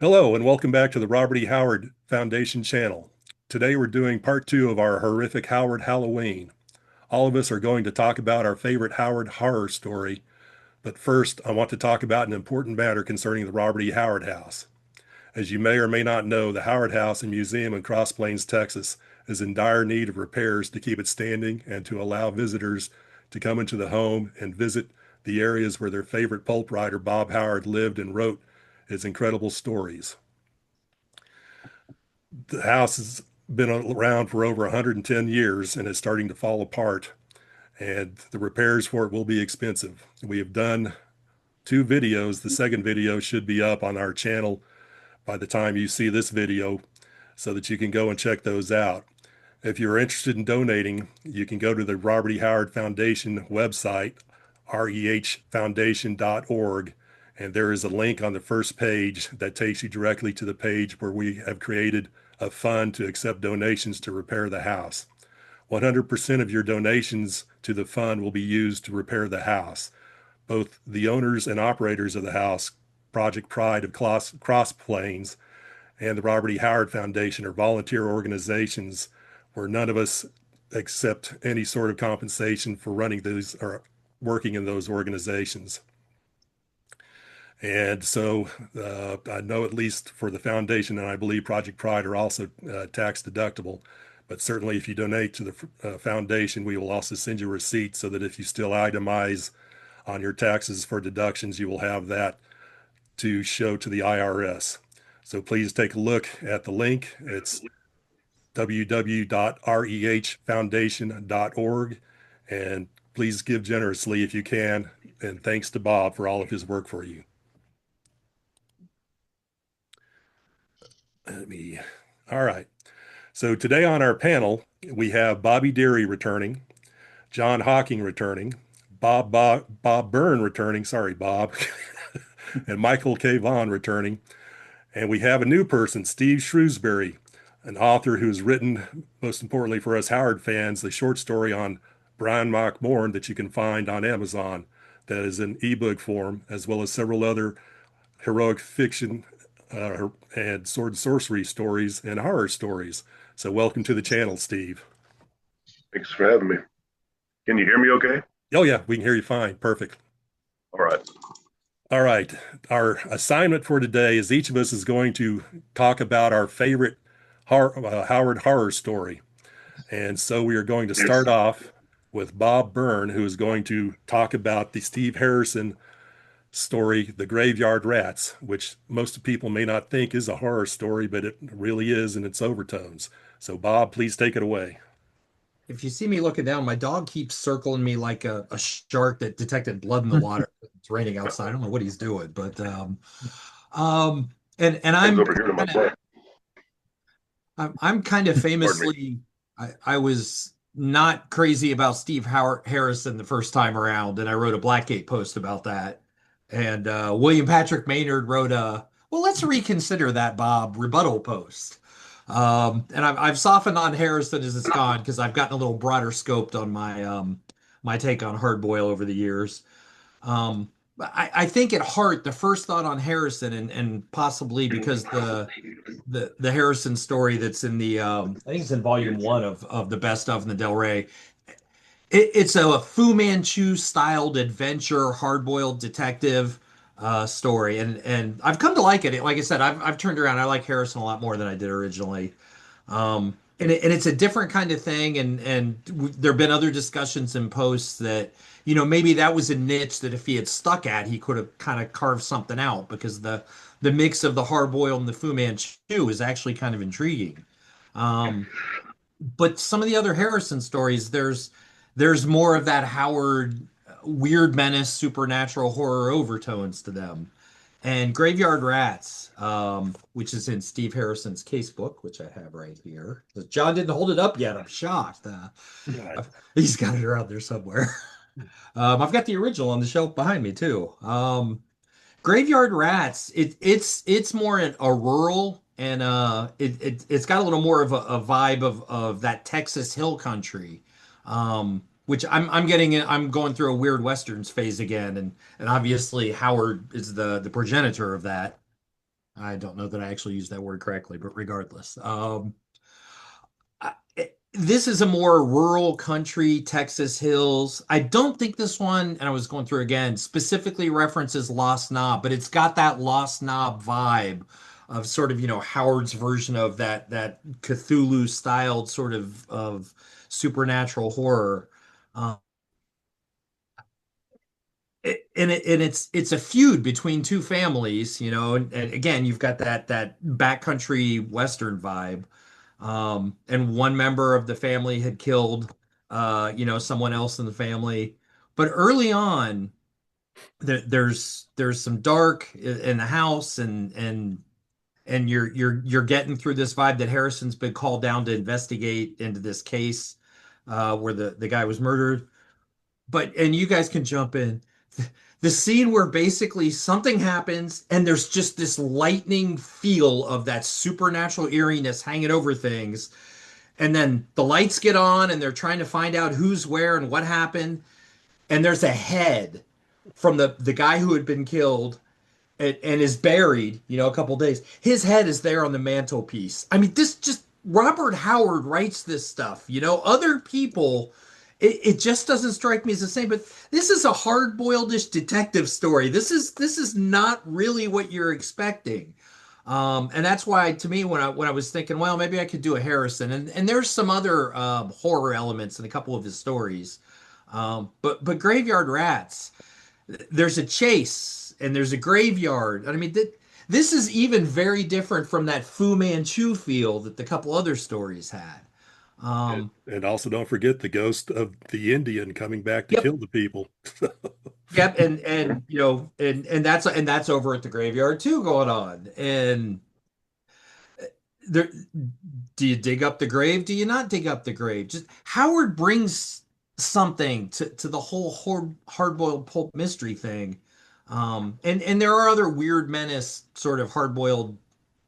Hello, and welcome back to the Robert E. Howard Foundation channel. Today we're doing part two of our horrific Howard Halloween. All of us are going to talk about our favorite Howard horror story, but first I want to talk about an important matter concerning the Robert E. Howard House. As you may or may not know, the Howard House and Museum in Cross Plains, Texas is in dire need of repairs to keep it standing and to allow visitors to come into the home and visit the areas where their favorite pulp writer Bob Howard lived and wrote his incredible stories. The house has been around for over 110 years and is starting to fall apart, and the repairs for it will be expensive. We have done two videos. The second video should be up on our channel by the time you see this video so that you can go and check those out. If you're interested in donating, you can go to the Robert E. Howard Foundation website, rehfoundation.org, and there is a link on the first page that takes you directly to the page where we have created a fund to accept donations to repair the house. 100% of your donations to the fund will be used to repair the house. Both the owners and operators of the house, Project Pride of Cross Plains, and the Robert E. Howard Foundation are volunteer organizations where none of us accept any sort of compensation for running those or working in those organizations. And so I know at least for the foundation, and I believe Project Pride are also tax deductible. But certainly if you donate to the foundation, we will also send you a receipt so that if you still itemize on your taxes for deductions, you will have that to show to the IRS. So please take a look at the link. It's www.rehfoundation.org. And please give generously if you can. And thanks to Bob for all of his work for you. All right. So today on our panel, we have Bobby Derie returning, John Hocking returning, Bob Byrne returning, sorry, Bob, and Michael K. Vaughan returning. And we have a new person, Steve Shrewsbury, an author who's written, most importantly for us Howard fans, the short story on Brian Mockmorn that you can find on Amazon that is in ebook form, as well as several other heroic fiction and sword and sorcery stories and horror stories. So welcome to the channel, Steve. Thanks for having me. Can you hear me okay? Oh yeah, we can hear you fine. Perfect. All right. All right. Our assignment for today is each of us is going to talk about our favorite Howard horror story. And so we are going to start off with Bob Byrne, who is going to talk about the Steve Harrison story, The Graveyard Rats, which most people may not think is a horror story, but it really is in its overtones. So Bob, please take it away. If you see me looking down, my dog keeps circling me like a shark that detected blood in the water. It's raining outside. I don't know what he's doing, but and I'm over here to my play. I'm kind of famously I was not crazy about Steve Howard Harrison the first time around, and I wrote a Blackgate post about that. And William Patrick Maynard wrote a well, let's reconsider that, Bob, rebuttal post. And I've softened on Harrison as it's gone because I've gotten a little broader scoped on my take on hardboil over the years. But I think at heart the first thought on Harrison and possibly because the Harrison story that's in the I think it's in volume one of the best of in the Del Rey. It's a Fu Manchu styled adventure hardboiled detective story, and I've come to like it. Like I said, I've turned around. I like Harrison a lot more than I did originally. And it's a different kind of thing. And there have been other discussions and posts that, maybe that was a niche that if he had stuck at, he could have kind of carved something out because the mix of the hard boiled and the Fu Manchu is actually kind of intriguing. But some of the other Harrison stories, there's more of that Howard weird menace, supernatural horror overtones to them. And Graveyard Rats, which is in Steve Harrison's Casebook, which I have right here. John didn't hold it up yet. I'm shocked. He's got it around there somewhere. I've got the original on the shelf behind me too. Graveyard Rats, it's more a rural and it's got a little more of a vibe of that Texas hill country. Which I'm going through a weird Westerns phase again, and obviously Howard is the progenitor of that. I don't know that I actually used that word correctly, but regardless. This is a more rural country, Texas hills. I don't think this one, and I was going through again, specifically references Lost Knob, but it's got that Lost Knob vibe of sort of, Howard's version of that Cthulhu styled sort of supernatural horror. Um, it's a feud between two families, and again, you've got that backcountry Western vibe. And one member of the family had killed, someone else in the family. But early on, there's some dark in the house, and you're getting through this vibe that Harrison's been called down to investigate into this case where the guy was murdered. And you guys can jump in. The scene where basically something happens and there's just this lightning feel of that supernatural eeriness hanging over things, and then the lights get on and they're trying to find out who's where and what happened. And there's a head from the guy who had been killed and is buried, a couple days. His head is there on the mantelpiece. I mean, this just Robert Howard writes this stuff, other people. It just doesn't strike me as the same, but this is a hard-boiled-ish detective story. This is not really what you're expecting. And that's why, to me, when I was thinking, well, maybe I could do a Harrison, and there's some other horror elements in a couple of his stories, but Graveyard Rats, there's a chase and there's a graveyard. I mean, this is even very different from that Fu Manchu feel that the couple other stories had. And also don't forget the ghost of the Indian coming back to Yep, kill the people. yep, and that's over at the graveyard too going on. And there, do you dig up the grave? Do you not dig up the grave? Just Howard brings something to the whole hard-boiled pulp mystery thing. And there are other weird menace sort of hard-boiled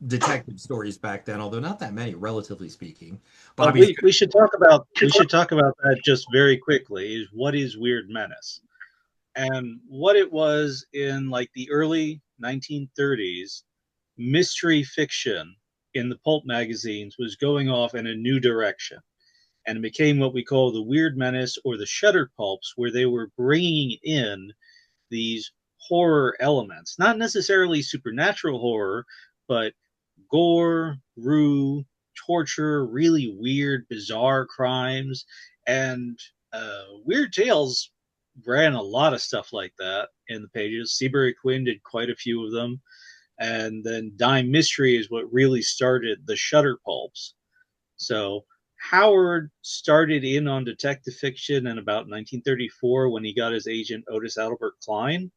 detective stories back then, although not that many, relatively speaking. Bobby's We should talk about that just very quickly. Is what is Weird Menace, and what it was in like the early 1930s. Mystery fiction in the pulp magazines was going off in a new direction, and it became what we call the Weird Menace or the Shudder pulps, where they were bringing in these horror elements, not necessarily supernatural horror, but gore, rue, torture, really weird, bizarre crimes, and Weird Tales ran a lot of stuff like that in the pages. Seabury Quinn did quite a few of them, and then Dime Mystery is what really started the Shudder pulps. So Howard started in on detective fiction in about 1934 when he got his agent Otis Adelbert Klein.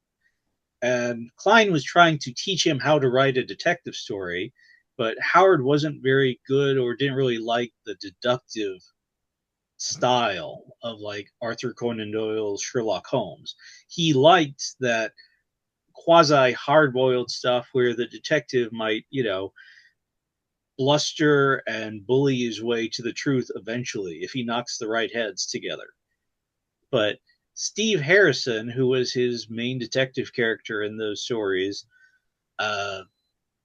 And Klein was trying to teach him how to write a detective story, but Howard wasn't very good or didn't really like the deductive style of like Arthur Conan Doyle's Sherlock Holmes. He liked that quasi hard boiled stuff where the detective might, bluster and bully his way to the truth eventually if he knocks the right heads together. But Steve Harrison, who was his main detective character in those stories,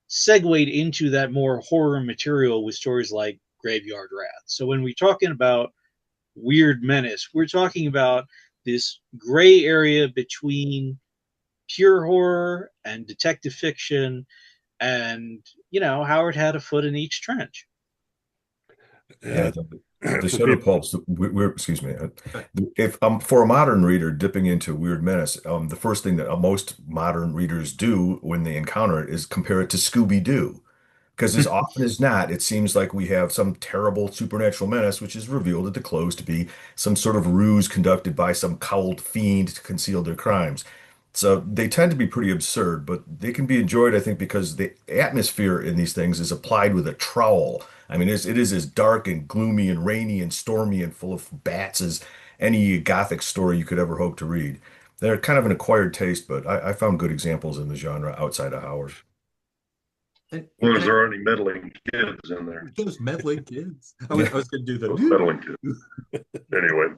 segued into that more horror material with stories like Graveyard Rats. So when we're talking about Weird Menace, we're talking about this gray area between pure horror and detective fiction, and Howard had a foot in each trench. Yeah. The For Shudder people, pulps. Excuse me. If for a modern reader dipping into Weird Menace, the first thing that most modern readers do when they encounter it is compare it to Scooby Doo, because as often as not, it seems like we have some terrible supernatural menace, which is revealed at the close to be some sort of ruse conducted by some cowled fiend to conceal their crimes. So they tend to be pretty absurd, but they can be enjoyed, I think, because the atmosphere in these things is applied with a trowel. I mean, it is as dark and gloomy and rainy and stormy and full of bats as any gothic story you could ever hope to read. They're kind of an acquired taste, but I found good examples in the genre outside of Howard. and, Was and I, there any meddling kids in there? those meddling kids. I Yeah. was going to do Those meddling kids. the Anyway,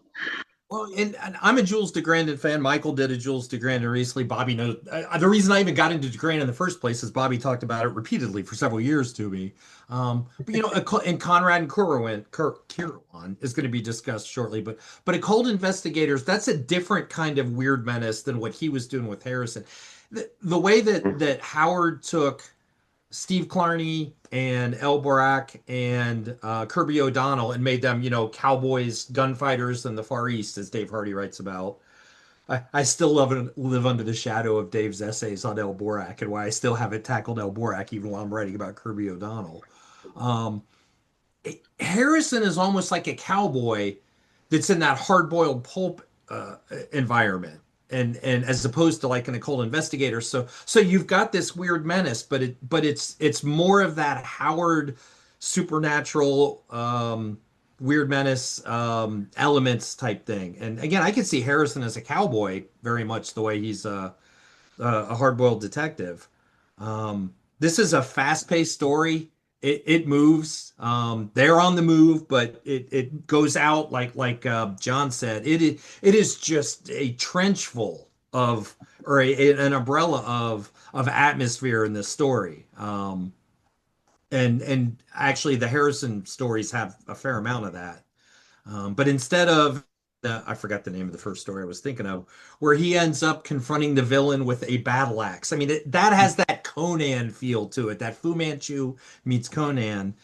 Well, and I'm a Jules DeGrandin fan. Michael did a Jules DeGrandin recently. Bobby knows the reason I even got into DeGrandin in the first place is Bobby talked about it repeatedly for several years to me. But and Conrad and Kirwan is going to be discussed shortly. But Occult Investigators, that's a different kind of weird menace than what he was doing with Harrison. The way that Howard took Steve Clarney and El Borak and Kirby O'Donnell and made them, cowboys, gunfighters in the Far East, as Dave Hardy writes about. I still live under the shadow of Dave's essays on El Borak and why I still haven't tackled El Borak even while I'm writing about Kirby O'Donnell. Um, Harrison is almost like a cowboy that's in that hard-boiled pulp environment, and as opposed to like an occult investigator. So you've got this weird menace, but it's more of that Howard supernatural weird menace elements type thing. And again, I could see Harrison as a cowboy very much the way he's a hard-boiled detective. This is a fast-paced story. It moves. They're on the move, but it goes out like John said. It is just a trench full of or an umbrella of atmosphere in this story. And actually, the Harrison stories have a fair amount of that. But instead of I forgot the name of the first story I was thinking of, where he ends up confronting the villain with a battle axe. I mean, that has that Conan feel to it, that Fu Manchu meets Conan.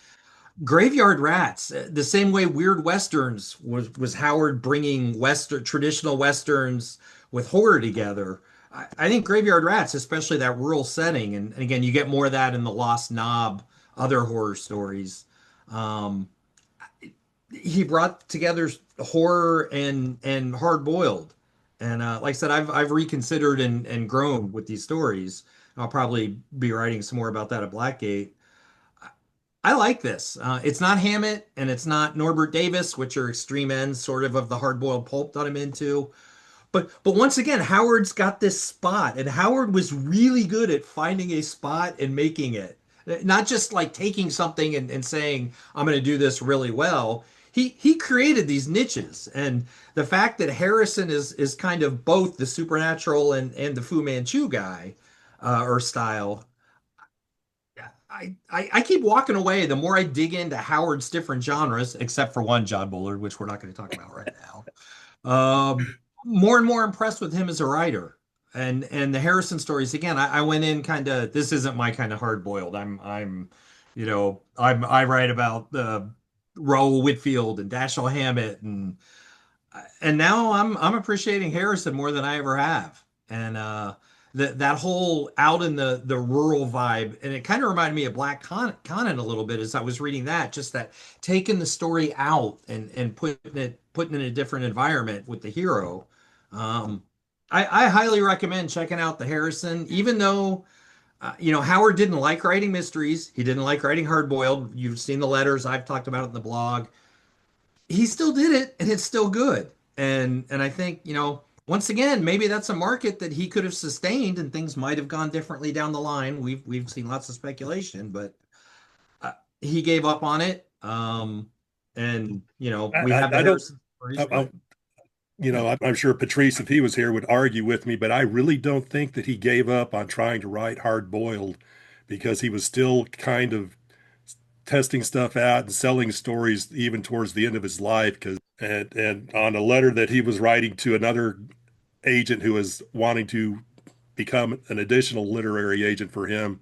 Graveyard Rats, the same way Weird Westerns was Howard bringing traditional Westerns with horror together. I think Graveyard Rats, especially that rural setting, and again, you get more of that in the Lost Knob, other horror stories. Um, he brought together horror and hard boiled, and like I said, I've reconsidered and grown with these stories. I'll probably be writing some more about that at Blackgate. I like this. It's not Hammett and it's not Norbert Davis, which are extreme ends sort of the hard boiled pulp that I'm into. But once again, Howard's got this spot, and Howard was really good at finding a spot and making it. Not just like taking something and saying, I'm going to do this really well. He created these niches. And the fact that Harrison is kind of both the supernatural and the Fu Manchu guy or style, I keep walking away the more I dig into Howard's different genres, except for one, John Bullard, which we're not going to talk about right now. More and more impressed with him as a writer, and the Harrison stories. Again, I went in kind of. This isn't my kind of hard boiled. I write about Raoul Whitfield and Dashiell Hammett, and now I'm appreciating Harrison more than I ever have, and that whole out in the rural vibe, and it kind of reminded me of Canaan a little bit as I was reading that, just that taking the story out and putting in a different environment with the hero. Um, I highly recommend checking out the Harrison, even though Howard didn't like writing mysteries. He didn't like writing hard boiled. You've seen the letters. I've talked about it in the blog. He still did it, and it's still good. And I think once again, maybe that's a market that he could have sustained, and things might have gone differently down the line. We've seen lots of speculation, but he gave up on it. And we have the I don't. Harrison stories, I, I'm sure Patrice, if he was here, would argue with me, but I really don't think that he gave up on trying to write hard boiled because he was still kind of testing stuff out and selling stories even towards the end of his life. Because and on a letter that he was writing to another agent who was wanting to become an additional literary agent for him,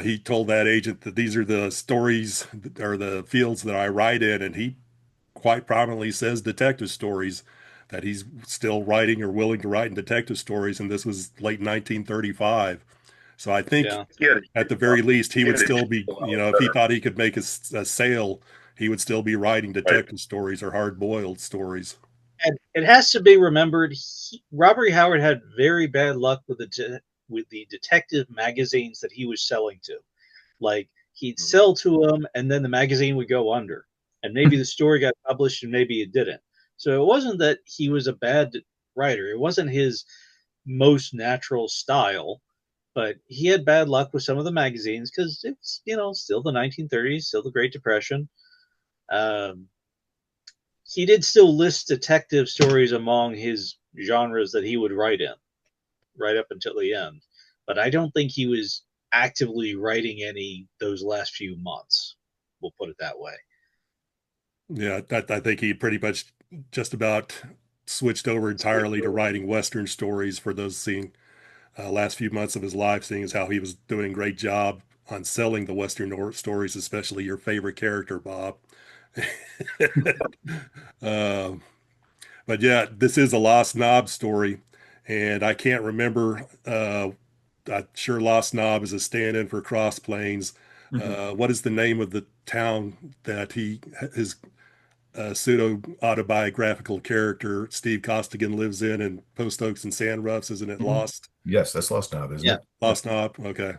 he told that agent that these are the stories or the fields that I write in, and he quite prominently says detective stories, that he's still writing or willing to write in detective stories, and this was late 1935. So I think Yeah. at the very least he would still be, if he thought he could make a sale, he would still be writing detective stories or hard-boiled stories. And it has to be remembered, Robert E. Howard had very bad luck with the detective magazines that he was selling to. Like, he'd sell to them, and then the magazine would go under. And maybe the story got published, and maybe it didn't. So it wasn't that he was a bad writer. It wasn't his most natural style. But he had bad luck with some of the magazines because it's, still the 1930s, still the Great Depression. So he did still list detective stories among his genres that he would write in, right up until the end. But I don't think he was actively writing any those last few months. We'll put it that way. Yeah, I think he pretty much just about switched over entirely to writing Western stories for those last few months of his life, seeing as how he was doing a great job on selling the Western stories, especially your favorite character, Bob. Um, but yeah, this is a Lost Knob story, and I can't remember. I'm sure Lost Knob is a stand-in for Cross Plains. What is the name of the town that his pseudo autobiographical character Steve Costigan lives in Post Oaks and Sand Roughs? Isn't it Lost? Yes, that's Lost Knob, isn't Yeah. it? Lost Knob. Okay.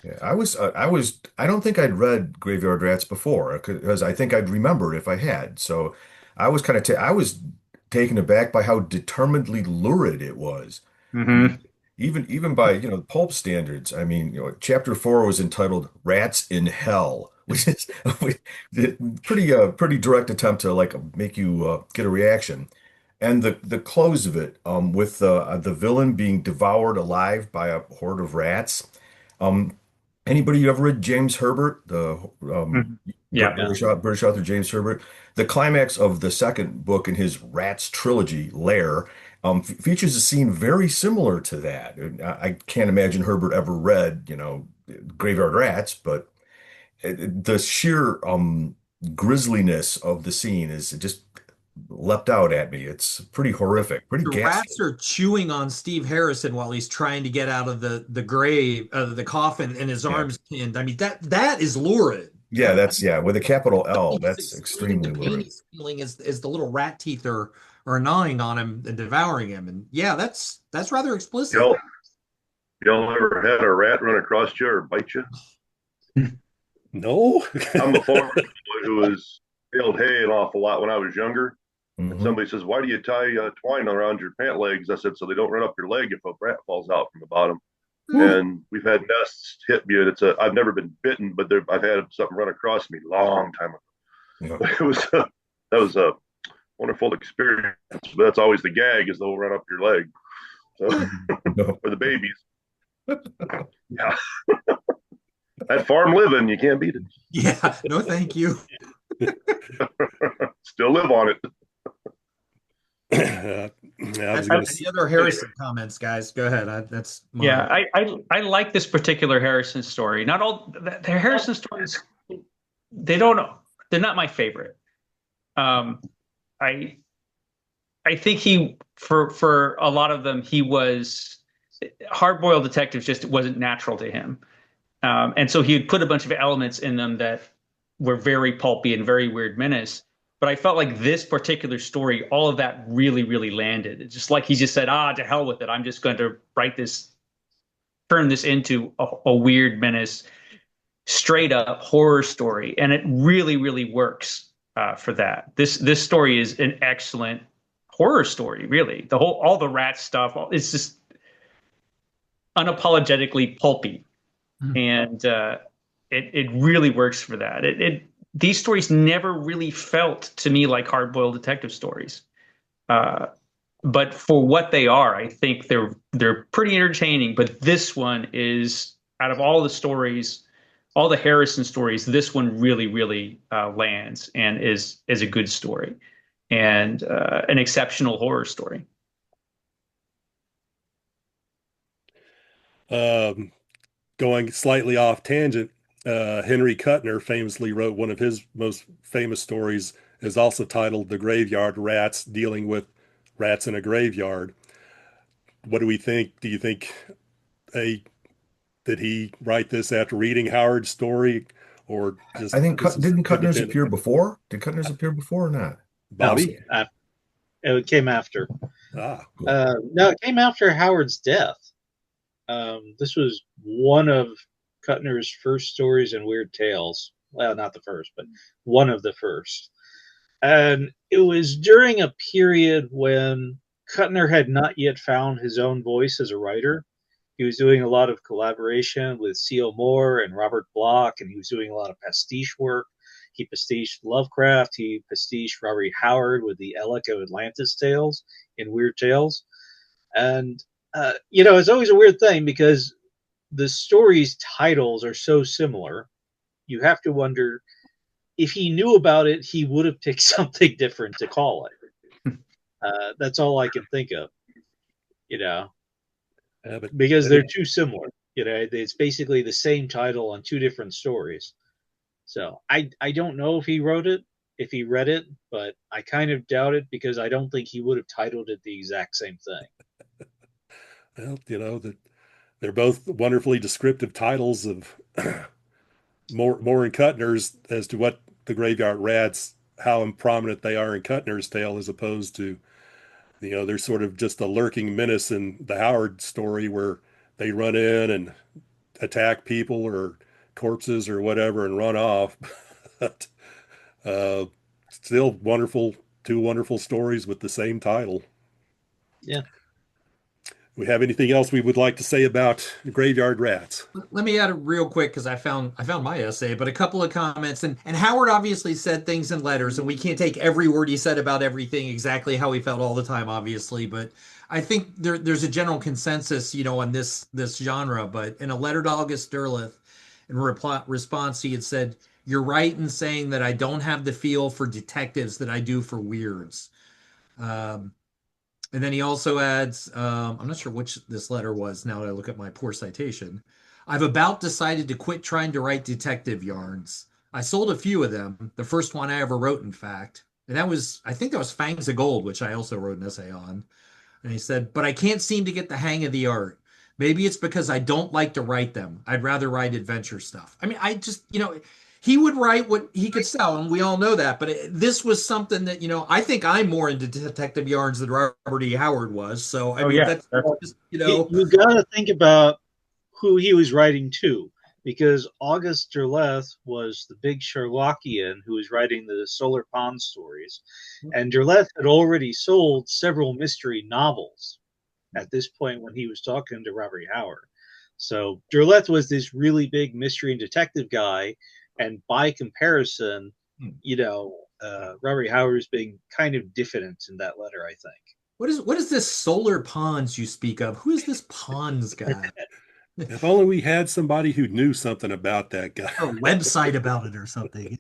Yeah, I don't think I'd read Graveyard Rats before because I think I'd remember if I had. So I was taken aback by how determinedly lurid it was. I mean, Hmm. even by, pulp standards. I mean, chapter 4 was entitled Rats in Hell, which is pretty direct attempt to like make you get a reaction. And the close of it, with the villain being devoured alive by a horde of rats. Um, Anybody ever read James Herbert, the Hmm. Yeah. British author James Herbert? The climax of the second book in his Rats trilogy, Lair, features a scene very similar to that. And I can't imagine Herbert ever read, Graveyard Rats, but the sheer grisliness of the scene is just leapt out at me. It's pretty horrific, pretty The rats ghastly. are chewing on Steve Harrison while he's trying to get out of the grave, the coffin, and his Yeah. arms pinned. I mean, that is lurid. Yeah, with a capital L. He's That's explaining the extremely pain lurid. he's feeling as the little rat teeth are gnawing on him and devouring him. And yeah, that's rather explicit. Y'all, y'all ever had a rat run across you or bite you? No. I'm a farmer who has baled hay an awful lot when I was younger. And Hmm. somebody says, "Why do you tie twine around your pant legs?" I said, "So they don't run up your leg if a rat falls out from the bottom." And we've had nests hit me, and I've never been bitten, but I've had something run across me long time Yeah. ago. That was a wonderful experience. But that's always the gag, is they'll run up your leg. So No. for the babies, yeah, that farm living, you can't beat it. Yeah, no, thank you. Still live on it. I was going to Any other Harrison comments, guys? Go ahead. That's mine. Yeah, I like this particular Harrison story. Not all the Harrison stories, they're not my favorite. I I think he for a lot of them he was hard-boiled detectives just wasn't natural to him. And so he would put a bunch of elements in them that were very pulpy and very weird menace. But I felt like this particular story, all of that really, really landed. It's just like he just said, to hell with it. I'm just going to turn this into a weird menace, straight up horror story. And it really, really works for that. This story is an excellent horror story, really. All the rat stuff, it's just unapologetically pulpy. And it really works for that. These stories never really felt to me like hard-boiled detective stories, but for what they are, I think they're pretty entertaining. But this one is, out of all the stories, all the Harrison stories, this one really, really lands and is a good story and an exceptional horror story. Going slightly off tangent, Henry Kuttner famously wrote one of his most famous stories, is also titled The Graveyard Rats, dealing with rats in a graveyard. What do we think? Do you think did he write this after reading Howard's story, or just I think this is didn't Kuttner's independent? appear before? Did Kuttner's appear before or not? Bobby? No, it came after. Cool. No, it came after Howard's death. This was one of Kuttner's first stories in Weird Tales. Well, not the first, but one of the first. And it was during a period when Kuttner had not yet found his own voice as a writer. He was doing a lot of collaboration with C.O. Moore and Robert Bloch, and he was doing a lot of pastiche work. He pastiched Lovecraft. He pastiched Robert E. Howard with the Echo Atlantis tales in Weird Tales. And, it's always a weird thing because the stories' titles are so similar. You have to wonder if he knew about it, he would have picked something different to call it. That's all I can think of, because they're too similar. It's basically the same title on two different stories. So I don't know if he wrote it, if he read it, but I kind of doubt it because I don't think he would have titled it the exact same thing. Well, that they're both wonderfully descriptive titles of more in Kuttner's as to what the graveyard rats, how prominent they are in Kuttner's tale, as opposed to, they're sort of just a lurking menace in the Howard story where they run in and attack people or corpses or whatever and run off. But still two wonderful stories with the same title. Yeah. We have anything else we would like to say about graveyard rats? Let me add it real quick because I found my essay, but a couple of comments, and Howard obviously said things in letters, and we can't take every word he said about everything exactly how he felt all the time, obviously, but I think there's a general consensus, on this genre. But in a letter to August Derleth, in response, he had said, "You're right in saying that I don't have the feel for detectives that I do for weirds." And then he also adds, I'm not sure which this letter was now that I look at my poor citation. "I've about decided to quit trying to write detective yarns. I sold a few of them, the first one I ever wrote, in fact. And I think that was Fangs of Gold, which I also wrote an essay on." And he said, "But I can't seem to get the hang of the art. Maybe it's because I don't like to write them. I'd rather write adventure stuff." I mean, I just, he would write what he could sell, and we all know that. But this was something that, I think I'm more into detective yarns than Robert E. Howard was. So, I mean, that's just, You got to think about who he was writing to, because August Derleth was the big Sherlockian who was writing the Solar Pond stories. And Derleth had already sold several mystery novels at this point when he was talking to Robert E. Howard. So Derleth was this really big mystery and detective guy. And by comparison, Robert E. Howard is being kind of diffident in that letter, I think. What is this Solar Ponds you speak of? Who is this Ponds guy? If only we had somebody who knew something about that guy. Or a website about it or something.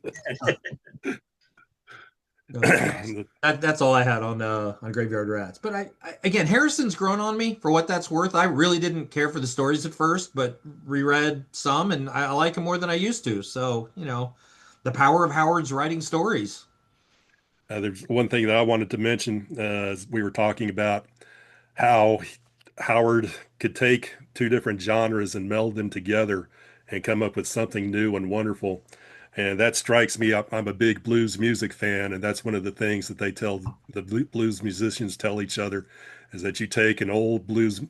That's all I had on Graveyard Rats. But I again, Harrison's grown on me for what that's worth. I really didn't care for the stories at first, but reread some, and I like them more than I used to. So, the power of Howard's writing stories. There's one thing that I wanted to mention as we were talking about how Howard could take two different genres and meld them together and come up with something new and wonderful. And that strikes me up. I'm a big blues music fan, and that's one of the things that the blues musicians tell each other is that you take an old blues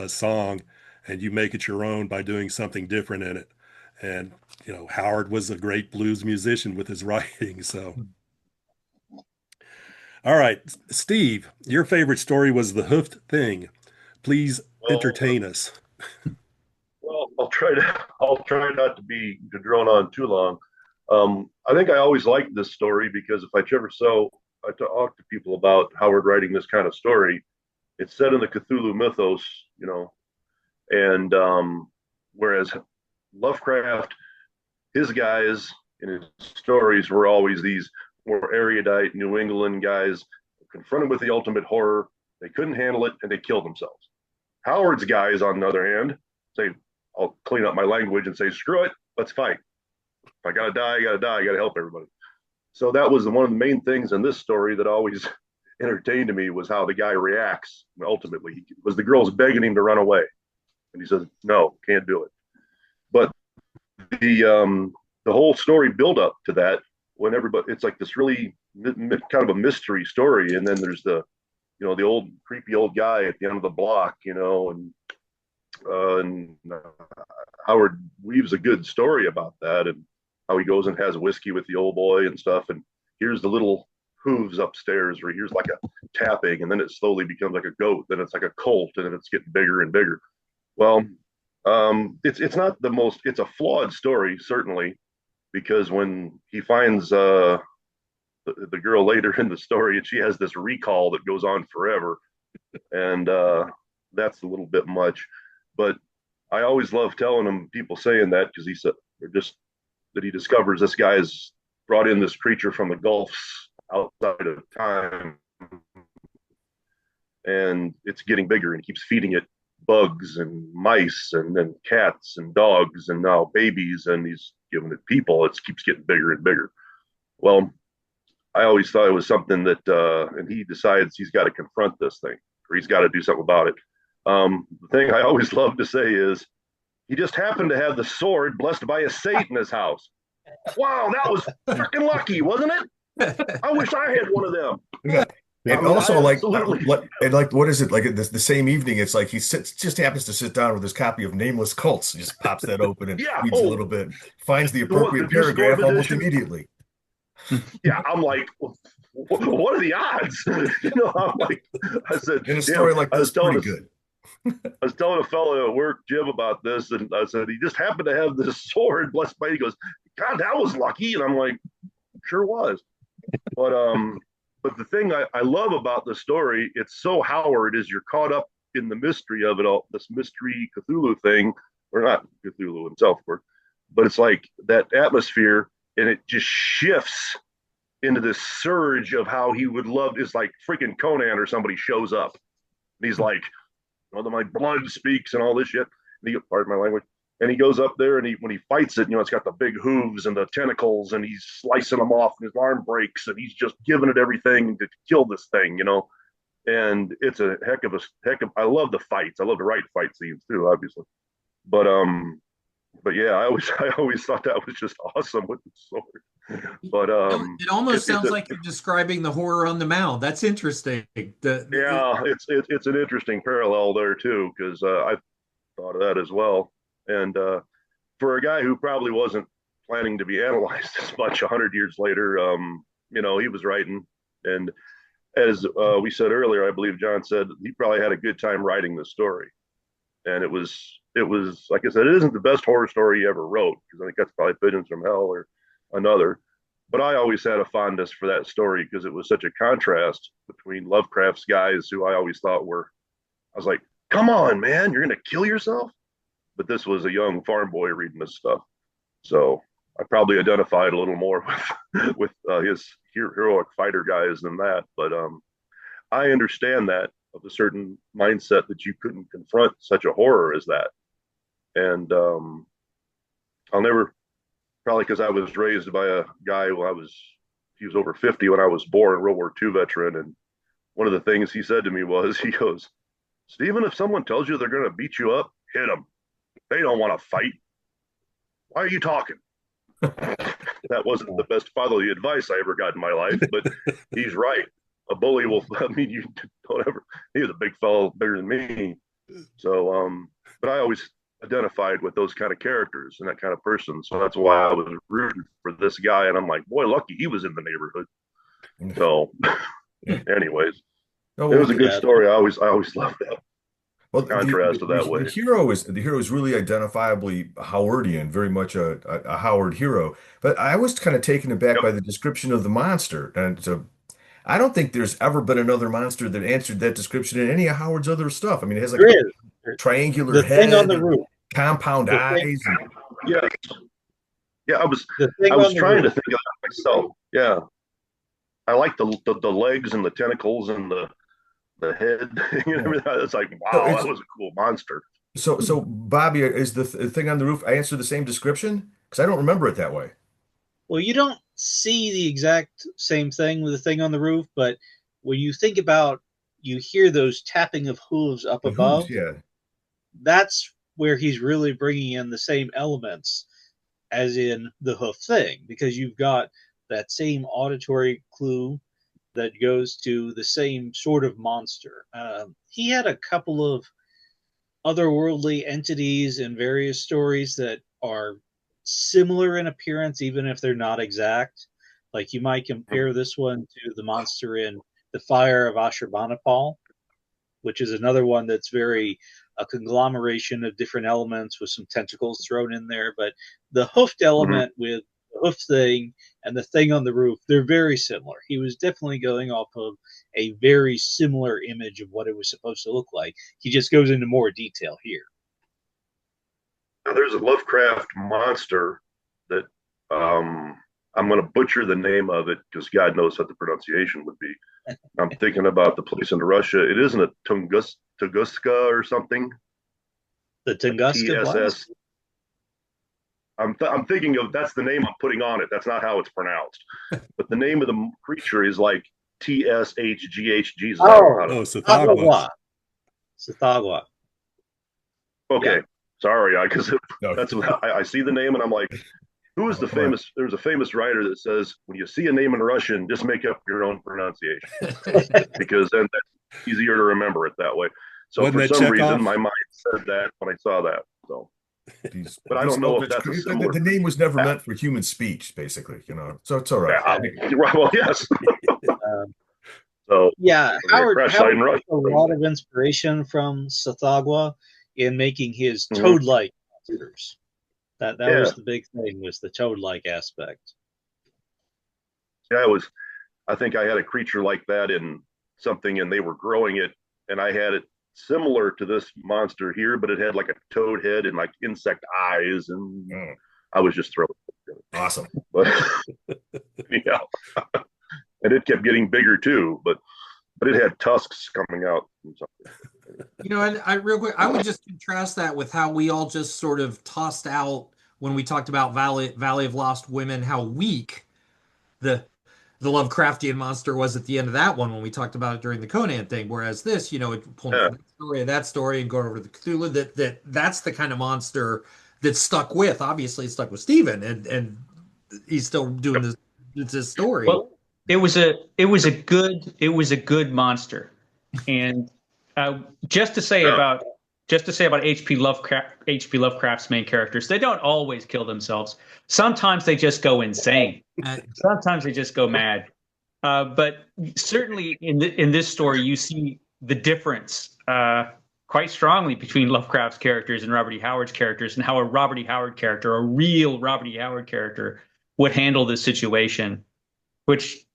song and you make it your own by doing something different in it. And, Howard was a great blues musician with his writing. So, all right, Steve, your favorite story was The Hoofed Thing. Please entertain us. Well, I'll try not to drone on too long. I think I always liked this story because if I talk to people about Howard writing this kind of story, it's set in the Cthulhu mythos, and whereas Lovecraft, his guys in his stories were always these more erudite New England guys confronted with the ultimate horror. They couldn't handle it and they killed themselves. Howard's guys, on the other hand, say, I'll clean up my language and say, screw it, let's fight. If I gotta die, I gotta help everybody. So that was one of the main things in this story that always entertained me was how the guy reacts. Ultimately, was the girls begging him to run away, and he says, "No, can't do it." But the whole story build up to that, when everybody, it's like this really kind of a mystery story, and then there's the old creepy old guy at the end of the block, and Howard weaves a good story about that and how he goes and has whiskey with the old boy and stuff, and here's the little hooves upstairs where here's like a tapping, and then it slowly becomes like a goat, then it's like a colt, and then it's getting bigger and bigger. Well, it's not the most, it's a flawed story, certainly, because when he finds the girl later in the story, and she has this recall that goes on forever, and that's a little bit much. But I always love telling him, people saying that, because he said, or just that he discovers this guy's brought in this creature from the Gulfs outside of time, and it's getting bigger, and keeps feeding it bugs and mice and then cats and dogs and now babies, and he's giving it people. It keeps getting bigger and bigger. Well, I always thought it was something that, and he decides he's got to confront this thing, or he's got to do something about it. The thing I always love to say is, he just happened to have the sword blessed by a saint in his house. Wow, that was freaking lucky, wasn't it? I wish I had one of them. Yeah. And I mean, also, absolutely. what is it? Like the same evening, it's like he just happens to sit down with his copy of Nameless Cults, just pops that open and Yeah. reads a little bit, finds the The what, appropriate the Dusseldorf paragraph almost edition? immediately. Yeah, I'm like, what are the odds? I'm like, I said, In a story like I this, was telling pretty good. I was telling a fellow at work, Jim, about this, and I said, he just happened to have this sword blessed by. He goes, God, that was lucky, and I'm like, sure was. But the thing I love about the story, it's so Howard, is you're caught up in the mystery of it all, this mystery Cthulhu thing, or not Cthulhu himself, of course, but it's like that atmosphere, and it just shifts into this surge of how he would love. It's like freaking Conan or somebody shows up, and he's like, my blood speaks and all this shit. And he, pardon my language. And he goes up there, and when he fights it, it's got the big hooves and the tentacles, and he's slicing them off, and his arm breaks, and he's just giving it everything to kill this thing. And it's a heck of. I love the fights. I love to write fight scenes too, obviously. But yeah, I always thought that was just awesome with the sword. But it almost sounds like you're describing the horror on the mound. That's interesting. Yeah, it's an interesting parallel there too, because I thought of that as well. And for a guy who probably wasn't planning to be analyzed as much 100 years later, he was writing. And as we said earlier, I believe John said he probably had a good time writing the story. And it was like I said, it isn't the best horror story he ever wrote, because I think that's probably Pigeons from Hell or another. But I always had a fondness for that story, because it was such a contrast between Lovecraft's guys, who I always thought were, I was like, come on, man, you're going to kill yourself? But this was a young farm boy reading this stuff. So I probably identified a little more with his heroic fighter guys than that. But I understand that, of a certain mindset, that you couldn't confront such a horror as that. And I'll never, probably because I was raised by a guy he was over 50 when I was born, World War II veteran. And one of the things he said to me was, he goes, Stephen, if someone tells you they're going to beat you up, hit them. They don't want to fight. Why are you talking? That wasn't the best fatherly advice I ever got in my life, but he's right. A bully will, you don't ever, he was a big fellow, bigger than me. So, but I always identified with those kind of characters and that kind of person. So that's why I was rooting for this guy. And I'm like, boy, lucky he was in the neighborhood. So anyways, it was a good story. I always loved that. Well, contrast of that way. The hero is really identifiably Howardian, very much a Howard hero. But I was kind of taken aback by the description of the monster. And so I don't think there's ever been another monster that answered that description in any of Howard's other stuff. I mean, it has like a triangular head, thing on the roof, compound eyes. Yeah. I was trying to think of that myself. Yeah, I like the legs and the tentacles and the head. It's like, wow, that was a cool monster. So Bobby, is the thing on the roof answer the same description? Because I don't remember it that way. Well, you don't see the exact same thing with the thing on the roof, but when you think about, you hear those tapping of hooves up above. Yeah, that's where he's really bringing in the same elements as in the Hoofed Thing, because you've got that same auditory clue that goes to the same sort of monster. He had a couple of otherworldly entities in various stories that are similar in appearance, even if they're not exact. Like you might compare this one to the monster in The Fire of Ashurbanipal, which is another one that's very a conglomeration of different elements with some tentacles thrown in there. But the hoofed element with the Hoofed Thing and the Thing on the Roof, they're very similar. He was definitely going off of a very similar image of what it was supposed to look like. He just goes into more detail here. Now, there's a Lovecraft monster that I'm going to butcher the name of it because God knows what the pronunciation would be. I'm thinking about the place in Russia. It isn't a Tunguska or something. The Tunguska TSS. I'm thinking of, that's the name I'm putting on it. That's not how it's pronounced. But the name of the creature is like TSHGH. Jesus. Tsathoggua. Tsathoggua. Okay. Yeah. Sorry, because No. that's what I see the name and I'm like, who is the famous? There's a famous writer that says when you see a name in Russian, just make up your own pronunciation because then that's easier to remember it that way. So Wasn't for that some Chekhov? reason, my mind said that when I saw that. So, but I don't know if that's a similar. The name was never meant for human speech, basically, So it's all right. Yeah, well, yes. So yeah, Howard took a lot of inspiration from Tsathoggua in making his toad-like monsters. That was the big thing, was the toad-like aspect. Yeah, I think I had a creature like that in something, and they were growing it, and I had it similar to this monster here, but it had like a toad head and like insect eyes, and I was just thrilled. Awesome. But yeah, and it kept getting bigger too, but it had tusks coming out and something. And real quick, I would just contrast that with how we all just sort of tossed out when we talked about Valley of Lost Women, how weak the Lovecraftian monster was at the end of that one when we talked about it during the Conan thing. Whereas this, it pulling from that story and going over to the Cthulhu, that's the kind of monster that stuck with. Obviously, it stuck with Stephen, and he's still doing this. It's his story. Well, it was a good monster, and just to say about H.P. Lovecraft's main characters, they don't always kill themselves. Sometimes they just go insane. Sometimes they just go mad. But certainly in this story, you see the difference quite strongly between Lovecraft's characters and Robert E. Howard's characters, and how a Robert E. Howard character, a real Robert E. Howard character, would handle this situation, which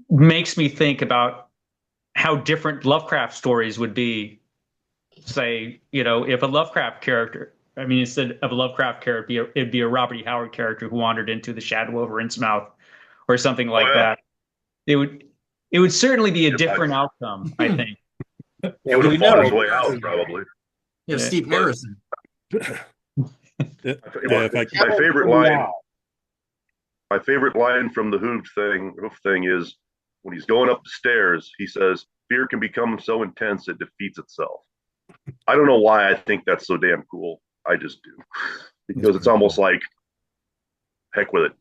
makes me think about how different Lovecraft stories would be. Say, if a Lovecraft character, instead of a Lovecraft character, it'd be a Robert E. Howard character who wandered into the shadow over Innsmouth or something like that. It would certainly be a different outcome, I think. It would have fought his way out, probably. Steve Harrison. My favorite line from the Hoofed Thing is when he's going up the stairs, he says, "Fear can become so intense it defeats itself." I don't know why I think that's so damn cool. I just do. Because it's almost like, heck with it,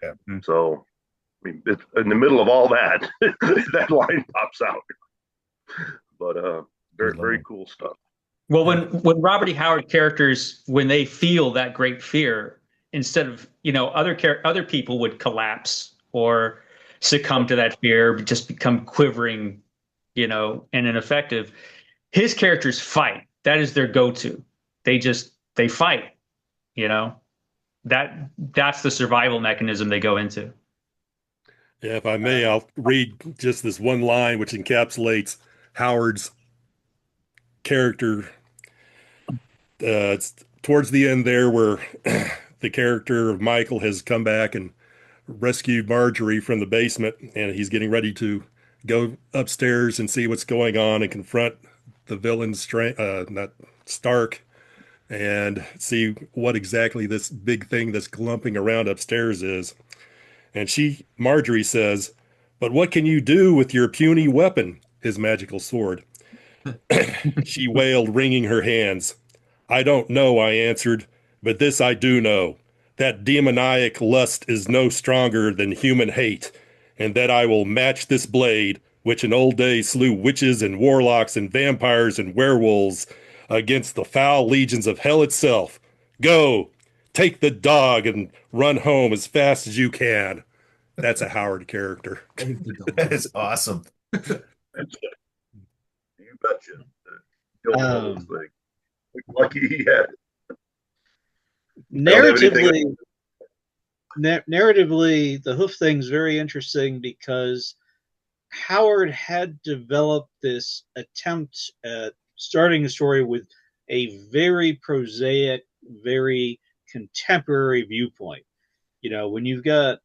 Yeah. So, in the middle of all that, that line pops out. But very, very cool stuff. Well, when Robert E. Howard characters, when they feel that great fear, instead of, other people would collapse or succumb to that fear, just become quivering, and ineffective. His characters fight. That is their go-to. They fight, that's the survival mechanism they go into. Yeah, if I may, I'll read just this one line which encapsulates Howard's character. It's towards the end there where the character of Michael has come back and rescued Marjorie from the basement, and he's getting ready to go upstairs and see what's going on and confront the villain, not Stark, and see what exactly this big thing that's clumping around upstairs is. And Marjorie says, "But what can you do with your puny weapon, his magical sword?" She wailed, wringing her hands. "I don't know," I answered, "but this I do know, that demoniac lust is no stronger than human hate, and that I will match this blade, which in old days slew witches and warlocks and vampires and werewolves, against the foul legions of hell itself. Go, take the dog and run home as fast as you can." That's a Howard character. That is awesome. You betcha. Lucky he had it. Narratively, narratively, the Hoof Thing's very interesting because Howard had developed this attempt at starting a story with a very prosaic, very contemporary viewpoint. You know, when you've got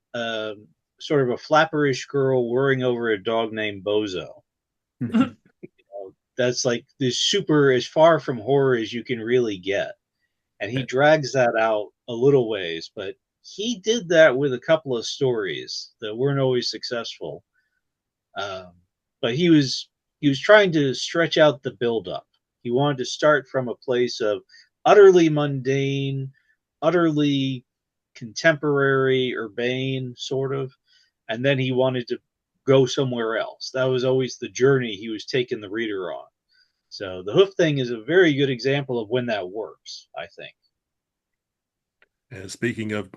sort of a flapperish girl worrying over a dog named Bozo, that's like this super as far from horror as you can really get. And he drags that out a little ways, but he did that with a couple of stories that weren't always successful. But he was trying to stretch out the buildup. He wanted to start from a place of utterly mundane, utterly contemporary, urbane, sort of, and then he wanted to go somewhere else. That was always the journey he was taking the reader on. So the Hoof Thing is a very good example of when that works, I think. And speaking of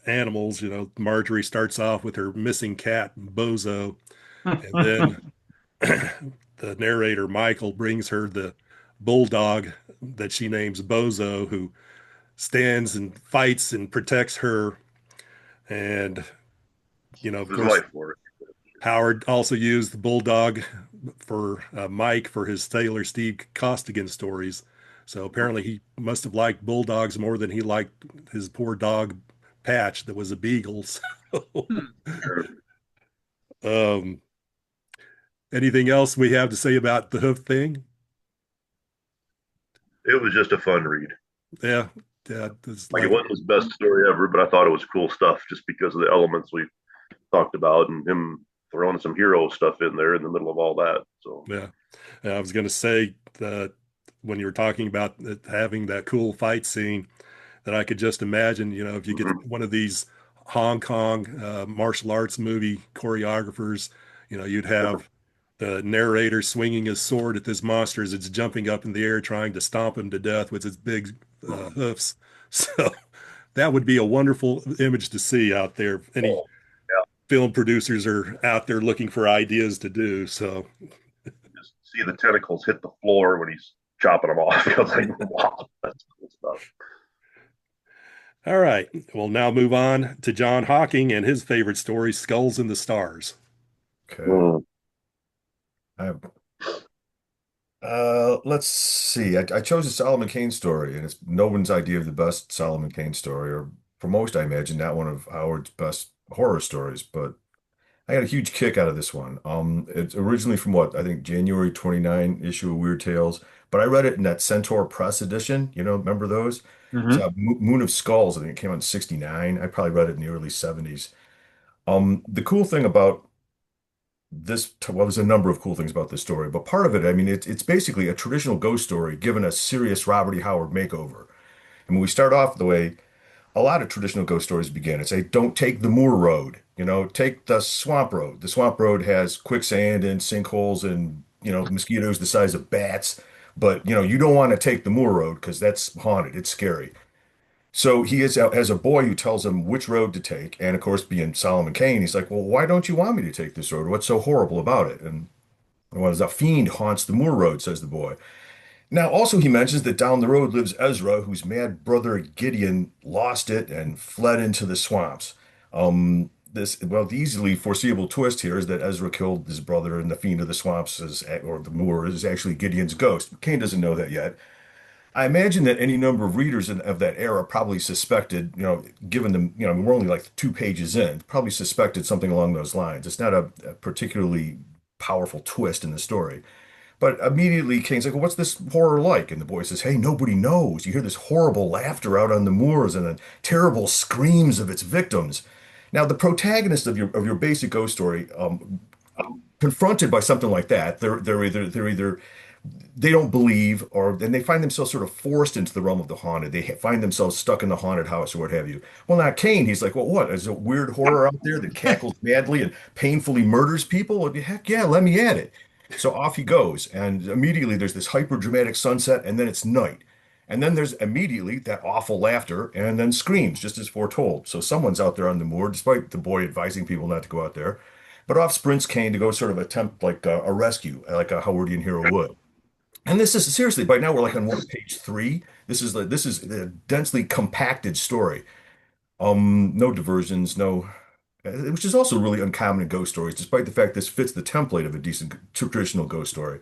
animals, Marjorie starts off with her missing cat, Bozo, and then the narrator, Michael, brings her the bulldog that she names Bozo, who stands and fights and protects her. And, of His course, life for it. Howard also used the bulldog for Mike for his Sailor Steve Costigan stories. So apparently he must have liked bulldogs more than he liked his poor dog Patch that was a beagle. So, um, anything else we have to say about the Hoof Thing? It was just a fun read. Yeah, yeah. Like it wasn't his best story ever, but I thought it was cool stuff just because of the elements we talked about and him throwing some hero stuff in there in the middle of all that. So yeah, I was going to say that when you were talking about having that cool fight scene, that I could just imagine, if you get one of these Hong Kong martial arts movie choreographers, you'd have the narrator swinging his sword at this monster as it's jumping up in the air, trying to stomp him to death with its big hoofs. So that would be a wonderful image to see out there. If any film producers are out there looking for ideas to do. So just see the tentacles hit the floor when he's chopping them off. I was like, wow, that's cool stuff. All right. We'll now move on to John Hocking and his favorite story, Skulls in the Stars. Okay. Let's see. I chose a Solomon Kane story, and it's no one's idea of the best Solomon Kane story, or for most, I imagine, not one of Howard's best horror stories, but I got a huge kick out of this one. It's originally from what I think January 29 issue of Weird Tales, but I read it in that Centaur Press edition. Remember those? It's Moon of Skulls. I think it came out in '69. I probably read it in the early '70s. The cool thing about well, there's a number of cool things about this story, but part of it, I mean, it's basically a traditional ghost story given a serious Robert E. Howard makeover. And when we start off the way a lot of traditional ghost stories begin, it's say, don't take the moor road, take the swamp road. The swamp road has quicksand and sinkholes and, mosquitoes the size of bats. But, you don't want to take the moor road because that's haunted. It's scary. So he has a boy who tells him which road to take. And of course, being Solomon Kane, he's like, well, why don't you want me to take this road? What's so horrible about it? And well, a fiend haunts the moor road, says the boy. Now, also, he mentions that down the road lives Ezra, whose mad brother Gideon lost it and fled into the swamps. The easily foreseeable twist here is that Ezra killed his brother, and the fiend of the swamps or the moor is actually Gideon's ghost. Kane doesn't know that yet. I imagine that any number of readers of that era probably suspected, given them, we're only like 2 pages in, probably suspected something along those lines. It's not a particularly powerful twist in the story. But immediately Kane's like, well, what's this horror like? And the boy says, hey, nobody knows. You hear this horrible laughter out on the moors and the terrible screams of its victims. Now, the protagonist of your basic ghost story, confronted by something like that, they're either they don't believe, or then they find themselves sort of forced into the realm of the haunted. They find themselves stuck in the haunted house or what have you. Well, not Kane. He's like, well, what? Is a weird horror out there that cackles madly and painfully murders people? Well, heck yeah, let me at it. So off he goes, and immediately there's this hyper dramatic sunset, and then it's night. And then there's immediately that awful laughter, and then screams, just as foretold. So someone's out there on the moor, despite the boy advising people not to go out there. But off sprints Kane to go sort of attempt like a rescue, like a Howardian hero would. And this is seriously, by now we're like on page 3. This is a densely compacted story. No diversions, no, which is also really uncommon in ghost stories, despite the fact this fits the template of a decent traditional ghost story.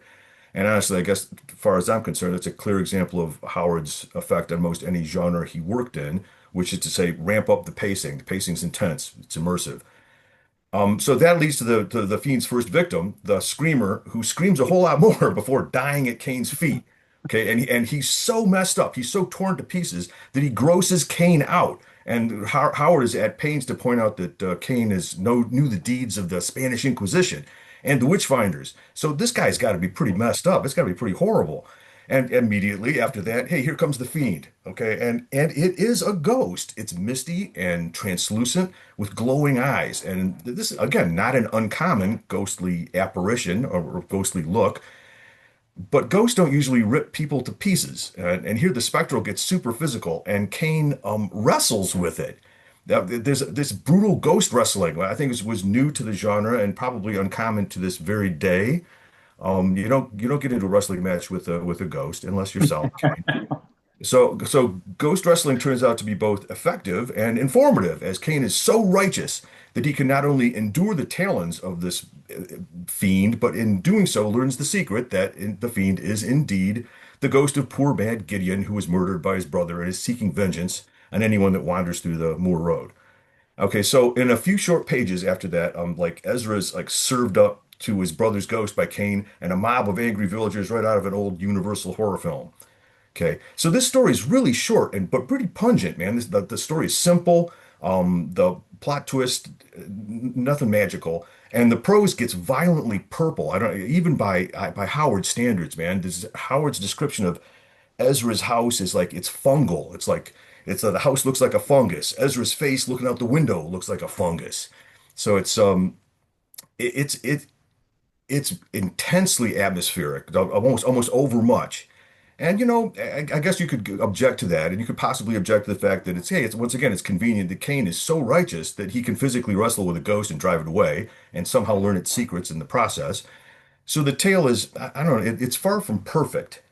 And honestly, I guess, as far as I'm concerned, it's a clear example of Howard's effect on most any genre he worked in, which is to say, ramp up the pacing. The pacing's intense, it's immersive. So that leads to the fiend's first victim, the screamer, who screams a whole lot more before dying at Cain's feet. Okay, and he's so messed up, he's so torn to pieces that he grosses Cain out. And Howard is at pains to point out that Cain knew the deeds of the Spanish Inquisition and the witch finders. So this guy's got to be pretty messed up. It's got to be pretty horrible. And immediately after that, hey, here comes the fiend. Okay, and it is a ghost. It's misty and translucent with glowing eyes. And this is again not an uncommon ghostly apparition or ghostly look. But ghosts don't usually rip people to pieces. And here the spectral gets super physical, and Cain wrestles with it. Now, there's this brutal ghost wrestling. I think it was new to the genre and probably uncommon to this very day. You don't get into a wrestling match with a ghost unless you're Solomon Kane. So ghost wrestling turns out to be both effective and informative, as Cain is so righteous that he can not only endure the talons of this fiend, but in doing so learns the secret that the fiend is indeed the ghost of poor bad Gideon, who was murdered by his brother and is seeking vengeance on anyone that wanders through the moor road. Okay, so in a few short pages after that, like Ezra's like served up to his brother's ghost by Cain and a mob of angry villagers right out of an old Universal horror film. Okay, so this story is really short and but pretty pungent, man. The story is simple. The plot twist, nothing magical, and the prose gets violently purple. I don't even by Howard's standards, man. This Howard's description of Ezra's house is like it's fungal. It's like the house looks like a fungus. Ezra's face looking out the window looks like a fungus. So it's intensely atmospheric, almost overmuch. And I guess you could object to that, and you could possibly object to the fact that it's once again it's convenient that Cain is so righteous that he can physically wrestle with a ghost and drive it away, and somehow learn its secrets in the process. So the tale is, I don't know, it's far from perfect,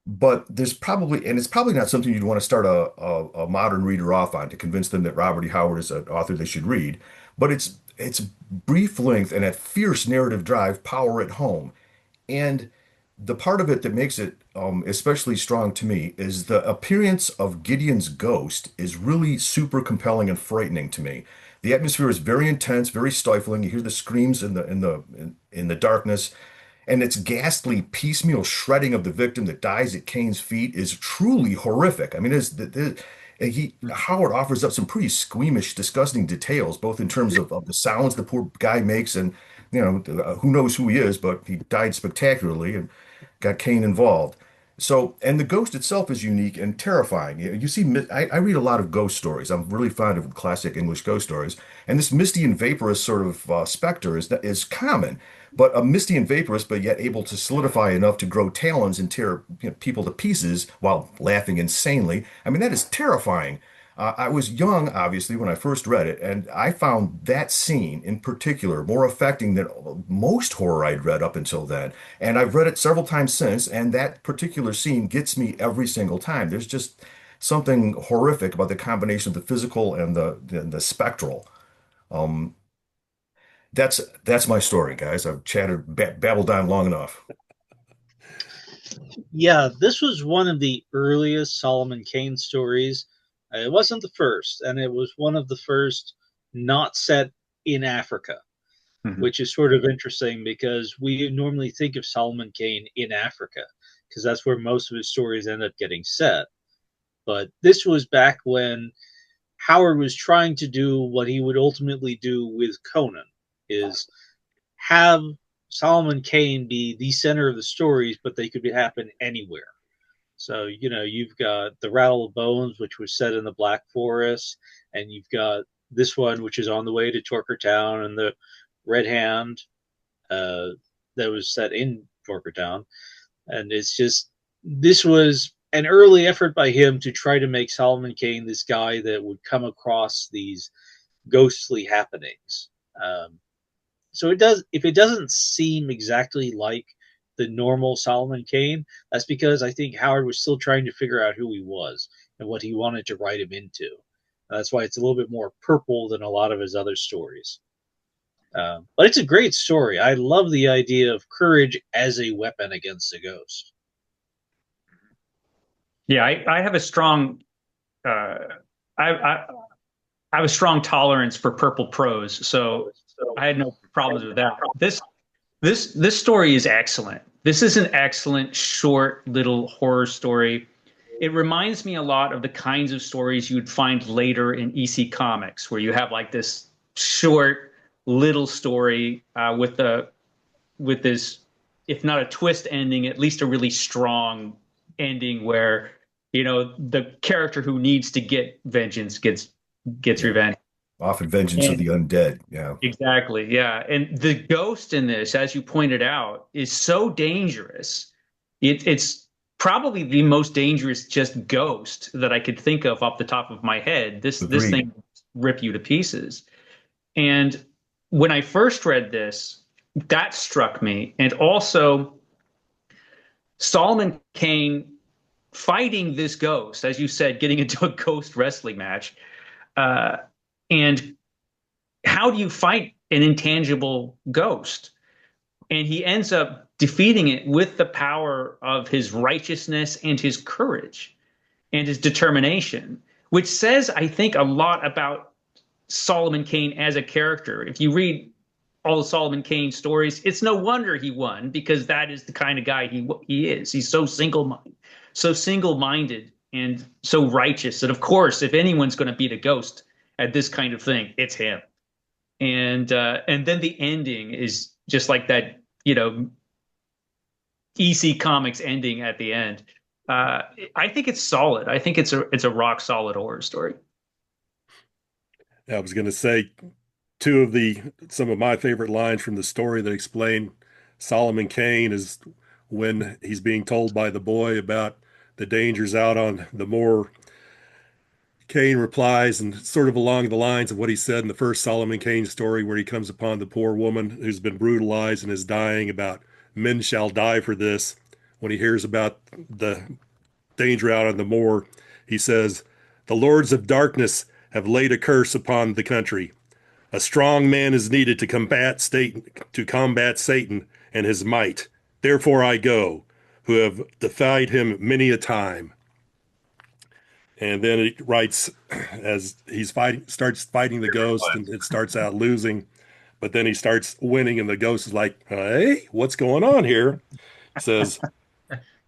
but it's probably not something you'd want to start a modern reader off on to convince them that Robert E. Howard is an author they should read. But it's brief length and that fierce narrative drive power it home. And the part of it that makes it especially strong to me is the appearance of Gideon's ghost is really super compelling and frightening to me. The atmosphere is very intense, very stifling. You hear the screams in the darkness, and its ghastly piecemeal shredding of the victim that dies at Cain's feet is truly horrific. I mean, Howard offers up some pretty squeamish, disgusting details, both in terms of the sounds the poor guy makes, and who knows who he is, but he died spectacularly and got Cain involved. So, and the ghost itself is unique and terrifying. You see, I read a lot of ghost stories. I'm really fond of classic English ghost stories, and this misty and vaporous sort of specter is common. But a misty and vaporous, but yet able to solidify enough to grow talons and tear people to pieces while laughing insanely. I mean, that is terrifying. I was young, obviously, when I first read it, and I found that scene in particular more affecting than most horror I'd read up until then. And I've read it several times since, and that particular scene gets me every single time. There's just something horrific about the combination of the physical and the spectral. Um, that's my story, guys. I've babbled on long enough. Yeah, this was one of the earliest Solomon Kane stories. It wasn't the first, and it was one of the first not set in Africa, which is sort of interesting because we normally think of Solomon Kane in Africa because that's where most of his stories end up getting set. But this was back when Howard was trying to do what he would ultimately do with Conan, is have Solomon Kane be the center of the stories, but they could happen anywhere. So, you've got The Rattle of Bones, which was set in the Black Forest, and you've got this one, which is on the way to Torkertown, and the Red Hand that was set in Torkertown. And this was an early effort by him to try to make Solomon Kane this guy that would come across these ghostly happenings. So if it doesn't seem exactly like the normal Solomon Kane, that's because I think Howard was still trying to figure out who he was and what he wanted to write him into. That's why it's a little bit more purple than a lot of his other stories. But it's a great story. I love the idea of courage as a weapon against a ghost. Yeah, I have a strong I have a strong tolerance for purple prose, so I had no problems with that. This story is excellent. This is an excellent short little horror story. It reminds me a lot of the kinds of stories you would find later in EC Comics, where you have like this short little story with this, if not a twist ending, at least a really strong ending where, you know, the character who needs to get vengeance gets revenge. Often vengeance of the undead. Yeah. Exactly. Yeah. And the ghost in this, as you pointed out, is so dangerous. It's probably the most dangerous just ghost that I could think of off the top of my head. This thing will rip you to pieces. And when I first read this, that struck me. And also Solomon Kane fighting this ghost, as you said, getting into a ghost wrestling match. And how do you fight an intangible ghost? And he ends up defeating it with the power of his righteousness and his courage and his determination, which says, I think, a lot about Solomon Kane as a character. If you read all the Solomon Kane stories, it's no wonder he won, because that is the kind of guy he is. He's so single-minded and so righteous that, of course, if anyone's going to beat a ghost at this kind of thing, it's him. And then the ending is just like that, you know, EC Comics ending at the end. I think it's solid. I think it's a rock solid horror story. I was going to say some of my favorite lines from the story that explain Solomon Kane is when he's being told by the boy about the dangers out on the moor. Kane replies, and sort of along the lines of what he said in the first Solomon Kane story, where he comes upon the poor woman who's been brutalized and is dying, about men shall die for this. When he hears about the danger out on the moor, he says, the lords of darkness have laid a curse upon the country. A strong man is needed to combat Satan and his might. Therefore I go, who have defied him many a time. And then it writes, as he's starts fighting the ghost, and it starts out losing, but then he starts winning, and the ghost is like, hey, what's going on here? He says,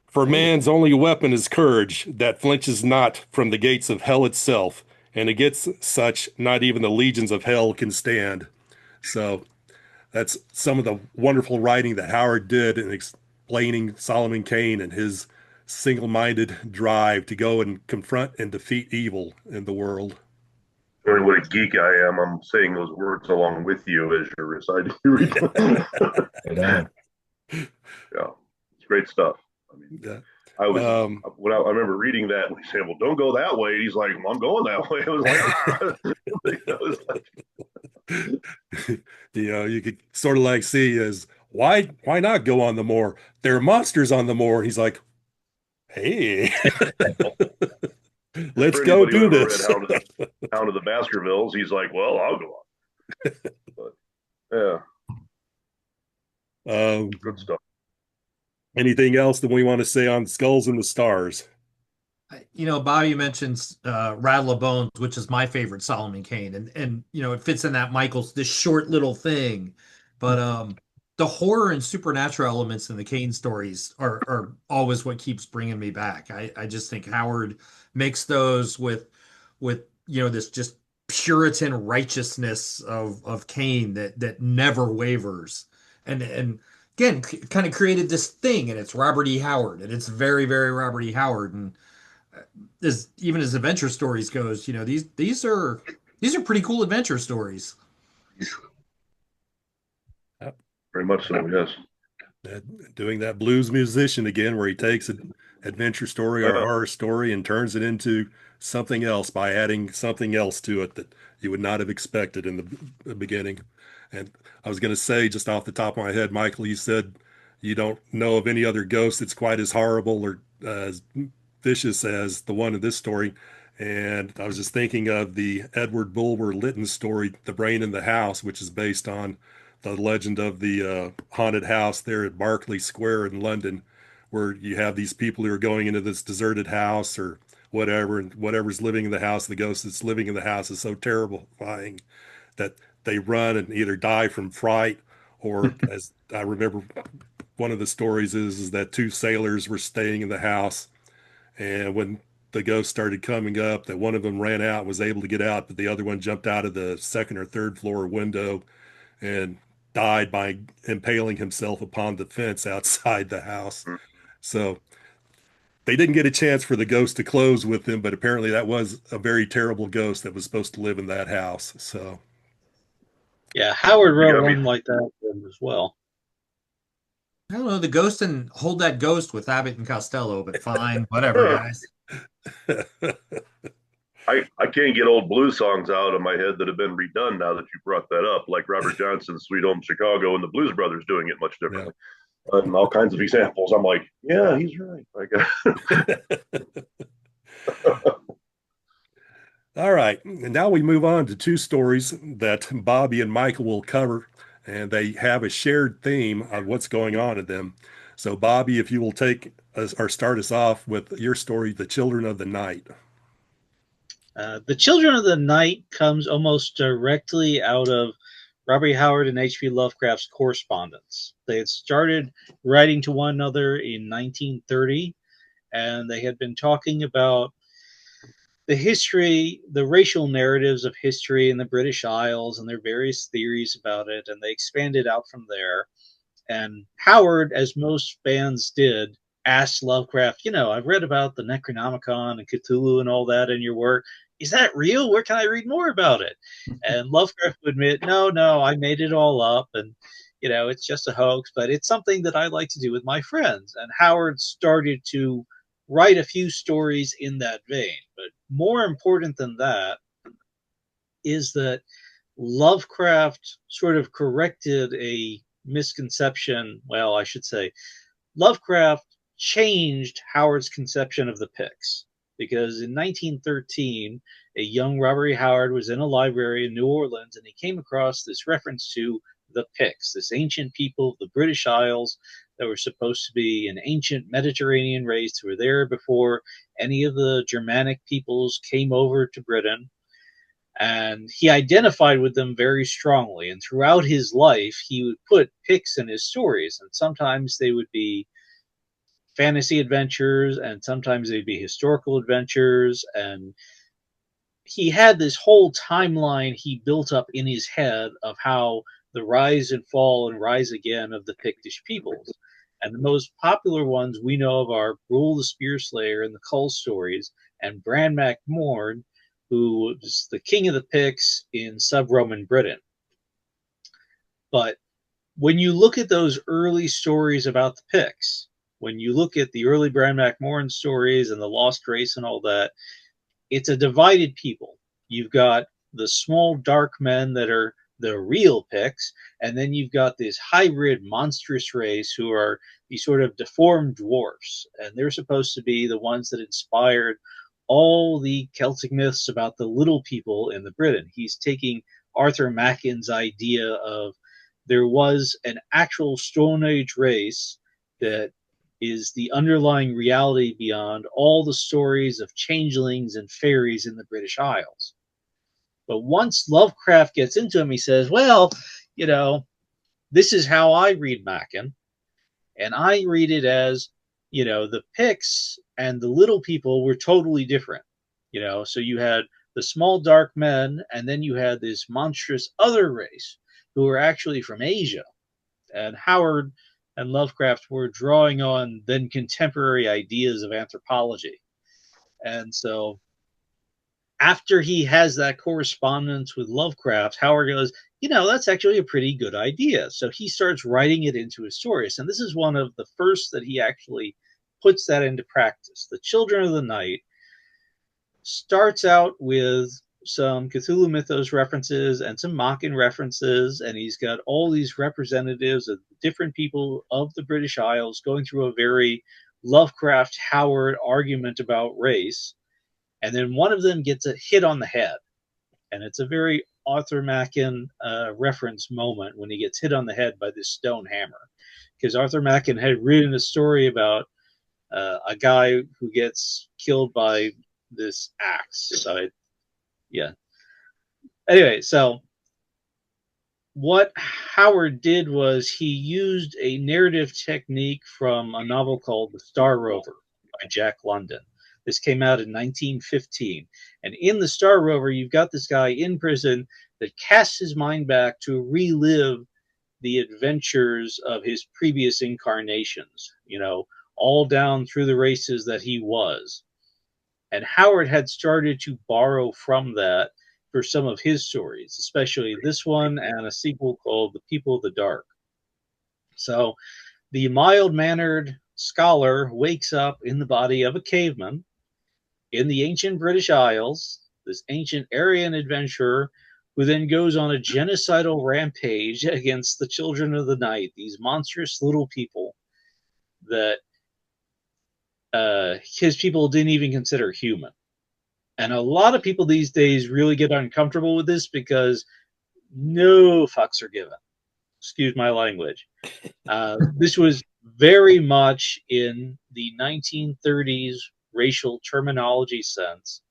for man's only weapon is courage that flinches not from the gates of hell itself, and against such not even the legions of hell can stand. So that's some of the wonderful writing that Howard did in explaining Solomon Kane and his single-minded drive to go and confront and defeat evil in the world. Knowing what a geek I am, I'm saying those words along with you as you're reciting. Yeah. Yeah, it's great stuff. I mean, Yeah. I remember reading that and he said, "Well, don't go that way." And he's like, well, "I'm going that way." I was like, You know, you could sort of like see as why not go on the moor? There are monsters on the moor. He's like, hey, let's go do this. Hound of the Baskervilles. He's like, well, I'll go on. But, yeah. Good stuff. Anything else that we want to say on Skulls and the Stars? You know, Bobby mentions Rattle of Bones, which is my favorite Solomon Kane, and you know, it fits in that Michael's this short little thing, but the horror and supernatural elements in the Kane stories are always what keeps bringing me back. I just think Howard makes those with you know, this just Puritan righteousness of Kane that never wavers, and again kind of created this thing, and it's Robert E. Howard, and it's very, very Robert E. Howard, and even as adventure stories goes, you know, these are pretty cool adventure stories. Very much so, yes. Doing that blues musician again, where he takes an adventure story or a horror story and turns it into something else by adding something else to it that you would not have expected in the beginning. And I was going to say, just off the top of my head, Michael, you said you don't know of any other ghost that's quite as horrible or as vicious as the one in this story. And I was just thinking of the Edward Bulwer Lytton story, The Brain in the House, which is based on the legend of the haunted house there at Berkeley Square in London, where you have these people who are going into this deserted house or whatever, and whatever's living in the house, the ghost that's living in the house is so terrifying that they run and either die from fright or, as I remember, one of the stories is that two sailors were staying in the house, and when the ghost started coming up, that one of them ran out, was able to get out, but the other one jumped out of the second or third floor window and died by impaling himself upon the fence outside the house. So they didn't get a chance for the ghost to close with them, but apparently that was a very terrible ghost that was supposed to live in that house. So Yeah, Howard You wrote got me. one like that as well. I don't know, the ghost and Hold That Ghost with Abbott and Costello, but fine, whatever, guys. I can't get old blues songs out of my head that have been redone now that you brought that up, like Robert Johnson's Sweet Home Chicago and the Blues Brothers doing it much differently. And all kinds of examples. I'm like, yeah, he's right. All right. And now we move on to two stories that Bobby and Michael will cover, and they have a shared theme of what's going on in them. So, Bobby, if you will take us or start us off with your story, The Children of the Night. The Children of the Night comes almost directly out of Robert Howard and H.P. Lovecraft's correspondence. They had started writing to one another in 1930, and they had been talking about the history, the racial narratives of history in the British Isles and their various theories about it, and they expanded out from there. And Howard, as most fans did, asked Lovecraft, I've read about the Necronomicon and Cthulhu and all that in your work. Is that real? Where can I read more about it? And Lovecraft would admit, no, I made it all up, and it's just a hoax, but it's something that I like to do with my friends. And Howard started to write a few stories in that vein. But more important than that is that Lovecraft sort of corrected a misconception. Well, I should say Lovecraft changed Howard's conception of the Picts, because in 1913, a young Robert E. Howard was in a library in New Orleans, and he came across this reference to the Picts, this ancient people of the British Isles that were supposed to be an ancient Mediterranean race who were there before any of the Germanic peoples came over to Britain. And he identified with them very strongly. And throughout his life, he would put Picts in his stories. And sometimes they would be fantasy adventures, and sometimes they'd be historical adventures. And he had this whole timeline he built up in his head of how the rise and fall and rise again of the Pictish peoples. And the most popular ones we know of are Brule the Spear Slayer and the Cull stories, and Bran Mac Morn, who was the king of the Picts in sub-Roman Britain. But when you look at those early stories about the Picts, when you look at the early Bran Mac Morn stories and the Lost Race and all that, it's a divided people. You've got the small dark men that are the real Picts, and then you've got this hybrid monstrous race who are these sort of deformed dwarfs, and they're supposed to be the ones that inspired all the Celtic myths about the little people in the Britain. He's taking Arthur Macken's idea of there was an actual Stone Age race that is the underlying reality beyond all the stories of changelings and fairies in the British Isles. But once Lovecraft gets into him, he says, well, this is how I read Machen. And I read it as, the Picts and the little people were totally different. So you had the small dark men, and then you had this monstrous other race who were actually from Asia. And Howard and Lovecraft were drawing on then contemporary ideas of anthropology. And so after he has that correspondence with Lovecraft, Howard goes, that's actually a pretty good idea. So he starts writing it into his stories. And this is one of the first that he actually puts that into practice. The Children of the Night starts out with some Cthulhu Mythos references and some Machen references, and he's got all these representatives of different people of the British Isles going through a very Lovecraft-Howard argument about race. and then one of them gets a hit on the head, and it's a very Arthur Machen reference moment when he gets hit on the head by this stone hammer, because Arthur Machen had written a story about a guy who gets killed by this axe. So yeah. Anyway, so what Howard did was he used a narrative technique from a novel called The Star Rover by Jack London. This came out in 1915. And in The Star Rover, you've got this guy in prison that casts his mind back to relive the adventures of his previous incarnations, you know, all down through the races that he was. And Howard had started to borrow from that for some of his stories, especially this one and a sequel called The People of the Dark. So the mild-mannered scholar wakes up in the body of a caveman in the ancient British Isles, this ancient Aryan adventurer who then goes on a genocidal rampage against the children of the night, these monstrous little people that his people didn't even consider human. And a lot of people these days really get uncomfortable with this because no fucks are given. Excuse my language. This was very much in the 1930s racial terminology sense.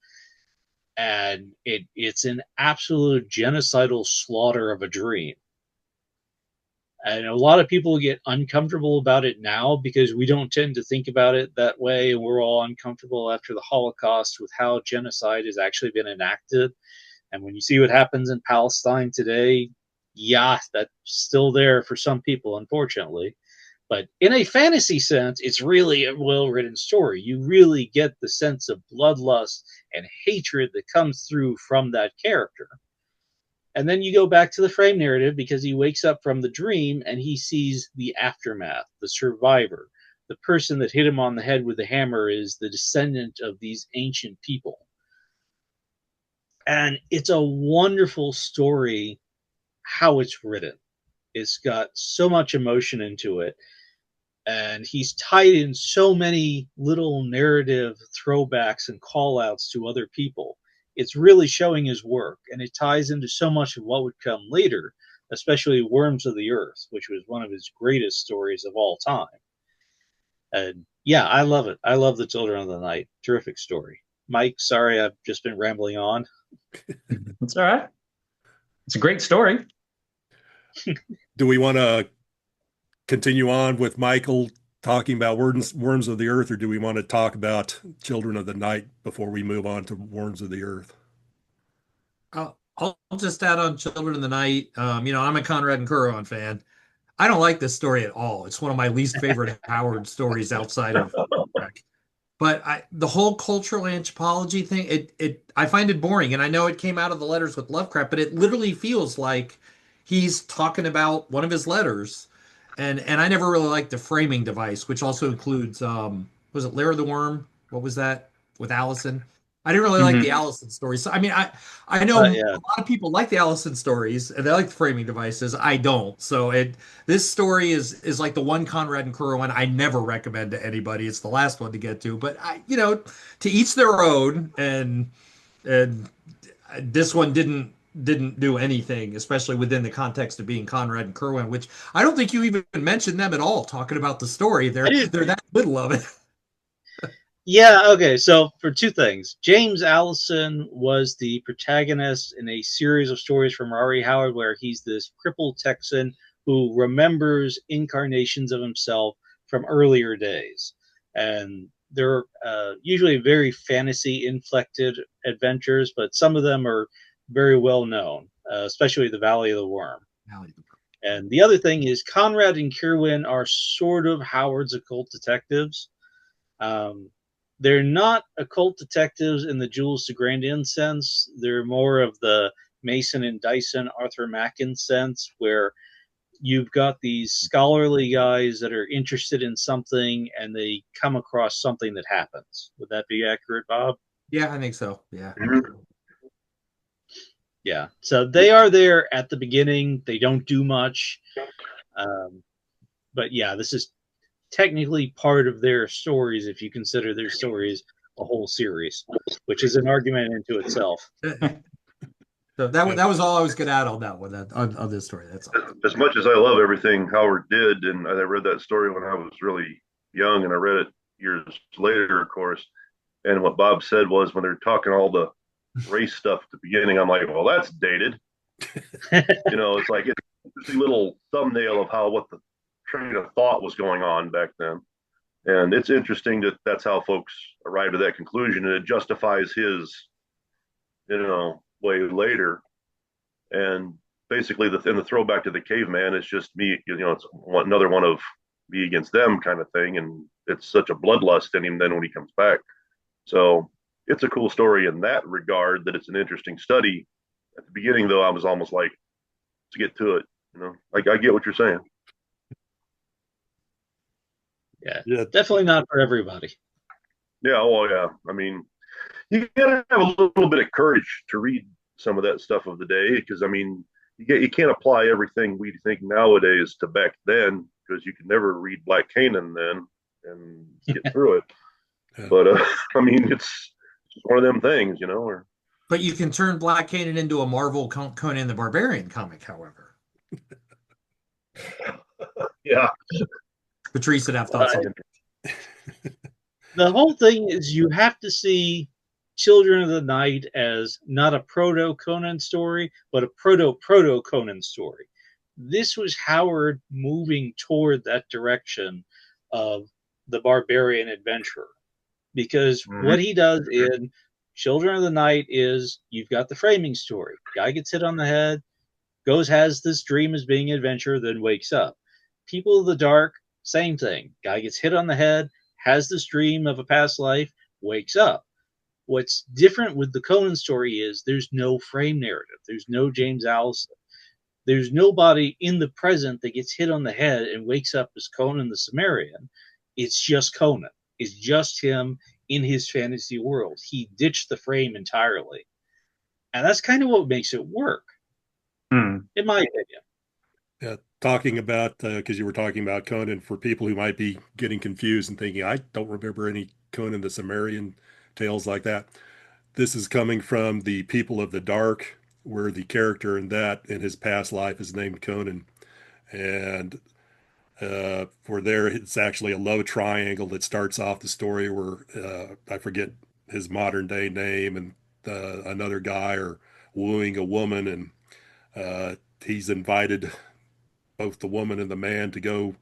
And it's an absolute genocidal slaughter of a dream. And a lot of people get uncomfortable about it now because we don't tend to think about it that way. And we're all uncomfortable after the Holocaust with how genocide has actually been enacted. And when you see what happens in Palestine today, yeah, that's still there for some people, unfortunately. But in a fantasy sense, it's really a well-written story. You really get the sense of bloodlust and hatred that comes through from that character. And then you go back to the frame narrative because he wakes up from the dream and he sees the aftermath, the survivor. The person that hit him on the head with the hammer is the descendant of these ancient people. And it's a wonderful story how it's written. It's got so much emotion into it. And he's tied in so many little narrative throwbacks and call-outs to other people. It's really showing his work, and it ties into so much of what would come later, especially Worms of the Earth, which was one of his greatest stories of all time. And yeah, I love it. I love The Children of the Night. Terrific story. Mike, sorry, I've just been rambling on. That's all right. It's a great story. Do we want to continue on with Michael talking about Worms of the Earth, or do we want to talk about Children of the Night before we move on to Worms of the Earth? I'll just add on Children of the Night. I'm a Conrad and Curran fan. I don't like this story at all. It's one of my least favorite Howard stories outside of Trek. But the whole cultural anthropology thing, I find it boring. And I know it came out of the letters with Lovecraft, but it literally feels like he's talking about one of his letters. And I never really liked the framing device, which also includes, was it Lair of the Worm? What was that with Allison? I didn't really like the Allison stories. So, I mean, I know a lot of people like the Allison stories and they like the framing devices. I don't. So this story is like the one Conrad and Curran I never recommend to anybody. It's the last one to get to, but to each their own. And this one didn't do anything, especially within the context of being Conrad and Curran, which I don't think you even mentioned them at all talking about the story. They're that little of it. Yeah, okay, so for two things. James Allison was the protagonist in a series of stories from R.E. Howard where he's this crippled Texan who remembers incarnations of himself from earlier days. And they're usually very fantasy-inflected adventures, but some of them are very well known, especially the Valley of the Worm. And the other thing is Conrad and Curran are sort of Howard's occult detectives. They're not occult detectives in the Jules de Grandin sense. They're more of the Mason and Dyson, Arthur Machen sense, where you've got these scholarly guys that are interested in something and they come across something that happens. Would that be accurate, Bob? Yeah, I think so. Yeah. Yeah. So they are there at the beginning. They don't do much. But yeah, this is technically part of their stories if you consider their stories a whole series, which is an argument into itself. So that was all I was going to add on that one, on this story. That's all. As much as I love everything Howard did, and I read that story when I was really young, and I read it years later, of course. And what Bob said was when they're talking all the race stuff at the beginning, I'm like, well, that's dated. It's like it's a little thumbnail of what the train of thought was going on back then. And it's interesting that that's how folks arrived at that conclusion, and it justifies his, way later. And basically, the throwback to the caveman is just me. It's another one of me against them kind of thing, and it's such a bloodlust in him then when he comes back. So it's a cool story in that regard, that it's an interesting study. At the beginning, though, I was almost like, to get to it, like I get what you're saying. Yeah, definitely not for everybody. Yeah, oh yeah. I mean, you gotta have a little bit of courage to read some of that stuff of the day, because I mean, you can't apply everything we think nowadays to back then, because you can never read Black Canaan then and get through it. Yeah. But I mean, it's one of them things, or. But you can turn Black Canaan into a Marvel Conan the Barbarian comic, however. Yeah. Patrice would have thoughts on it. The whole thing is you have to see Children of the Night as not a proto-Conan story, but a proto-Conan story. This was Howard moving toward that direction of the barbarian adventurer. Because what he does in Children of the Night is, you've got the framing story. Guy gets hit on the head, has this dream as being an adventurer, then wakes up. People of the Dark, same thing. Guy gets hit on the head, has this dream of a past life, wakes up. What's different with the Conan story is there's no frame narrative. There's no James Allison. There's nobody in the present that gets hit on the head and wakes up as Conan the Cimmerian. It's just Conan. It's just him in his fantasy world. He ditched the frame entirely. And that's kind of what makes it work, in my opinion. Yeah, talking about, because you were talking about Conan, for people who might be getting confused and thinking, I don't remember any Conan the Cimmerian tales like that. This is coming from the People of the Dark, where the character in his past life is named Conan. And for there, it's actually a love triangle that starts off the story where I forget his modern day name, and another guy are wooing a woman, and he's invited both the woman and the man to go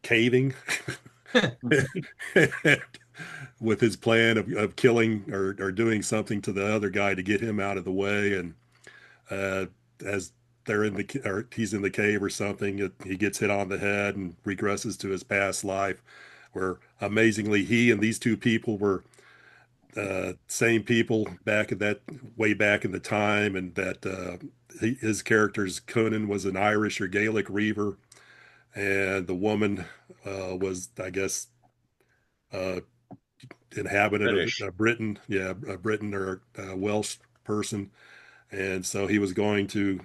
caving with his plan of killing or doing something to the other guy to get him out of the way. And as they're he's in the cave or something, he gets hit on the head and regresses to his past life, where amazingly he and these two people were same people way back in the time, and that his character's Conan was an Irish or Gaelic reaver, and the woman was, I guess, inhabitant of Britain, a Briton or a Welsh person, and so he was going to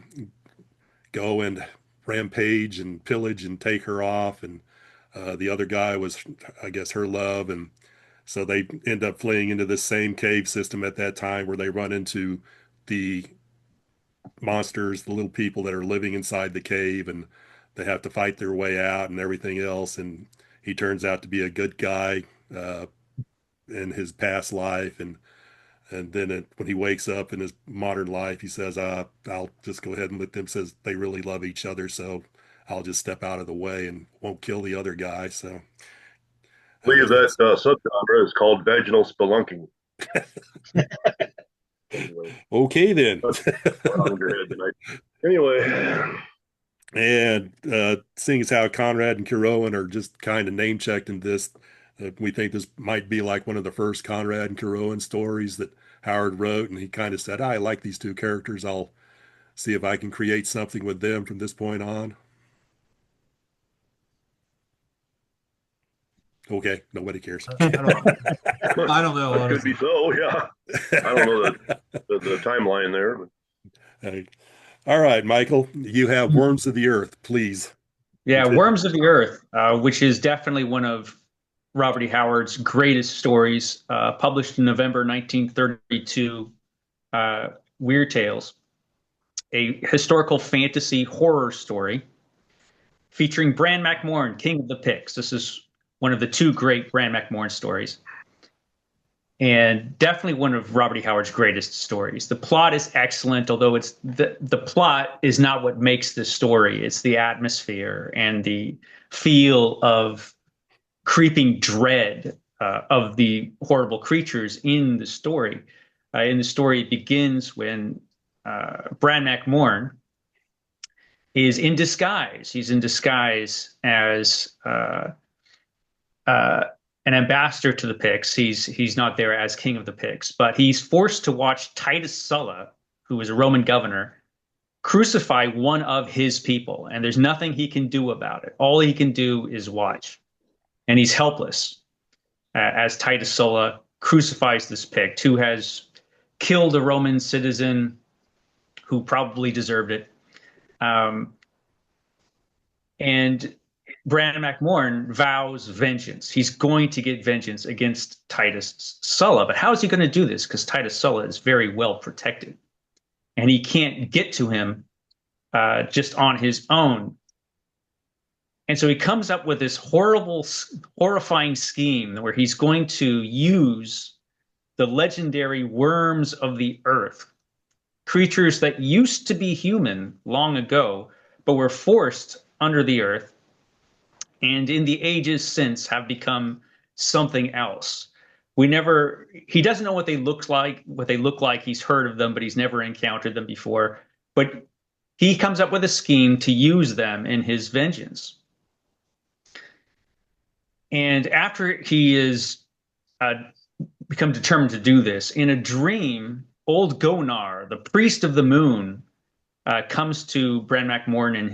go and rampage and pillage and take her off, and the other guy was, I guess, her love, and so they end up fleeing into this same cave system at that time, where they run into the monsters, the little people that are living inside the cave, and they have to fight their way out and everything else. And he turns out to be a good guy in his past life, and then when he wakes up in his modern life, he says, I'll just go ahead and let them, says they really love each other, so I'll just step out of the way and won't kill the other guy. So I believe that subgenre is called vaginal spelunking. Okay then. Anyway, and seeing as how Conrad and Cuaron are just kind of name checked in this, we think this might be like one of the first Conrad and Cuaron stories that Howard wrote, and he kind of said, I like these two characters, I'll see if I can create something with them from this point on. Okay, nobody cares. I don't know. That could be so, yeah. I don't know the timeline there. All right, Michael, you have Worms of the Earth, please. Yeah, Worms of the Earth, which is definitely one of Robert E. Howard's greatest stories, published in November 1932, Weird Tales, a historical fantasy horror story featuring Bran MacMorn, King of the Picts. This is one of the two great Bran MacMorn stories, and definitely one of Robert E. Howard's greatest stories. The plot is excellent, although it's the plot is not what makes the story. It's the atmosphere and the feel of creeping dread of the horrible creatures in the story. It begins when Bran MacMorn is in disguise. He's in disguise as an ambassador to the Picts. He's not there as king of the Picts, but he's forced to watch Titus Sulla, who is a Roman governor, crucify one of his people, and there's nothing he can do about it. All he can do is watch, and he's helpless as Titus Sulla crucifies this Pict, who has killed a Roman citizen who probably deserved it. And Bran MacMorn vows vengeance. He's going to get vengeance against Titus Sulla. But how is he going to do this? Because Titus Sulla is very well protected, and he can't get to him just on his own. And so he comes up with this horrifying scheme where he's going to use the legendary worms of the earth, creatures that used to be human long ago, but were forced under the earth, and in the ages since have become something else. He doesn't know what they look like. He's heard of them, but he's never encountered them before. But he comes up with a scheme to use them in his vengeance. And after he is become determined to do this, in a dream, old Gonar, the priest of the moon, comes to Bran MacMorn in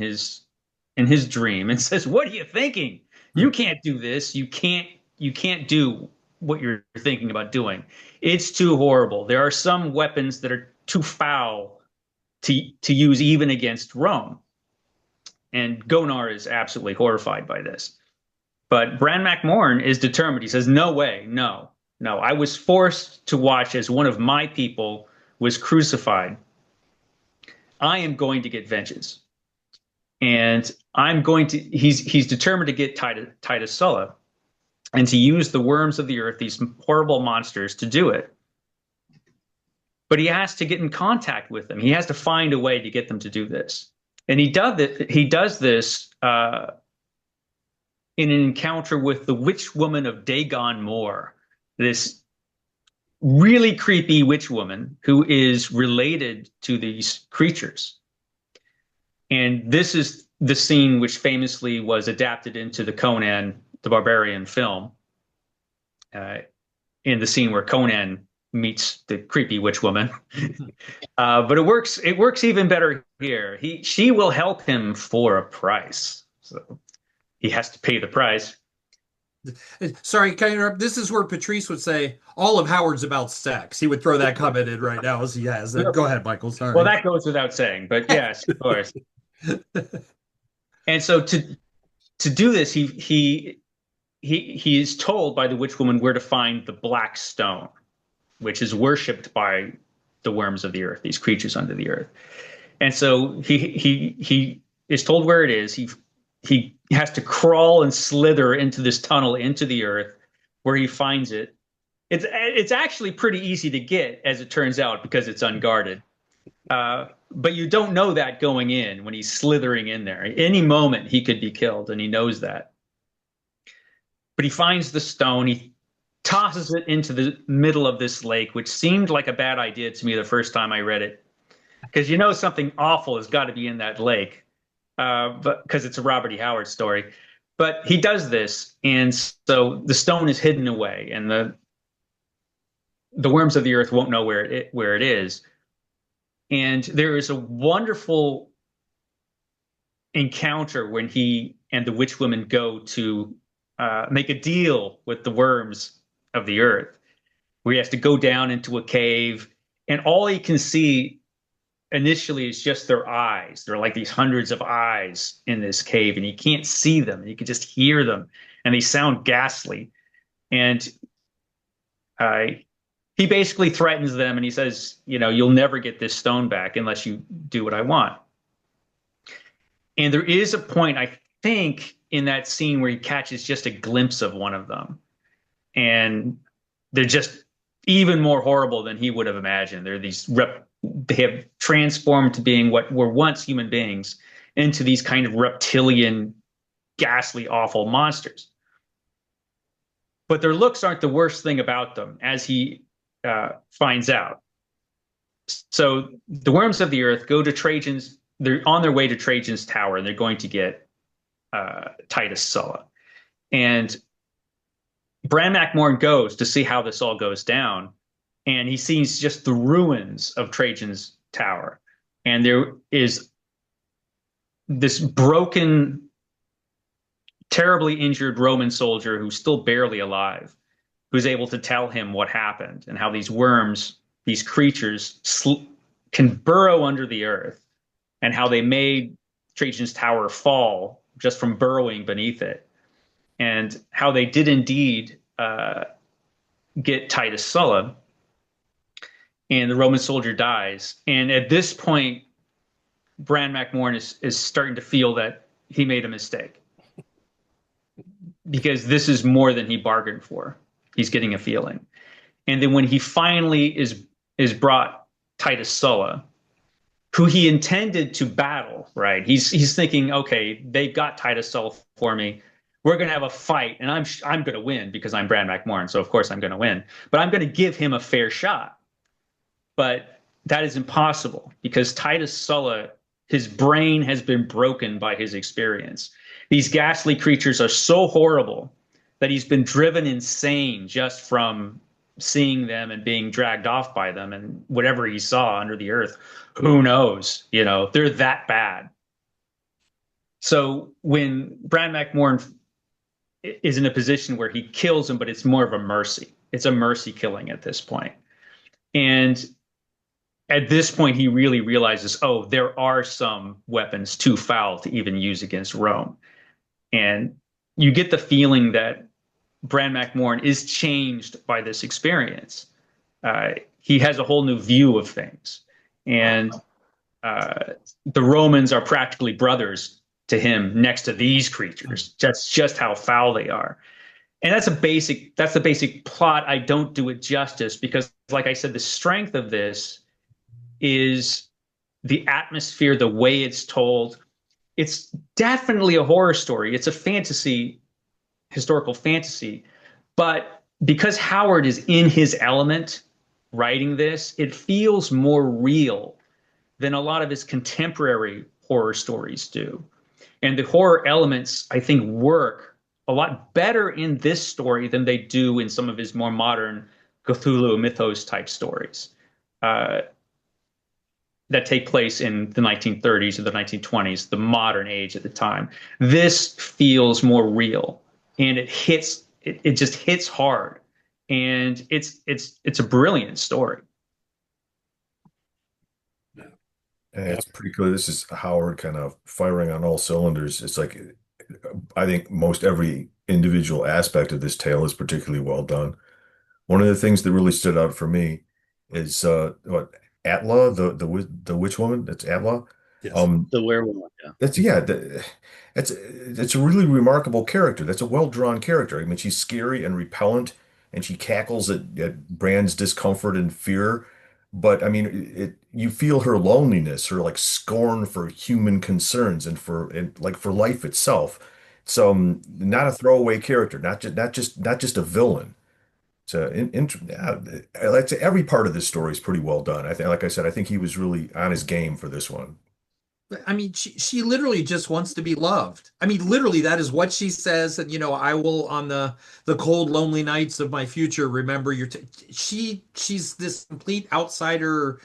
his dream and says, "What are you thinking? You can't do this. You can't do what you're thinking about doing. It's too horrible. There are some weapons that are too foul to use even against Rome." And Gonar is absolutely horrified by this. But Bran MacMorn is determined. He says, "No way, no. I was forced to watch as one of my people was crucified. I am going to get vengeance. And he's determined to get Titus Sulla and to use the worms of the earth, these horrible monsters, to do it. But he has to get in contact with them. He has to find a way to get them to do this. And he does this in an encounter with the witch woman of Dagon Moor, this really creepy witch woman who is related to these creatures. And this is the scene which famously was adapted into the Conan the Barbarian film, in the scene where Conan meets the creepy witch woman. But it works even better here. She will help him for a price. So he has to pay the price. Sorry, can I interrupt? This is where Patrice would say, all of Howard's about sex. He would throw that comment in right now as he has. Go ahead, Michael. Sorry. Well, that goes without saying, but yes, of course. And so to do this, he is told by the witch woman where to find the black stone, which is worshipped by the worms of the earth, these creatures under the earth. And so he is told where it is. He has to crawl and slither into this tunnel into the earth, where he finds it. It's actually pretty easy to get, as it turns out, because it's unguarded. But you don't know that going in when he's slithering in there. Any moment he could be killed, and he knows that. But he finds the stone. He tosses it into the middle of this lake, which seemed like a bad idea to me the first time I read it, because something awful has got to be in that lake. But because it's a Robert E. Howard story. But he does this, and so the stone is hidden away, and the worms of the earth won't know where it is. And there is a wonderful encounter when he and the witch woman go to make a deal with the worms of the earth, where he has to go down into a cave, and all he can see initially is just their eyes. There are like these hundreds of eyes in this cave, and you can't see them. You can just hear them, and they sound ghastly. And he basically threatens them, and he says, you'll never get this stone back unless you do what I want. And there is a point, I think, in that scene where he catches just a glimpse of one of them. And they're just even more horrible than he would have imagined. They have transformed to being what were once human beings into these kind of reptilian, ghastly, awful monsters. But their looks aren't the worst thing about them, as he finds out. So the worms of the earth go to Trajan's. They're on their way to Trajan's tower, and they're going to get Titus Sulla. And Bran McMorn goes to see how this all goes down, and he sees just the ruins of Trajan's tower. And there is this broken, terribly injured Roman soldier who's still barely alive, who's able to tell him what happened and how these worms, these creatures, can burrow under the earth, and how they made Trajan's tower fall just from burrowing beneath it, and how they did indeed get Titus Sulla, and the Roman soldier dies. And at this point, Bran McMorn is starting to feel that he made a mistake, because this is more than he bargained for. He's getting a feeling. And then when he finally is brought Titus Sulla, who he intended to battle, right? He's thinking, okay, they got Titus Sulla for me. We're going to have a fight, and I'm going to win because I'm Bran McMorn, so of course I'm going to win. But I'm going to give him a fair shot. But that is impossible, because Titus Sulla, his brain has been broken by his experience. These ghastly creatures are so horrible that he's been driven insane just from seeing them and being dragged off by them, and whatever he saw under the earth, who knows? They're that bad. So when Bran McMorn is in a position where he kills him, but it's more of a mercy. It's a mercy killing at this point. And at this point, he really realizes, oh, there are some weapons too foul to even use against Rome. And you get the feeling that Bran McMorn is changed by this experience. He has a whole new view of things. And the Romans are practically brothers to him next to these creatures. That's just how foul they are. And that's the basic plot. I don't do it justice because, like I said, the strength of this is the atmosphere, the way it's told. It's definitely a horror story. It's a fantasy, historical fantasy. But because Howard is in his element writing this, it feels more real than a lot of his contemporary horror stories do. And the horror elements, I think, work a lot better in this story than they do in some of his more modern Cthulhu mythos type stories that take place in the 1930s or the 1920s, the modern age at the time. This feels more real, and it just hits hard, and it's a brilliant story. And it's pretty clear this is Howard kind of firing on all cylinders. It's like, I think most every individual aspect of this tale is particularly well done. One of the things that really stood out for me is Atla, the witch woman. That's Atla. Yes. The werewolf. Yeah. That's a really remarkable character. That's a well-drawn character. I mean, she's scary and repellent, and she cackles at Bran's discomfort and fear. But I mean, you feel her loneliness, her like scorn for human concerns and for life itself. So not a throwaway character, not just a villain. So I'd say every part of this story is pretty well done. I think, like I said, I think he was really on his game for this one. I mean, she literally just wants to be loved. I mean, literally, that is what she says. And I will, on the cold, lonely nights of my future, remember your. She's this complete outsider,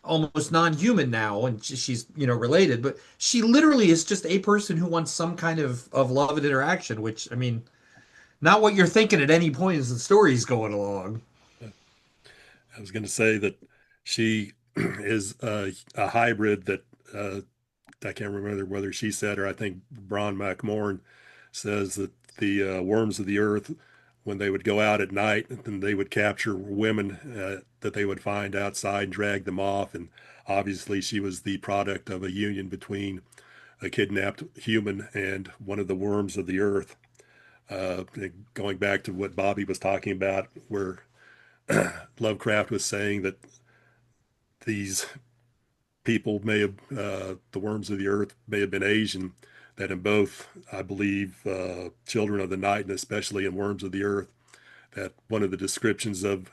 almost non-human now, and she's related, but she literally is just a person who wants some kind of love and interaction. Which, I mean, not what you're thinking at any point as the story's going along. I was going to say that she is a hybrid that. I can't remember whether she said, or I think Bron McMorn says that the worms of the earth when they would go out at night and they would capture women that they would find outside and drag them off. And obviously, she was the product of a union between a kidnapped human and one of the worms of the earth. Going back to what Bobby was talking about, where Lovecraft was saying that these people may have, the worms of the earth may have been Asian, that in both, I believe, Children of the Night and especially in Worms of the Earth, that one of the descriptions of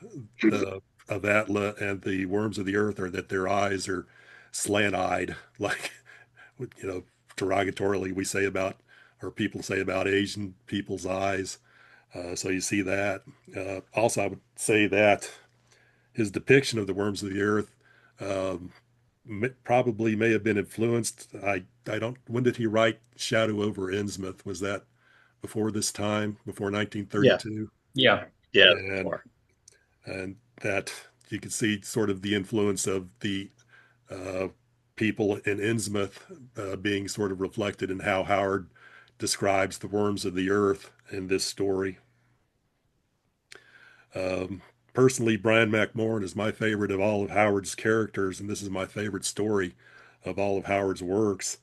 Atla and the worms of the earth are that their eyes are slant-eyed, like, derogatorily we say about, or people say about Asian people's eyes. So you see that. Also, I would say that his depiction of the worms of the earth probably may have been influenced. I don't. When did he write Shadow over Innsmouth? Was that before this time? Before 1932? Yeah. And and that you can see sort of the influence of the people in Innsmouth being sort of reflected in how Howard describes the worms of the earth in this story. Personally, Brian McMorran is my favorite of all of Howard's characters, and this is my favorite story of all of Howard's works.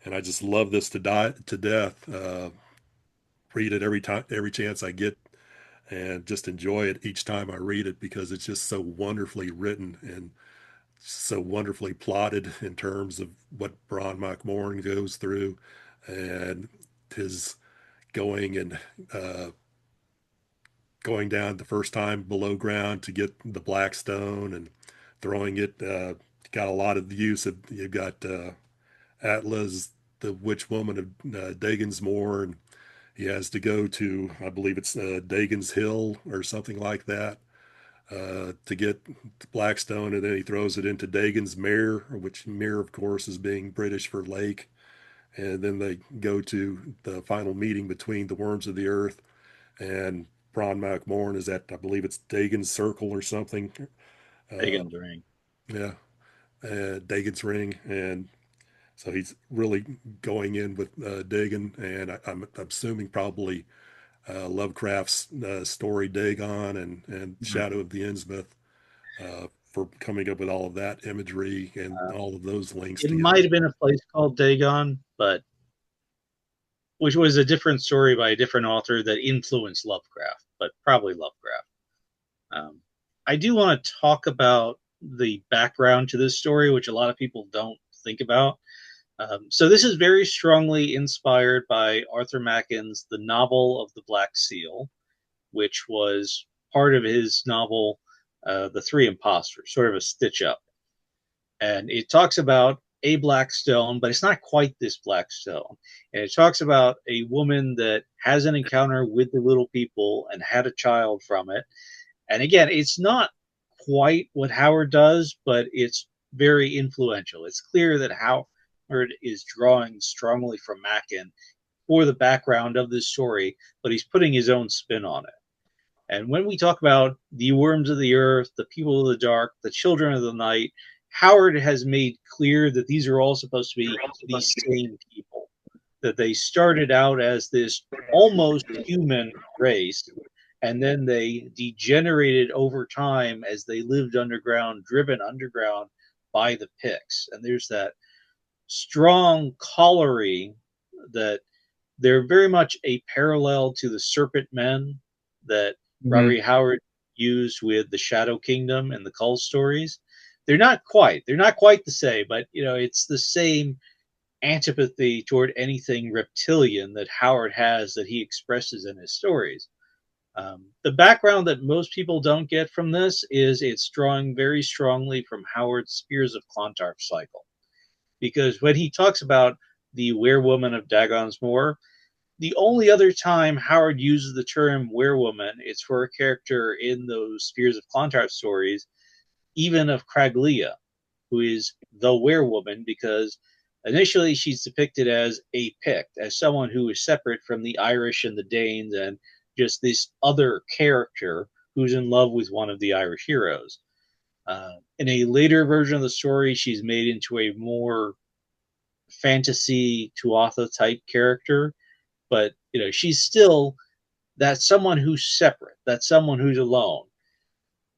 And I just love this to death. Read it every chance I get, and just enjoy it each time I read it because it's just so wonderfully written and so wonderfully plotted in terms of what Brian McMorran goes through and his going and going down the first time below ground to get the black stone and throwing it. Got a lot of use of, you've got Atlas, the witch woman of Dagon's Moor, and he has to go to, I believe it's Dagon's Hill or something like that, to get the Blackstone, and then he throws it into Dagon's Mere, which Mere, of course, is being British for lake. And then they go to the final meeting between the worms of the earth, and Bron McMorran is at, I believe it's Dagon's Circle or something. Dagon's Ring. Yeah, Dagon's Ring. And so he's really going in with Dagon, and I'm assuming probably Lovecraft's story Dagon and Shadow of the Innsmouth for coming up with all of that imagery and all of those links It together. might have been a place called Dagon, but which was a different story by a different author that influenced Lovecraft, but probably Lovecraft. I do want to talk about the background to this story, which a lot of people don't think about. So this is very strongly inspired by Arthur Machen's The Novel of the Black Seal, which was part of his novel, The Three Impostors, sort of a stitch up. And it talks about a black stone, but it's not quite this black stone. And it talks about a woman that has an encounter with the little people and had a child from it. And again, it's not quite what Howard does, but it's very influential. It's clear that Howard is drawing strongly from Machen for the background of this story, but he's putting his own spin on it. And when we talk about the worms of the earth, the people of the dark, the children of the night, Howard has made clear that these are all supposed to be the same people, that they started out as this almost human race, and then they degenerated over time as they lived underground, driven underground by the Picts. And there's that strong colliery that they're very much a parallel to the Serpent Men that Robert Howard used with the Shadow Kingdom and the Cull stories. They're not quite the same, but it's the same antipathy toward anything reptilian that Howard has that he expresses in his stories. The background that most people don't get from this is it's drawing very strongly from Howard's Spears of Clontarf cycle. Because when he talks about the werewoman of Dagon's Moor, the only other time Howard uses the term werewoman, it's for a character in those Spears of Clontarf stories, even of Craglia, who is the werewoman, because initially she's depicted as a Pict, as someone who is separate from the Irish and the Danes and just this other character who's in love with one of the Irish heroes. In a later version of the story, she's made into a more fantasy Tuatha type character, but she's still That's someone who's separate. That's someone who's alone.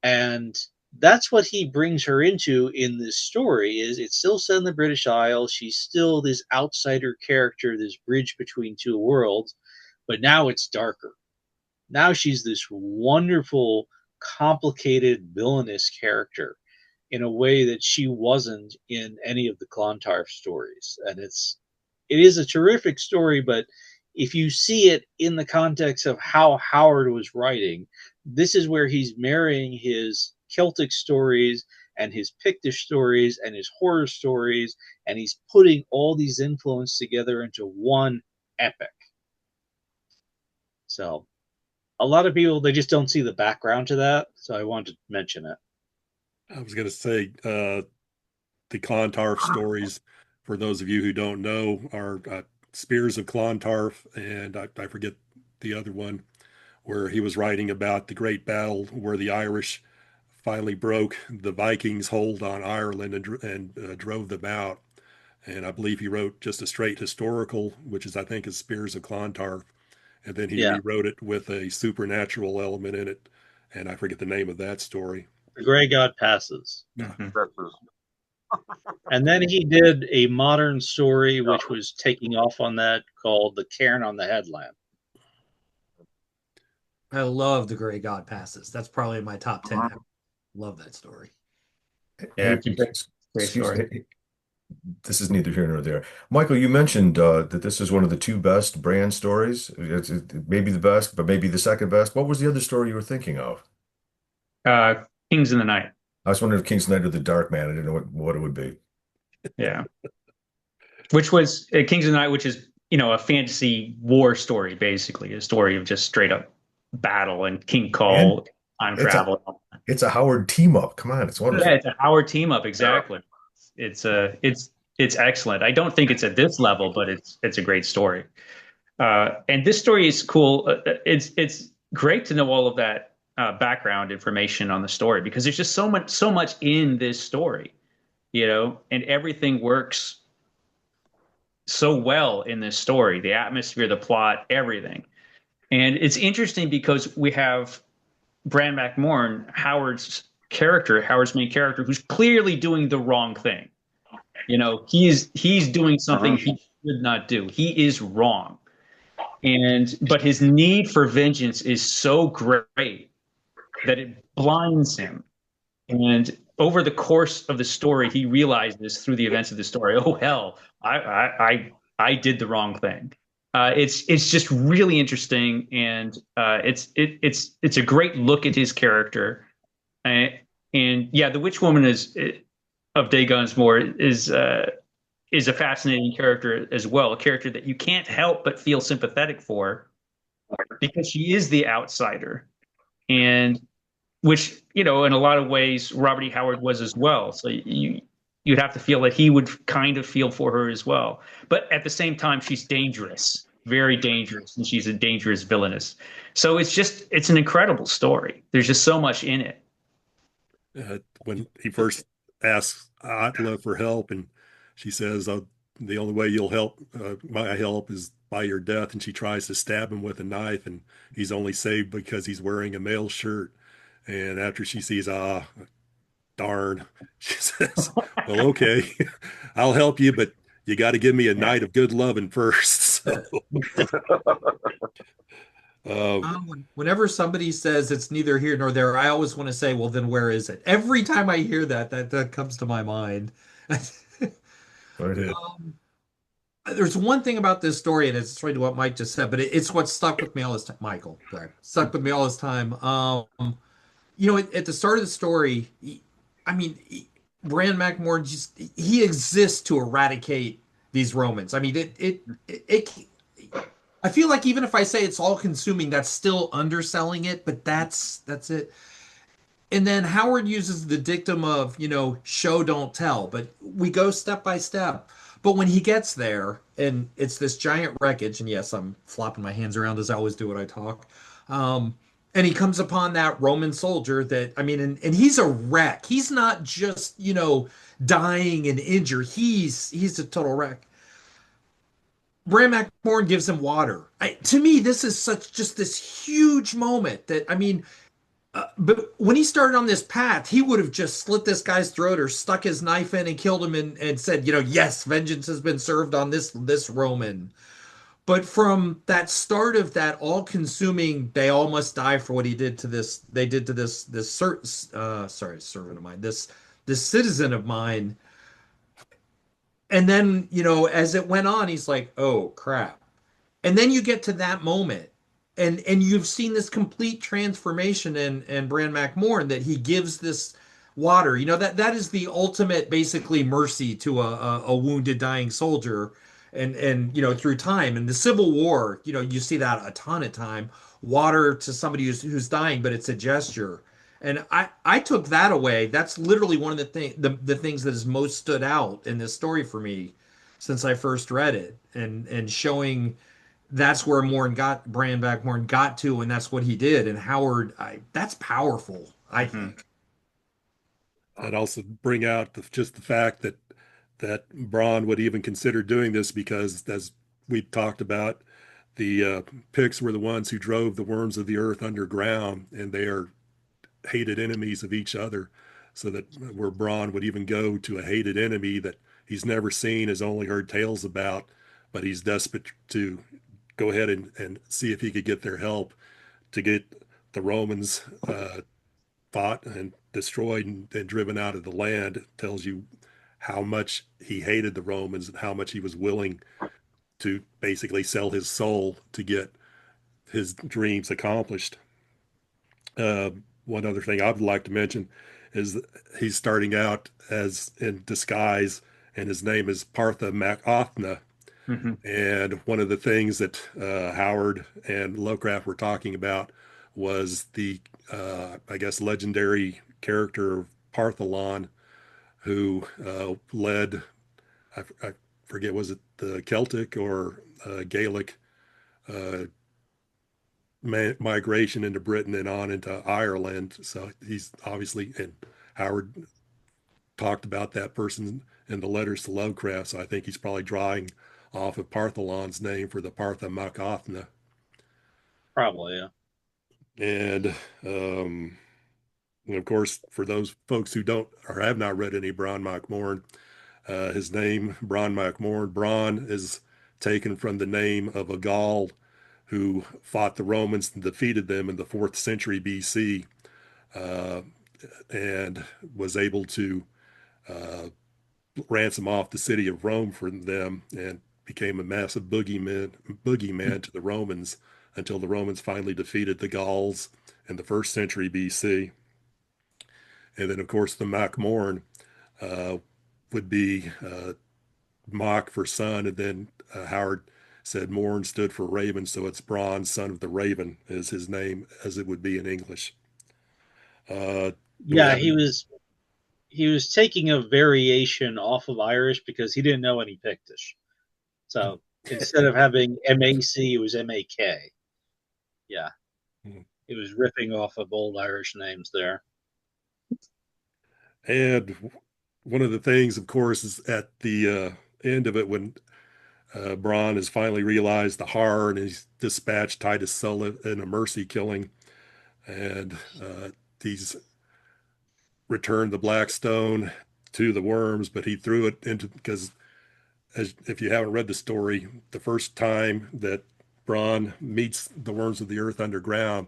And that's what he brings her into in this story. Is it's still set in the British Isles. She's still this outsider character, this bridge between two worlds, but now it's darker. Now she's this wonderful, complicated, villainous character in a way that she wasn't in any of the Clontarf stories. And it is a terrific story, but if you see it in the context of how Howard was writing, this is where he's marrying his Celtic stories and his Pictish stories and his horror stories, and he's putting all these influences together into one epic. So a lot of people, they just don't see the background to that, so I wanted to mention it. I was going to say the Clontarf stories, for those of you who don't know, are Spears of Clontarf, and I forget the other one, where he was writing about the great battle where the Irish finally broke the Vikings' hold on Ireland and drove them out. And I believe he wrote just a straight historical, which is, I think, is Spears of Clontarf. And then he rewrote it with a supernatural element in it. And I forget the name of that story. The Grey God Passes. Mm-hmm. And then he did a modern story, which was taking off on that, called The Cairn on the Headland. I love The Grey God Passes. That's probably in my top 10. Love that story. Yeah, Hey, great story. this is neither here nor there. Michael, you mentioned that this is one of the two best Brand stories. It's maybe the best, but maybe the second best. What was the other story you were thinking of? Kings in the Night. I was wondering if King's Knight or the Dark Man. I didn't know what it would be. Yeah. Which was Kings of the Night, which is, a fantasy war story, basically, a story of just straight up battle and King Cole, time travel. It's a Howard team up. Come on, it's wonderful. Yeah, it's a Howard team up, exactly. It's excellent. I don't think it's at this level, but it's a great story. And this story is cool. It's great to know all of that background information on the story, because there's just so much in this story, and everything works so well in this story, the atmosphere, the plot, everything. And it's interesting because we have Bran McMorn, Howard's main character, who's clearly doing the wrong thing. He's doing something he should not do. He is wrong. But his need for vengeance is so great that it blinds him. And over the course of the story, he realizes through the events of the story, oh hell, I did the wrong thing. It's just really interesting, and it's a great look at his character. And yeah, the Witch Woman of Dagunsmore is a fascinating character as well, a character that you can't help but feel sympathetic for, because she is the outsider, and which, in a lot of ways, Robert E. Howard was as well. So you'd have to feel that he would kind of feel for her as well. But at the same time, she's dangerous, very dangerous, and she's a dangerous villainess. So it's an incredible story. There's just so much in it. When he first asks Atla for help, and she says, the only way you'll help my help is by your death, and she tries to stab him with a knife, and he's only saved because he's wearing a male shirt. And after she sees, darn, she says, well, okay, I'll help you, but you got to give me a night of good loving first. So, whenever somebody says it's neither here nor there, I always want to say, well, then where is it? Every time I hear that comes to my mind. There's one thing about this story, and it's right to what Mike just said, but it's what stuck with me all this time. Michael, sorry, stuck with me all this time. At the start of the story, Bran McMorn he exists to eradicate these Romans. I mean, I feel like even if I say it's all consuming, that's still underselling it, but that's it. And then Howard uses the dictum of, show, don't tell, but we go step by step. But when he gets there, and it's this giant wreckage, and yes, I'm flopping my hands around as I always do when I talk. And he comes upon that Roman soldier and he's a wreck. He's not just, dying and injured. He's a total wreck. Bram McMorn gives him water. To me, this is such just this huge moment that I mean, but when he started on this path, he would have just slit this guy's throat or stuck his knife in and killed him and said, yes, vengeance has been served on this Roman. But from that start of that all-consuming, they all must die for what he did to this, they did to this servant of mine, this citizen of mine. And then, as it went on, he's like, oh crap. And then you get to that moment, and you've seen this complete transformation in Bran McMorn that he gives this water. That is the ultimate, basically, mercy to a wounded, dying soldier, and through time. In the Civil War, you see that a ton of time. Water to somebody who's dying, but it's a gesture. And I took that away. That's literally one of the things that has most stood out in this story for me since I first read it, and showing that's where Bran Morn got to, and that's what he did. And Howard, that's powerful, I think. I'd also bring out just the fact that Braun would even consider doing this because, as we talked about, the Picts were the ones who drove the worms of the earth underground, and they are hated enemies of each other. So that where Braun would even go to a hated enemy that he's never seen, has only heard tales about, but he's desperate to go ahead and see if he could get their help to get the Romans fought and destroyed and driven out of the land. It tells you how much he hated the Romans and how much he was willing to basically sell his soul to get his dreams accomplished. One other thing I would like to mention is that he's starting out as in disguise, and his name is Partha MacOthna. Mm-hmm. And one of the things that Howard and Lovecraft were talking about was the, I guess, legendary character of Partholon, who led, I forget, was it the Celtic or Gaelic migration into Britain and on into Ireland. So he's obviously, and Howard talked about that person in the letters to Lovecraft. So I think he's probably drawing off of Partholon's name for the Partha MacOthna. Probably, yeah. And of course, for those folks who don't or have not read any Bran MacMorn, his name, Bran MacMorn, Bran is taken from the name of a Gaul who fought the Romans and defeated them in the 4th century BC, and was able to ransom off the city of Rome for them, and became a massive boogeyman to the Romans until the Romans finally defeated the Gauls in the 1st century BC. And then, of course, the MacMorn would be Mock for son, and then Howard said Morn stood for Raven, so it's Bronze, son of the Raven, is his name, as it would be in English. Yeah, he was taking a variation off of Irish because he didn't know any Pictish. So instead of having MAC, it was MAK. Yeah. He was ripping off of old Irish names there. And one of the things, of course, is at the end of it when Bronn has finally realized the horror and he's dispatched Titus Sully in a mercy killing, and he's returned the black stone to the worms, but he threw it into, because if you haven't read the story, the first time that Bronn meets the worms of the earth underground,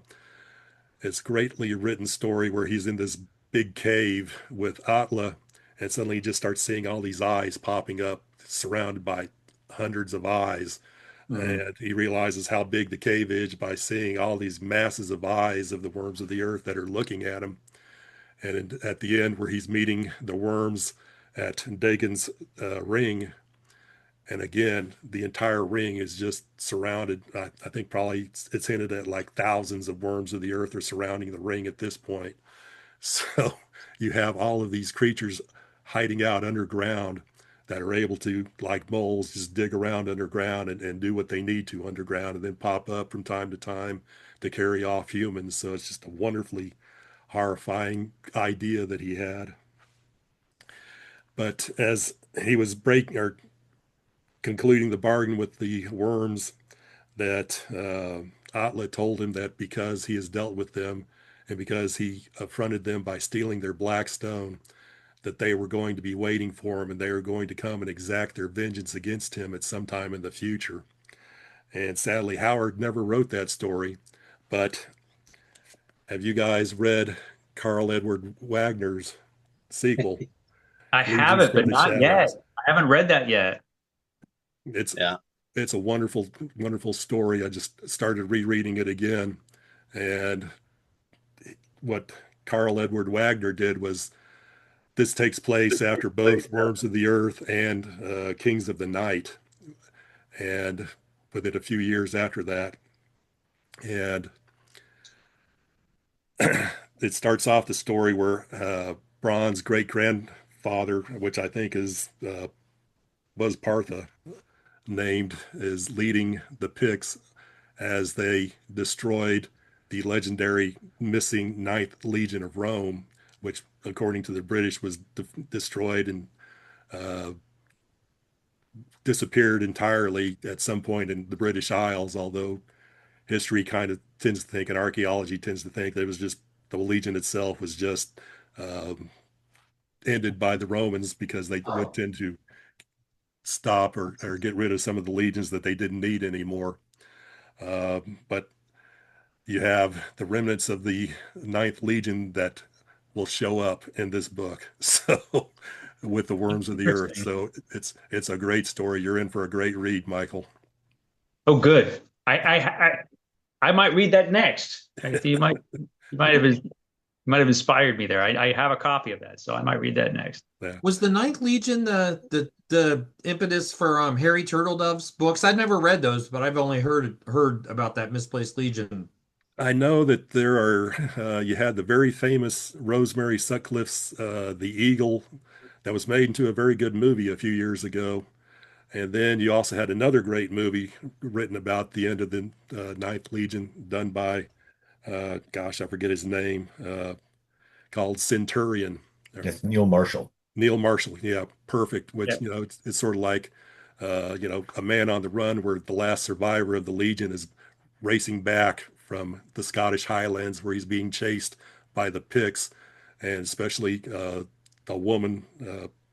it's a greatly written story where he's in this big cave with Atla, and suddenly he just starts seeing all these eyes popping up, surrounded by hundreds of eyes. And he realizes how big the cave is by seeing all these masses of eyes of the worms of the earth that are looking at him. And at the end, where he's meeting the worms at Dagon's ring, and again, the entire ring is just surrounded. I think probably it's hinted at like thousands of worms of the earth are surrounding the ring at this point. So you have all of these creatures hiding out underground that are able to, like moles, just dig around underground and do what they need to underground, and then pop up from time to time to carry off humans. So it's just a wonderfully horrifying idea that he had. But as he was breaking or concluding the bargain with the worms, that Atla told him that because he has dealt with them and because he affronted them by stealing their black stone, that they were going to be waiting for him and they were going to come and exact their vengeance against him at some time in the future. And sadly, Howard never wrote that story. But have you guys read Carl Edward Wagner's sequel? I Legions haven't, from but the not yet. Shadows? I haven't read that yet. It's a wonderful, wonderful story. I just started rereading it again. And what Carl Edward Wagner did was, this takes place after both Worms of the Earth and Kings of the Night, and within a few years after that. And it starts off the story where Bronn's great grandfather, which I think was Partha named, is leading the Picts as they destroyed the legendary missing Ninth Legion of Rome, which, according to the British, was destroyed and disappeared entirely at some point in the British Isles, although history kind of tends to think, and archaeology tends to think, that it was just the Legion itself was just ended by the Romans because they would tend to stop or get rid of some of the legions that they didn't need anymore. But you have the remnants of the Ninth Legion that will show up in this book. So with the Worms of the Earth. So it's a great story. You're in for a great read, Michael. Oh, good. I might read that next. You might have inspired me there. I have a copy of that, so I might read that next. Yeah. Was the Ninth Legion the impetus for Harry Turtledove's books? I've never read those, but I've only heard about that Misplaced Legion. I know that there are, you had the very famous Rosemary Sutcliffe's The Eagle that was made into a very good movie a few years ago. And then you also had another great movie written about the end of the Ninth Legion, done by, gosh, I forget his name, called Centurion. Yes, Neil Marshall. Neil Marshall, yeah, perfect. Which, Yeah. you know, it's sort of like, you know, A Man on the Run, where the last survivor of the Legion is racing back from the Scottish Highlands, where he's being chased by the Picts, and especially a woman,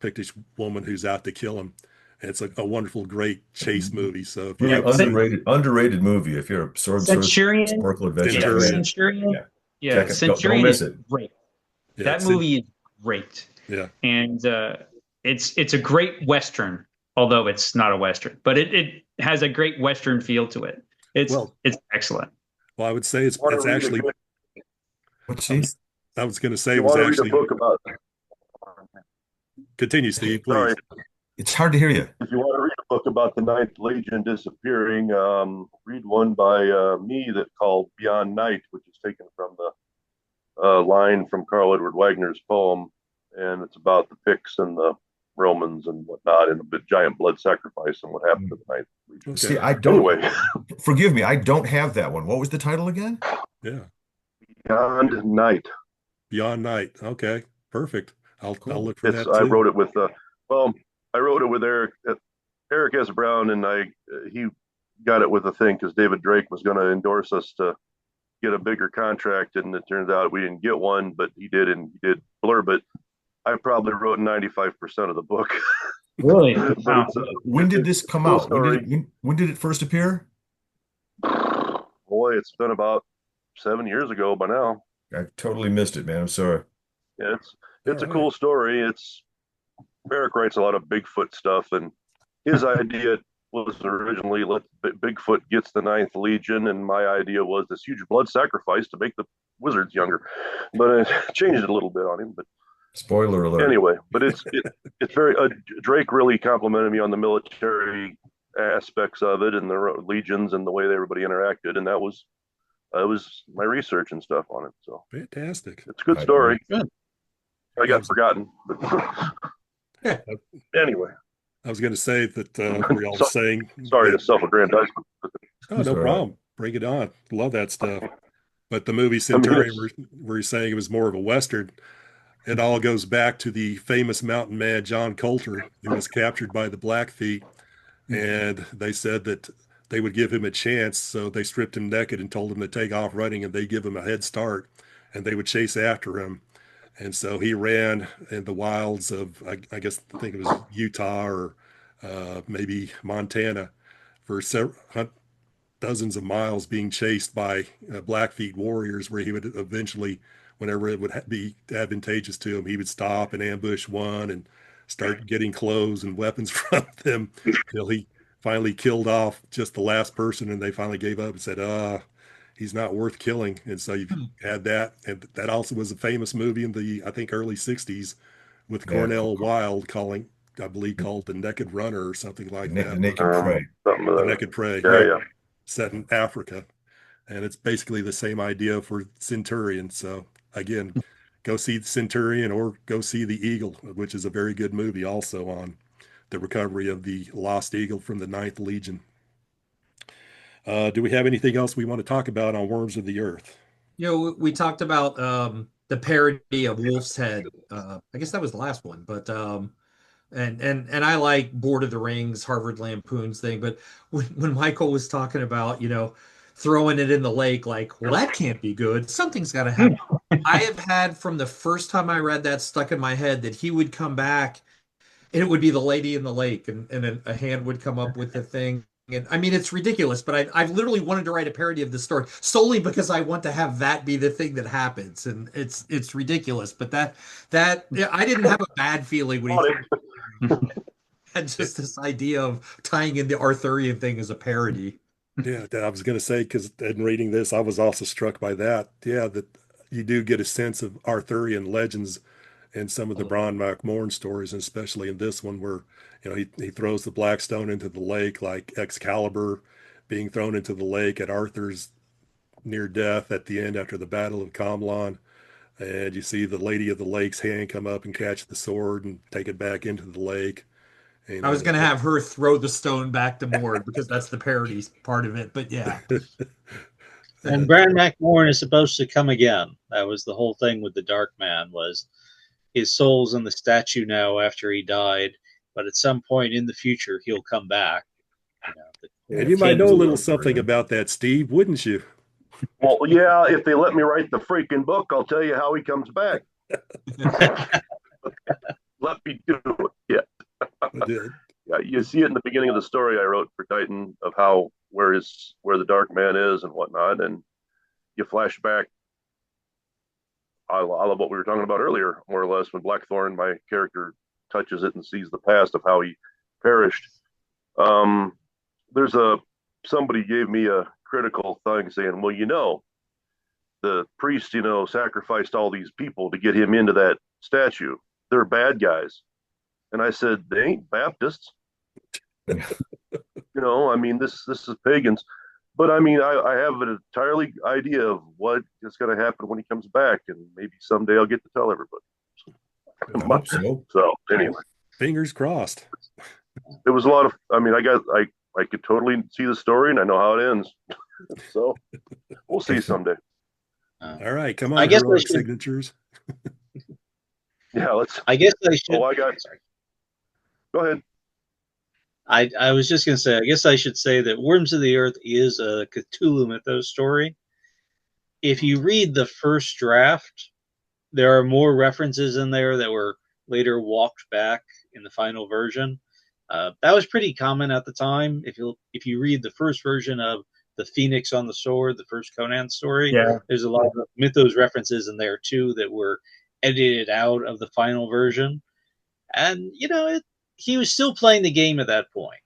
Pictish woman, who's out to kill him. And it's a wonderful, great chase movie. So if you Really have underrated movie if you're a sword Centurion? sparkle adventure. Centurion. Centurion. Yeah. Check it. Centurion Don't miss is it. great. yeah, That movie is great. Yeah. And it's a great Western, although it's not a Western, but it has a great Western feel to it. It's excellent. Well, I would say it's actually. What's she? I was going to say You it was want to read actually. a book about? Continue, Steve, please. Sorry. It's hard to hear you. If you want to read a book about the Ninth Legion disappearing, read one by me that called Beyond Night, which is taken from the line from Carl Edward Wagner's poem, and it's about the Picts and the Romans and whatnot, and a big giant blood sacrifice and what happened to the Ninth Legion. Okay. See, I don't. Anyway, Forgive me, I don't have that one. What was the title again? Yeah. Beyond Night. Beyond Night. Okay. Perfect. I'll look for It's that I too. wrote it with I wrote it with Eric S. Brown, and he got it with a thing because David Drake was going to endorse us to get a bigger contract, and it turns out we didn't get one, but he did, and he did blurb it. I probably wrote 95% of the book. Really? But Wow. When did this come cool out? When did it first appear? Boy, it's been about 7 years ago by now. I totally missed it, man. I'm sorry. Yeah, it's a All cool story. Eric writes a lot of Bigfoot stuff, and his idea was originally Bigfoot gets the Ninth Legion, and my idea was this huge blood sacrifice to make the wizards younger. But I changed it a little bit on him. But Spoiler alert. anyway, but it's very Drake really complimented me on the military aspects of it and the legions and the way everybody interacted, and that was my research and stuff on it. So Fantastic. it's a good story. Good. I got forgotten. Yeah. Anyway, I was going to say that we're all saying. sorry to self-aggrandize. Oh, no Sorry. problem. Bring it on. Love that stuff. But the movie Centurion, where you're saying it was more of a Western, it all goes back to the famous mountain man, John Coulter, who was captured by the Blackfeet and they said that they would give him a chance, so they stripped him naked and told him to take off running, and they give him a head start, and they would chase after him. And so he ran in the wilds of, I guess, I think it was Utah or maybe Montana for several dozens of miles, being chased by Blackfeet warriors, where he would eventually, whenever it would be advantageous to him, he would stop and ambush one and start getting clothes and weapons from them till he finally killed off just the last person, and they finally gave up and said, he's not worth killing. And so you've had that. And that also was a famous movie in the, I think, early 60s with Cornell Wilde I believe called The Naked Runner or something like that. Naked Prey. The Naked Prey. Yeah. Set in Africa. And it's basically the same idea for Centurion. So again, go see the Centurion or go see The Eagle, which is a very good movie also on the recovery of the lost eagle from the Ninth Legion. Do we have anything else we want to talk about on Worms of the Earth? We talked about the parody of Wolf's Head. I guess that was the last one, but and I like Board of the Rings, Harvard Lampoon's thing. But when Michael was talking about, throwing it in the lake, like, well, that can't be good. Something's got to happen. I have had from the first time I read that stuck in my head that he would come back and it would be the lady in the lake, and a hand would come up with the thing. And I mean, it's ridiculous, but I've literally wanted to write a parody of the story solely because I want to have that be the thing that happens. And it's ridiculous, but that I didn't have a bad feeling when he had just this idea of tying in the Arthurian thing as a parody. Yeah, I was going to say, because in reading this, I was also struck by that. Yeah, that you do get a sense of Arthurian legends in some of the Bron MacMorn stories, and especially in this one where, he throws the black stone into the lake, like Excalibur being thrown into the lake at Arthur's near death at the end after the Battle of Camlan. And you see the Lady of the Lake's hand come up and catch the sword and take it back into the lake. I was going to have her throw the stone back to Mord because that's the parody part of it, but yeah. And Bran MacMorn is supposed to come again. That was the whole thing with the Dark Man, was his soul's in the statue now after he died, but at some point in the future he'll come back. And you might know a little something about that, Steve, wouldn't you? Well, yeah, if they let me write the freaking book, I'll tell you how he comes back. Let me do it. Yeah. I did. Yeah, you see it in the beginning of the story I wrote for Titan of how where the Dark Man is and whatnot, and you flash back. I love what we were talking about earlier, more or less, when Blackthorn, my character, touches it and sees the past of how he perished. Somebody gave me a critical thing saying, well, the priest, sacrificed all these people to get him into that statue. They're bad guys. And I said, they ain't Baptists. I mean, this is pagans. But I mean, I have an entirely idea of what is going to happen when he comes back, and maybe someday I'll get to tell everybody. I hope so. So anyway, fingers crossed. It was a lot of. I mean, I could totally see the story, and I know how it ends. So we'll see someday. All right, come on. I guess signatures. Yeah, let's. I guess I should. Oh, I got. Sorry. Go ahead. I was just going to say, I guess I should say that Worms of the Earth is a Cthulhu mythos story. If you read the first draft, there are more references in there that were later walked back in the final version. That was pretty common at the time. If you read the first version of the Phoenix on the Sword, the first Conan story, there's a lot of mythos references in there too that were edited out of the final version. And, he was still playing the game at that point.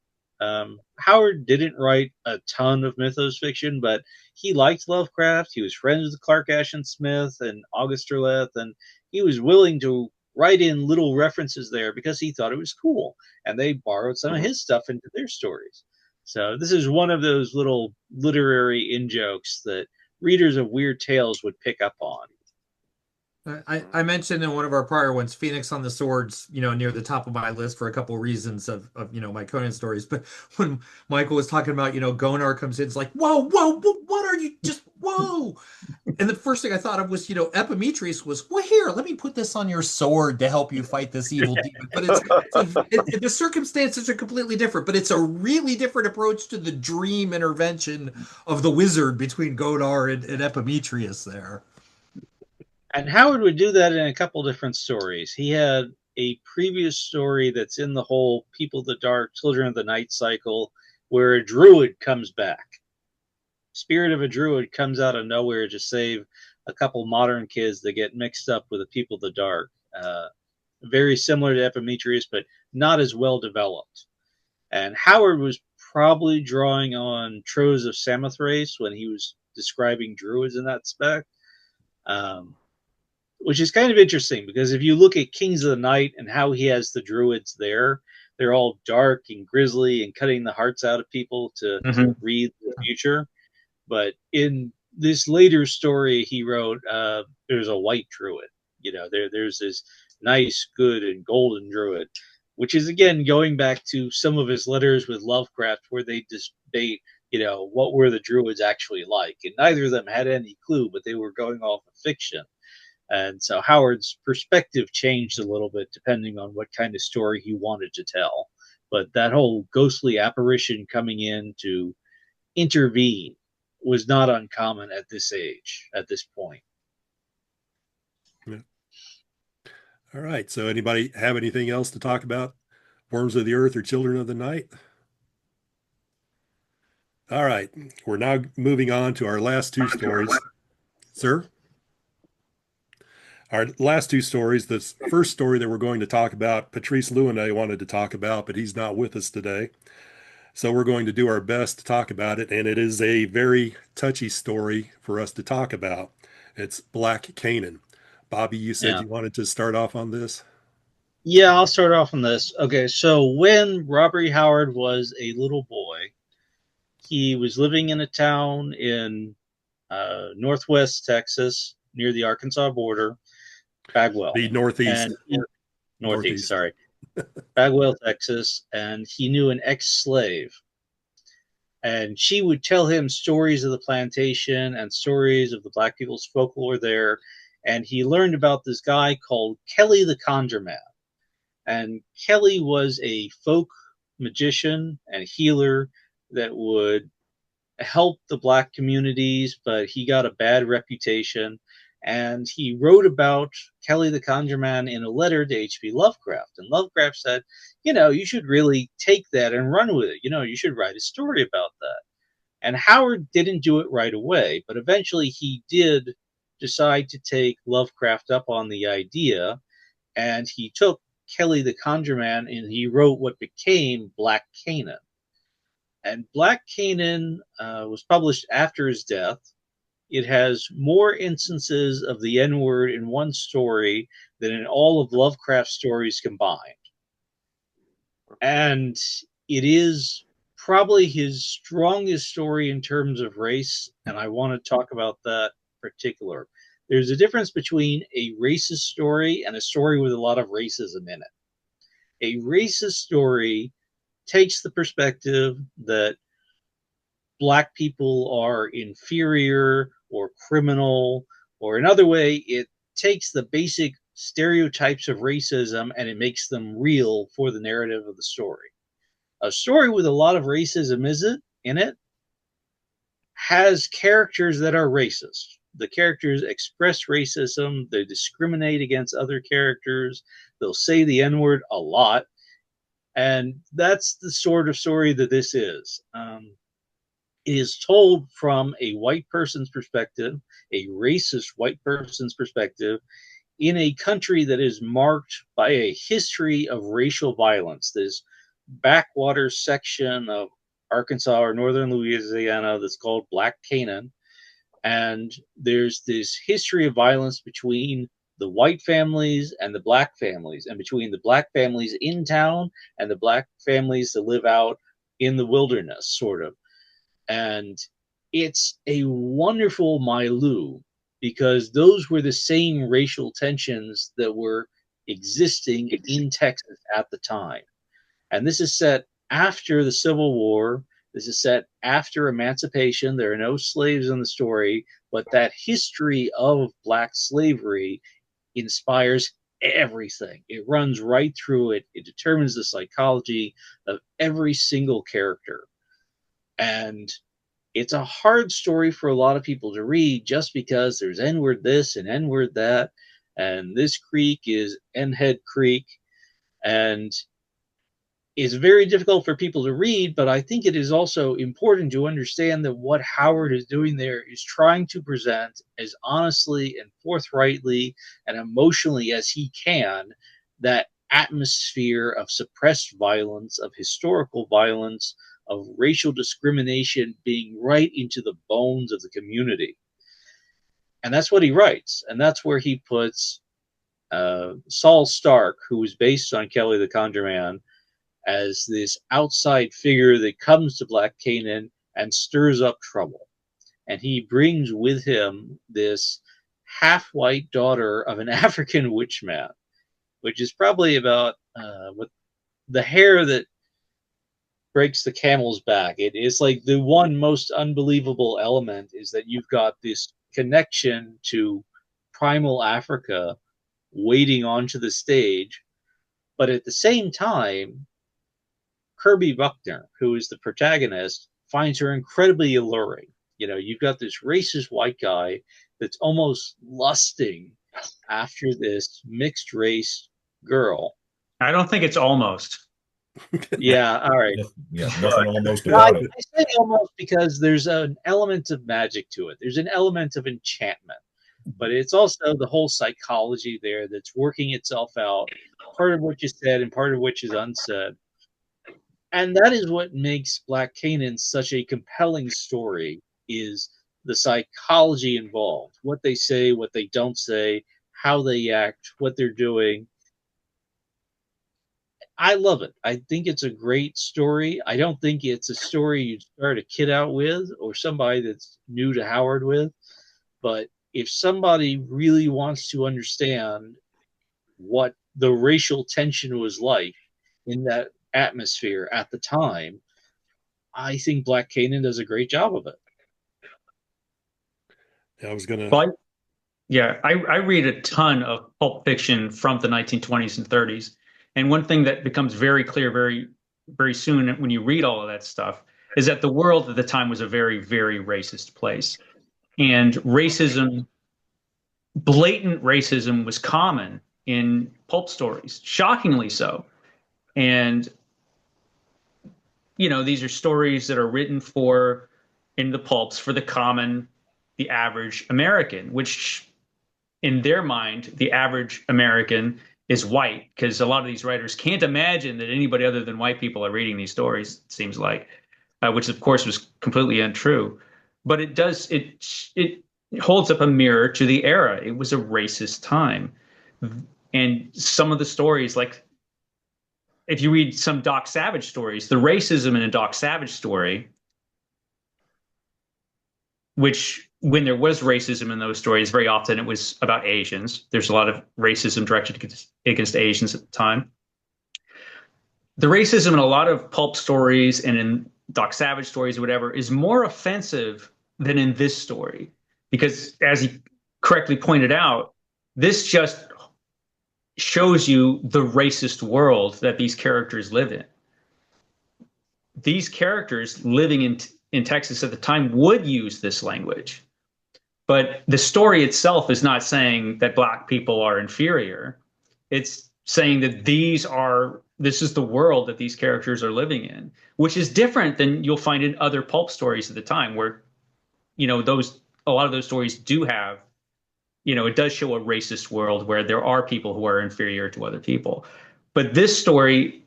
Howard didn't write a ton of mythos fiction, but he liked Lovecraft. He was friends with Clark Ashton Smith and August Derleth, and he was willing to write in little references there because he thought it was cool. And they borrowed some of his stuff into their stories. So this is one of those little literary in-jokes that readers of Weird Tales would pick up on. I mentioned in one of our prior ones, Phoenix on the Swords, near the top of my list for a couple reasons of my Conan stories. But when Michael was talking about, Gonar comes in, it's like, whoa, what are you just, whoa. And the first thing I thought of was, Epimetheus was, well, here, let me put this on your sword to help you fight this evil demon. But the circumstances are completely different, but it's a really different approach to the dream intervention of the wizard between Gonar and Epimetheus there. And Howard would do that in a couple different stories. He had a previous story that's in the whole People of the Dark, Children of the Night cycle, where a druid comes back. Spirit of a druid comes out of nowhere to save a couple modern kids that get mixed up with the People of the Dark. Very similar to Epimetheus, but not as well developed. And Howard was probably drawing on Tros of Samothrace when he was describing druids in that spec. Which is kind of interesting, because if you look at Kings of the Night and how he has the druids there, they're all dark and grisly and cutting the hearts out of people to read the future. But in this later story he wrote, there's a white druid. There's this nice, good, and golden druid, which is, again, going back to some of his letters with Lovecraft, where they debate, what were the druids actually like. And neither of them had any clue, but they were going off of fiction. And so Howard's perspective changed a little bit depending on what kind of story he wanted to tell. But that whole ghostly apparition coming in to intervene was not uncommon at this age, at this point. Yeah. All right. So anybody have anything else to talk about? Worms of the Earth or Children of the Night? All right. We're now moving on to our last two stories. Sir? Our last two stories, the first story that we're going to talk about, Patrice Louinet wanted to talk about, but he's not with us today. So we're going to do our best to talk about it, and it is a very touchy story for us to talk about. It's Black Canaan. Bobby, you said you wanted to start off on this? Yeah, I'll start off on this. Okay, so when Robert E. Howard was a little boy, he was living in a town in northwest Texas near the Arkansas border, Bagwell. The northeast. Northeast, sorry. Bagwell, Texas, and he knew an ex-slave. And she would tell him stories of the plantation and stories of the Black people's folklore there. And he learned about this guy called Kelly the Conjure Man. And Kelly was a folk magician and healer that would help the Black communities, but he got a bad reputation. And he wrote about Kelly the Conjure Man in a letter to H.P. Lovecraft. And Lovecraft said, you should really take that and run with it. You should write a story about that. And Howard didn't do it right away, but eventually he did decide to take Lovecraft up on the idea. And he took Kelly the Conjure Man and he wrote what became Black Canaan. And Black Canaan was published after his death. It has more instances of the N-word in one story than in all of Lovecraft's stories combined. And it is probably his strongest story in terms of race, and I want to talk about that in particular. There's a difference between a racist story and a story with a lot of racism in it. A racist story takes the perspective that Black people are inferior or criminal, or another way, it takes the basic stereotypes of racism and it makes them real for the narrative of the story. A story with a lot of racism in it has characters that are racist. The characters express racism, they discriminate against other characters, they'll say the N-word a lot, and that's the sort of story that this is. It is told from a white person's perspective, a racist white person's perspective, in a country that is marked by a history of racial violence. This backwater section of Arkansas or northern Louisiana that's called Black Canaan. And there's this history of violence between the white families and the Black families, and between the Black families in town and the Black families that live out in the wilderness, sort of. And it's a wonderful milieu because those were the same racial tensions that were existing in Texas at the time. And this is set after the Civil War. This is set after emancipation. There are no slaves in the story, but that history of Black slavery inspires everything. It runs right through it. It determines the psychology of every single character. And it's a hard story for a lot of people to read just because there's N-word this and N-word that, and this creek is N-Head Creek, and it's very difficult for people to read, but I think it is also important to understand that what Howard is doing there is trying to present as honestly and forthrightly and emotionally as he can that atmosphere of suppressed violence, of historical violence, of racial discrimination being right into the bones of the community. And that's what he writes. And that's where he puts Saul Stark, who is based on Kelly the Conjure Man, as this outside figure that comes to Black Canaan and stirs up trouble. And he brings with him this half-white daughter of an African witch man, which is probably about what the hair that breaks the camel's back. It is like the one most unbelievable element is that you've got this connection to primal Africa waiting onto the stage, but at the same time, Kirby Buckner, who is the protagonist, finds her incredibly alluring. You know, you've got this racist white guy that's almost lusting after this mixed race girl. I don't think it's almost. Yeah, all right. Yeah, nothing almost Well, about it. I say almost because there's an element of magic to it. There's an element of enchantment, but it's also the whole psychology there that's working itself out, part of which is said and part of which is unsaid. And that is what makes Black Canaan such a compelling story, is the psychology involved, what they say, what they don't say, how they act, what they're doing. I love it. I think it's a great story. I don't think it's a story you'd start a kid out with or somebody that's new to Howard with. But if somebody really wants to understand what the racial tension was like in that atmosphere at the time, I think Black Canaan does a great job of it. Yeah, I was gonna. But yeah, I read a ton of pulp fiction from the 1920s and 30s. And one thing that becomes very clear very, very soon when you read all of that stuff is that the world at the time was a very, very racist place. And racism, blatant racism, was common in pulp stories, shockingly so. And, you know, these are stories that are written for, in the pulps, for the common, the average American, which in their mind, the average American is white, because a lot of these writers can't imagine that anybody other than white people are reading these stories, it seems like, which of course was completely untrue. But it does, it holds up a mirror to the era. It was a racist time. And some of the stories, like if you read some Doc Savage stories, the racism in a Doc Savage story, which when there was racism in those stories, very often it was about Asians. There's a lot of racism directed against Asians at the time. The racism in a lot of pulp stories and in Doc Savage stories or whatever is more offensive than in this story. Because as he correctly pointed out, this just shows you the racist world that these characters live in. These characters living in Texas at the time would use this language. But the story itself is not saying that Black people are inferior. It's saying that this is the world that these characters are living in, which is different than you'll find in other pulp stories at the time, where, you know, a lot of those stories do have, you know, it does show a racist world where there are people who are inferior to other people. But this story,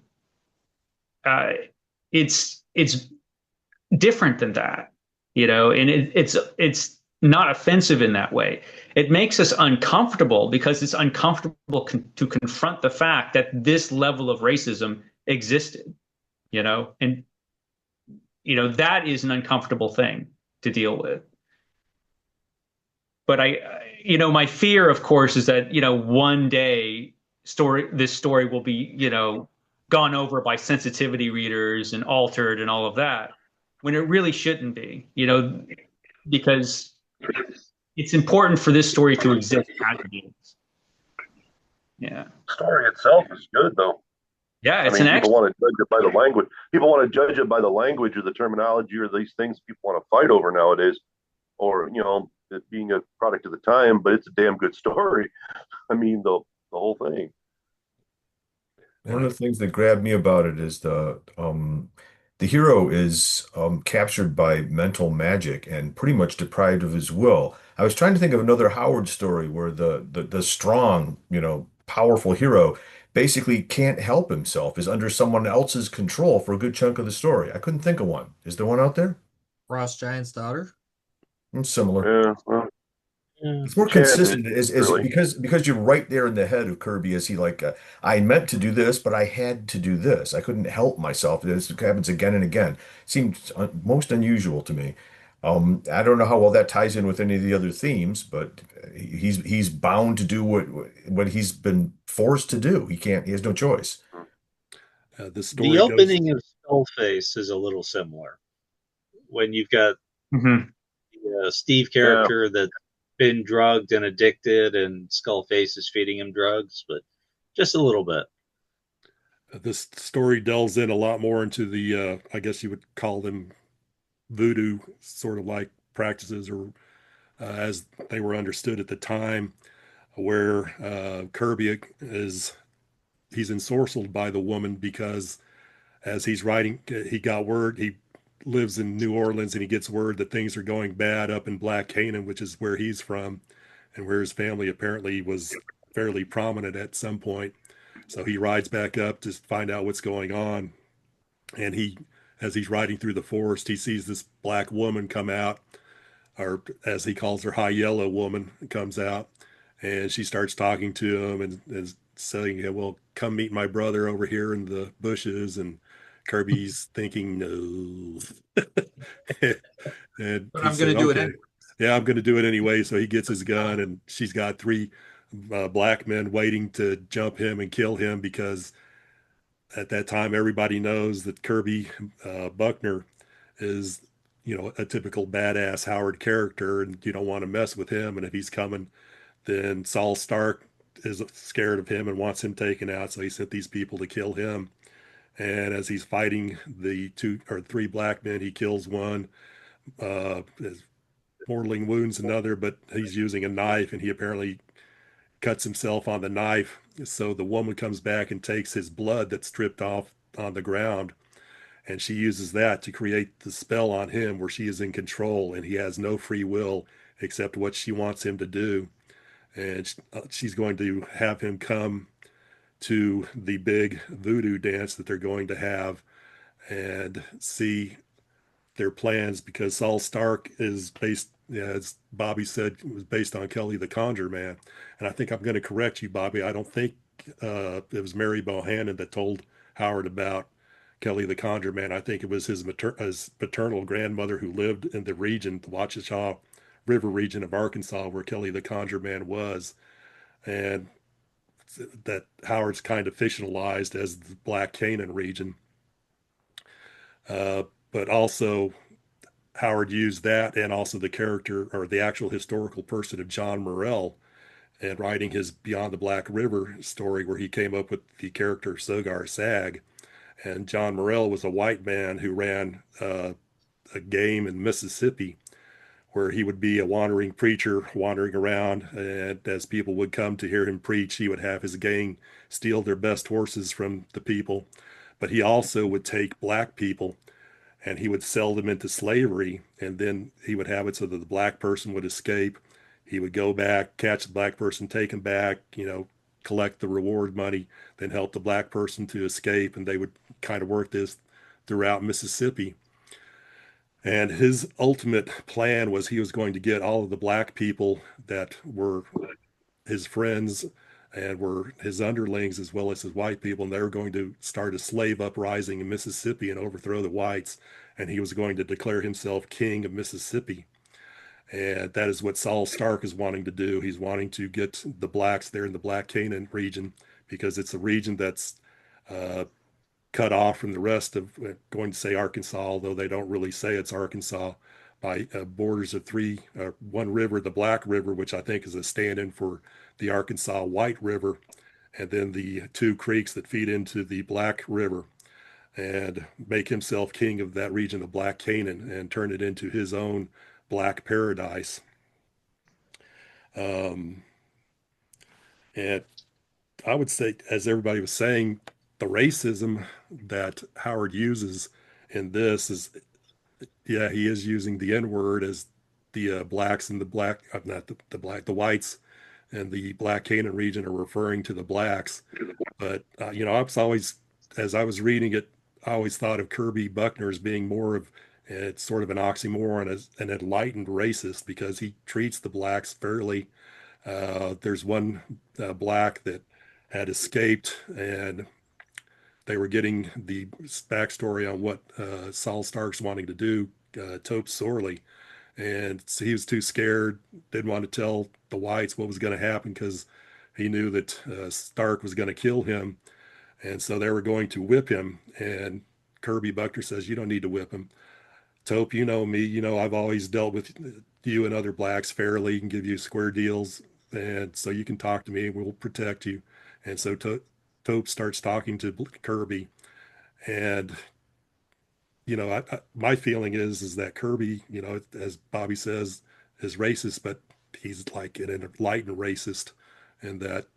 it's different than that, you know, and it's not offensive in that way. It makes us uncomfortable because it's uncomfortable to confront the fact that this level of racism existed, you know, and, you know, that is an uncomfortable thing to deal with. But my fear, of course, is that, one day this story will be, gone over by sensitivity readers and altered and all of that, when it really shouldn't be, because it's important for this story to exist as it is. Yeah. The story itself is good, though. Yeah, it's people want to judge it by the language. People want to judge it by the language or the terminology or these things people want to fight over nowadays, or it being a product of the time. But it's a damn good story. The whole thing. One of the things that grabbed me about it is the hero is captured by mental magic and pretty much deprived of his will. I was trying to think of another Howard story where the strong, powerful hero basically can't help himself, is under someone else's control for a good chunk of the story. I couldn't think of one. Is there one out there? Frost Giant's daughter. It's similar. Yeah, well, It's more consistent is really. because you're right there in the head of Kirby. Is he like, I meant to do this, but I had to do this. I couldn't help myself. This happens again and again. Seems most unusual to me. I don't know how well that ties in with any of the other themes, but he's bound to do what he's been forced to do. He can't. He has no choice. The opening of Skullface is a little similar. When you've got the Steve character that's been drugged and addicted, and Skullface is feeding him drugs, but just a little bit. This story delves in a lot more into the, I guess you would call them voodoo sort of like practices, or as they were understood at the time, where Kirby he's ensorcelled by the woman because as he's writing, he got word, he lives in New Orleans and he gets word that things are going bad up in Black Canaan, which is where he's from and where his family apparently was fairly prominent at some point. So he rides back up to find out what's going on. And as he's riding through the forest, he sees this black woman come out, or as he calls her, High Yellow Woman, comes out, and she starts talking to him and saying, well, come meet my brother over here in the bushes. And Kirby's thinking, no. And but I'm going to do it anyway. Yeah, I'm going to do it anyway. So he gets his gun, and she's got three black men waiting to jump him and kill him, because at that time everybody knows that Kirby Buckner is, a typical badass Howard character, and you don't want to mess with him. And if he's coming, then Saul Stark is scared of him and wants him taken out. So he sent these people to kill him. And as he's fighting the 2 or 3 black men, he kills one, mortally wounds another, but he's using a knife, and he apparently cuts himself on the knife. So the woman comes back and takes his blood that's stripped off on the ground, and she uses that to create the spell on him where she is in control and he has no free will except what she wants him to do. And she's going to have him come to the big voodoo dance that they're going to have and see their plans, because Saul Stark is based, as Bobby said, was based on Kelly the Conjure Man. And I think I'm going to correct you, Bobby. I don't think it was Mary Bohannon that told Howard about Kelly the Conjure Man. I think it was his paternal grandmother who lived in the region, the Ouachita River region of Arkansas, where Kelly the Conjure Man was. And that Howard's kind of fictionalized as the Black Canaan region. But also Howard used that, and also the character, or the actual historical person, of John Morrell, and writing his Beyond the Black River story, where he came up with the character Sogar Sag. And John Morrell was a white man who ran a game in Mississippi, where he would be a wandering preacher wandering around, and as people would come to hear him preach, he would have his gang steal their best horses from the people. But he also would take black people and he would sell them into slavery, and then he would have it so that the black person would escape. He would go back, catch the black person, take him back, collect the reward money, then help the black person to escape, and they would kind of work this throughout Mississippi. And his ultimate plan was he was going to get all of the black people that were his friends and were his underlings, as well as his white people, and they were going to start a slave uprising in Mississippi and overthrow the whites, and he was going to declare himself king of Mississippi. And that is what Saul Stark is wanting to do. He's wanting to get the blacks there in the Black Canaan region because it's a region that's uh, cut off from the rest of, going to say Arkansas, although they don't really say it's Arkansas, by borders of one river, the Black River, which I think is a stand-in for the Arkansas White River, and then the two creeks that feed into the Black River, and make himself king of that region of Black Canaan and turn it into his own black paradise. Um, and I would say, as everybody was saying, the racism that Howard uses in this is, yeah, he is using the N word as the blacks and the black, not the black, the whites and the Black Canaan region are referring to the blacks. But, I was always, as I was reading it, I always thought of Kirby Buckner as being more of, it's sort of an oxymoron, as an enlightened racist because he treats the blacks fairly. There's one black that had escaped, and they were getting the backstory on what Saul Stark's wanting to do, Tope sorely. And so he was too scared, didn't want to tell the whites what was going to happen because he knew that Stark was going to kill him. And so they were going to whip him. And Kirby Buckner says, "You don't need to whip him. Tope, you know me. I've always dealt with you and other blacks fairly and give you square deals. And so you can talk to me. We'll protect you." And so Tope starts talking to Kirby. And, my feeling is that Kirby, as Bobby says, is racist, but he's like an enlightened racist, and that,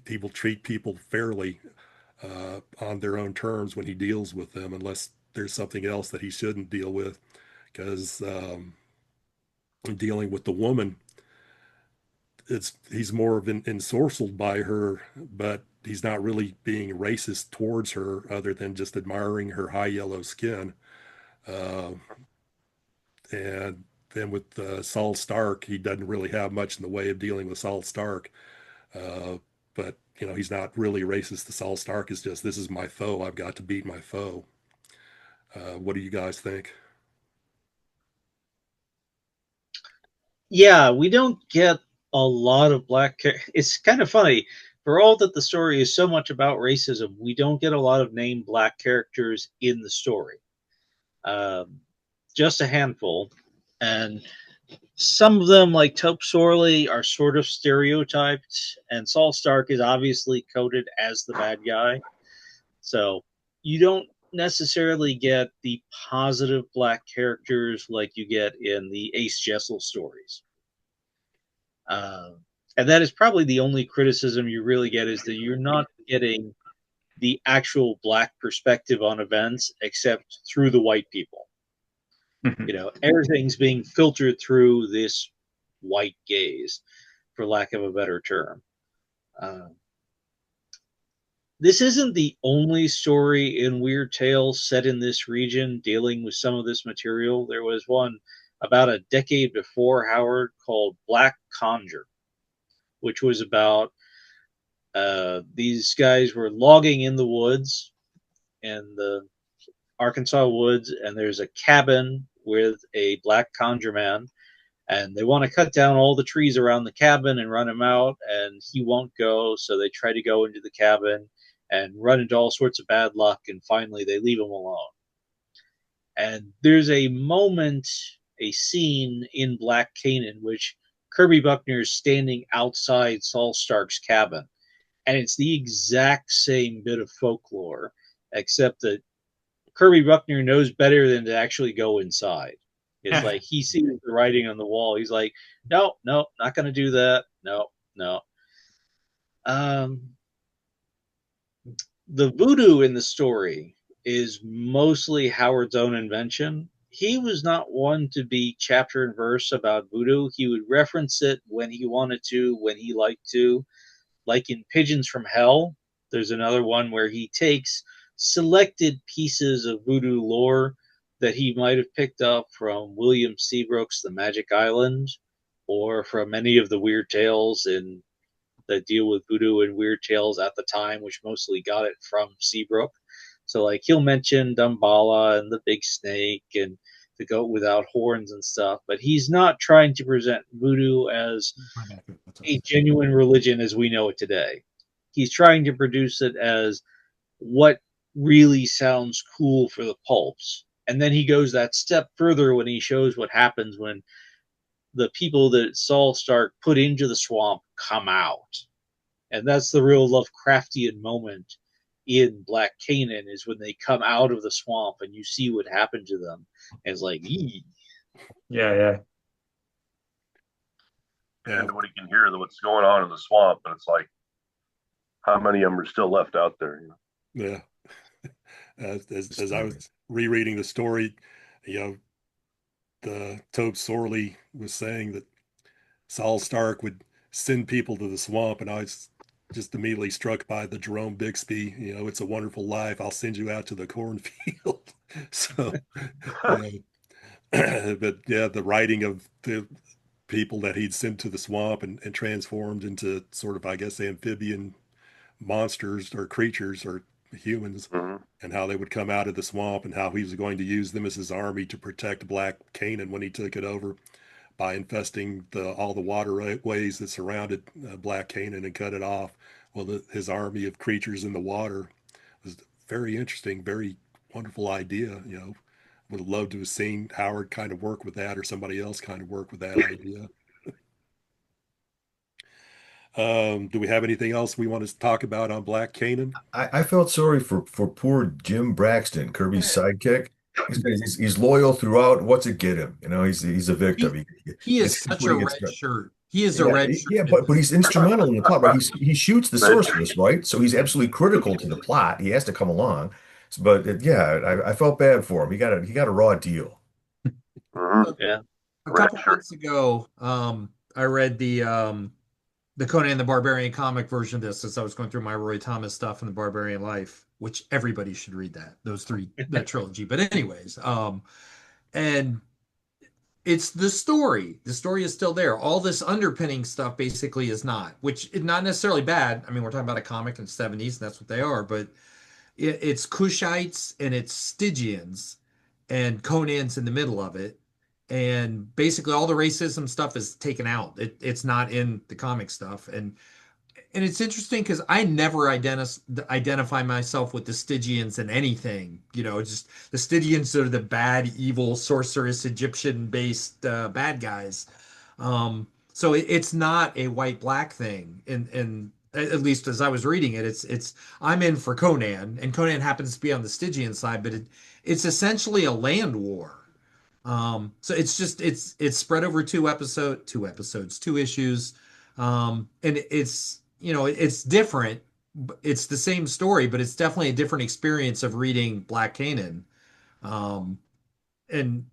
he will treat people fairly on their own terms when he deals with them, unless there's something else that he shouldn't deal with. Because dealing with the woman, he's more of ensorcelled by her, but he's not really being racist towards her, other than just admiring her high yellow skin. Uh, and then with Saul Stark, he doesn't really have much in the way of dealing with Saul Stark. But he's not really racist to Saul Stark. Is just, this is my foe. I've got to beat my foe. What do you guys think? Yeah, we don't get a lot of black. It's kind of funny. For all that the story is so much about racism, we don't get a lot of named black characters in the story. Just a handful. And some of them, like Tope Sorley, are sort of stereotyped, and Saul Stark is obviously coded as the bad guy. So you don't necessarily get the positive black characters like you get in the Ace Jessel stories. And that is probably the only criticism you really get, is that you're not getting the actual black perspective on events except through the white people. Everything's being filtered through this white gaze, for lack of a better term. This isn't the only story in Weird Tales set in this region dealing with some of this material. There was one about a decade before Howard called Black Conjure, which was about these guys were logging in the woods, in the Arkansas woods, and there's a cabin with a black conjure man, and they want to cut down all the trees around the cabin and run him out, and he won't go, so they try to go into the cabin and run into all sorts of bad luck, and finally they leave him alone. And there's a moment, a scene in Black Canaan, which Kirby Buckner is standing outside Saul Stark's cabin, and it's the exact same bit of folklore, except that Kirby Buckner knows better than to actually go inside. It's like he sees the writing on the wall. He's like, no, not going to do that. No. The voodoo in the story is mostly Howard's own invention. He was not one to be chapter and verse about voodoo. He would reference it when he wanted to, when he liked to. Like in Pigeons from Hell, there's another one where he takes selected pieces of voodoo lore that he might have picked up from William Seabrook's The Magic Island, or from any of the Weird Tales that deal with voodoo and weird tales at the time, which mostly got it from Seabrook. So like he'll mention Dumbala and the Big Snake and the goat without horns and stuff. But he's not trying to present voodoo as a genuine religion as we know it today. He's trying to produce it as what really sounds cool for the pulps. And then he goes that step further when he shows what happens when the people that Saul Stark put into the swamp come out. And that's the real Lovecraftian moment in Black Canaan, is when they come out of the swamp and you see what happened to them. And it's like, ee. Yeah. And when you can hear what's going on in the swamp, and it's like, how many of them are still left out there? Yeah. As I was rereading the story, the Tobe Sorley was saying that Saul Stark would send people to the swamp, and I was just immediately struck by the Jerome Bixby, it's a wonderful life. I'll send you out to the cornfield. So, but yeah, the writing of the people that he'd sent to the swamp and transformed into sort of, I guess, amphibian monsters or creatures or humans, and how they would come out of the swamp and how he was going to use them as his army to protect Black Canaan when he took it over by infesting all the waterways that surrounded Black Canaan and cut it off. Well, his army of creatures in the water was very interesting, very wonderful idea. Would have loved to have seen Howard kind of work with that, or somebody else kind of work with that idea. Do we have anything else we want to talk about on Black Canaan? I felt sorry for poor Jim Braxton, Kirby's sidekick. He's loyal throughout. What's it get him? He's a victim. He is such a red shirt. He is a red shirt. Yeah, but he's instrumental in the plot. Right? He shoots the sorceress, right? So he's absolutely critical to the plot. He has to come along. But I felt bad for him. He got a raw deal. Yeah. A couple months ago, I read the Conan the Barbarian comic version of this as I was going through my Roy Thomas stuff in the Barbarian Life, which everybody should read that trilogy. But anyways, and it's the story. The story is still there. All this underpinning stuff basically is not, which is not necessarily bad. I mean, we're talking about a comic in the 70s, and that's what they are, but it's Cushites and it's Stygians, and Conan's in the middle of it. And basically all the racism stuff is taken out. It's not in the comic stuff. And it's interesting because I never identify myself with the Stygians in anything. Just the Stygians are the bad, evil, sorceress, Egyptian-based bad guys. So it's not a white-black thing. And at least as I was reading it, it's I'm in for Conan, and Conan happens to be on the Stygian side, but it's essentially a land war. So it's spread over two issues. And it's different. It's the same story, but it's definitely a different experience of reading Black Canaan. And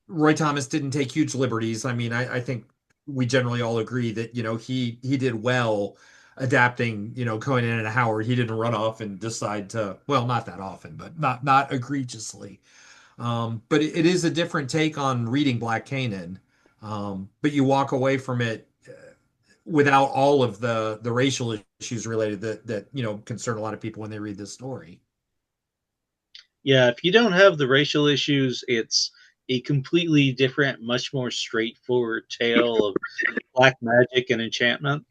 Roy Thomas didn't take huge liberties. I mean, I think we generally all agree that, he did well adapting, Conan and Howard. He didn't run off and decide to, well, not that often, but not egregiously. But it is a different take on reading Black Canaan. But you walk away from it without all of the racial issues related that concern a lot of people when they read this story. Yeah, if you don't have the racial issues, it's a completely different, much more straightforward tale of black magic and enchantment.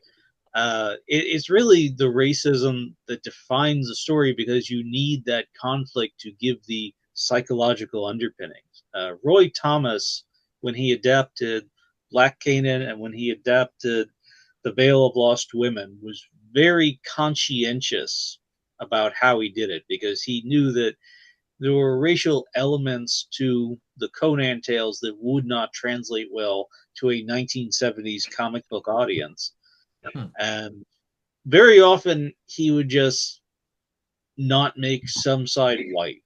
It's really the racism that defines the story, because you need that conflict to give the psychological underpinnings. Roy Thomas, when he adapted Black Canaan and when he adapted The Veil of Lost Women, was very conscientious about how he did it, because he knew that there were racial elements to the Conan tales that would not translate well to a 1970s comic book audience. And very often he would just not make some side white.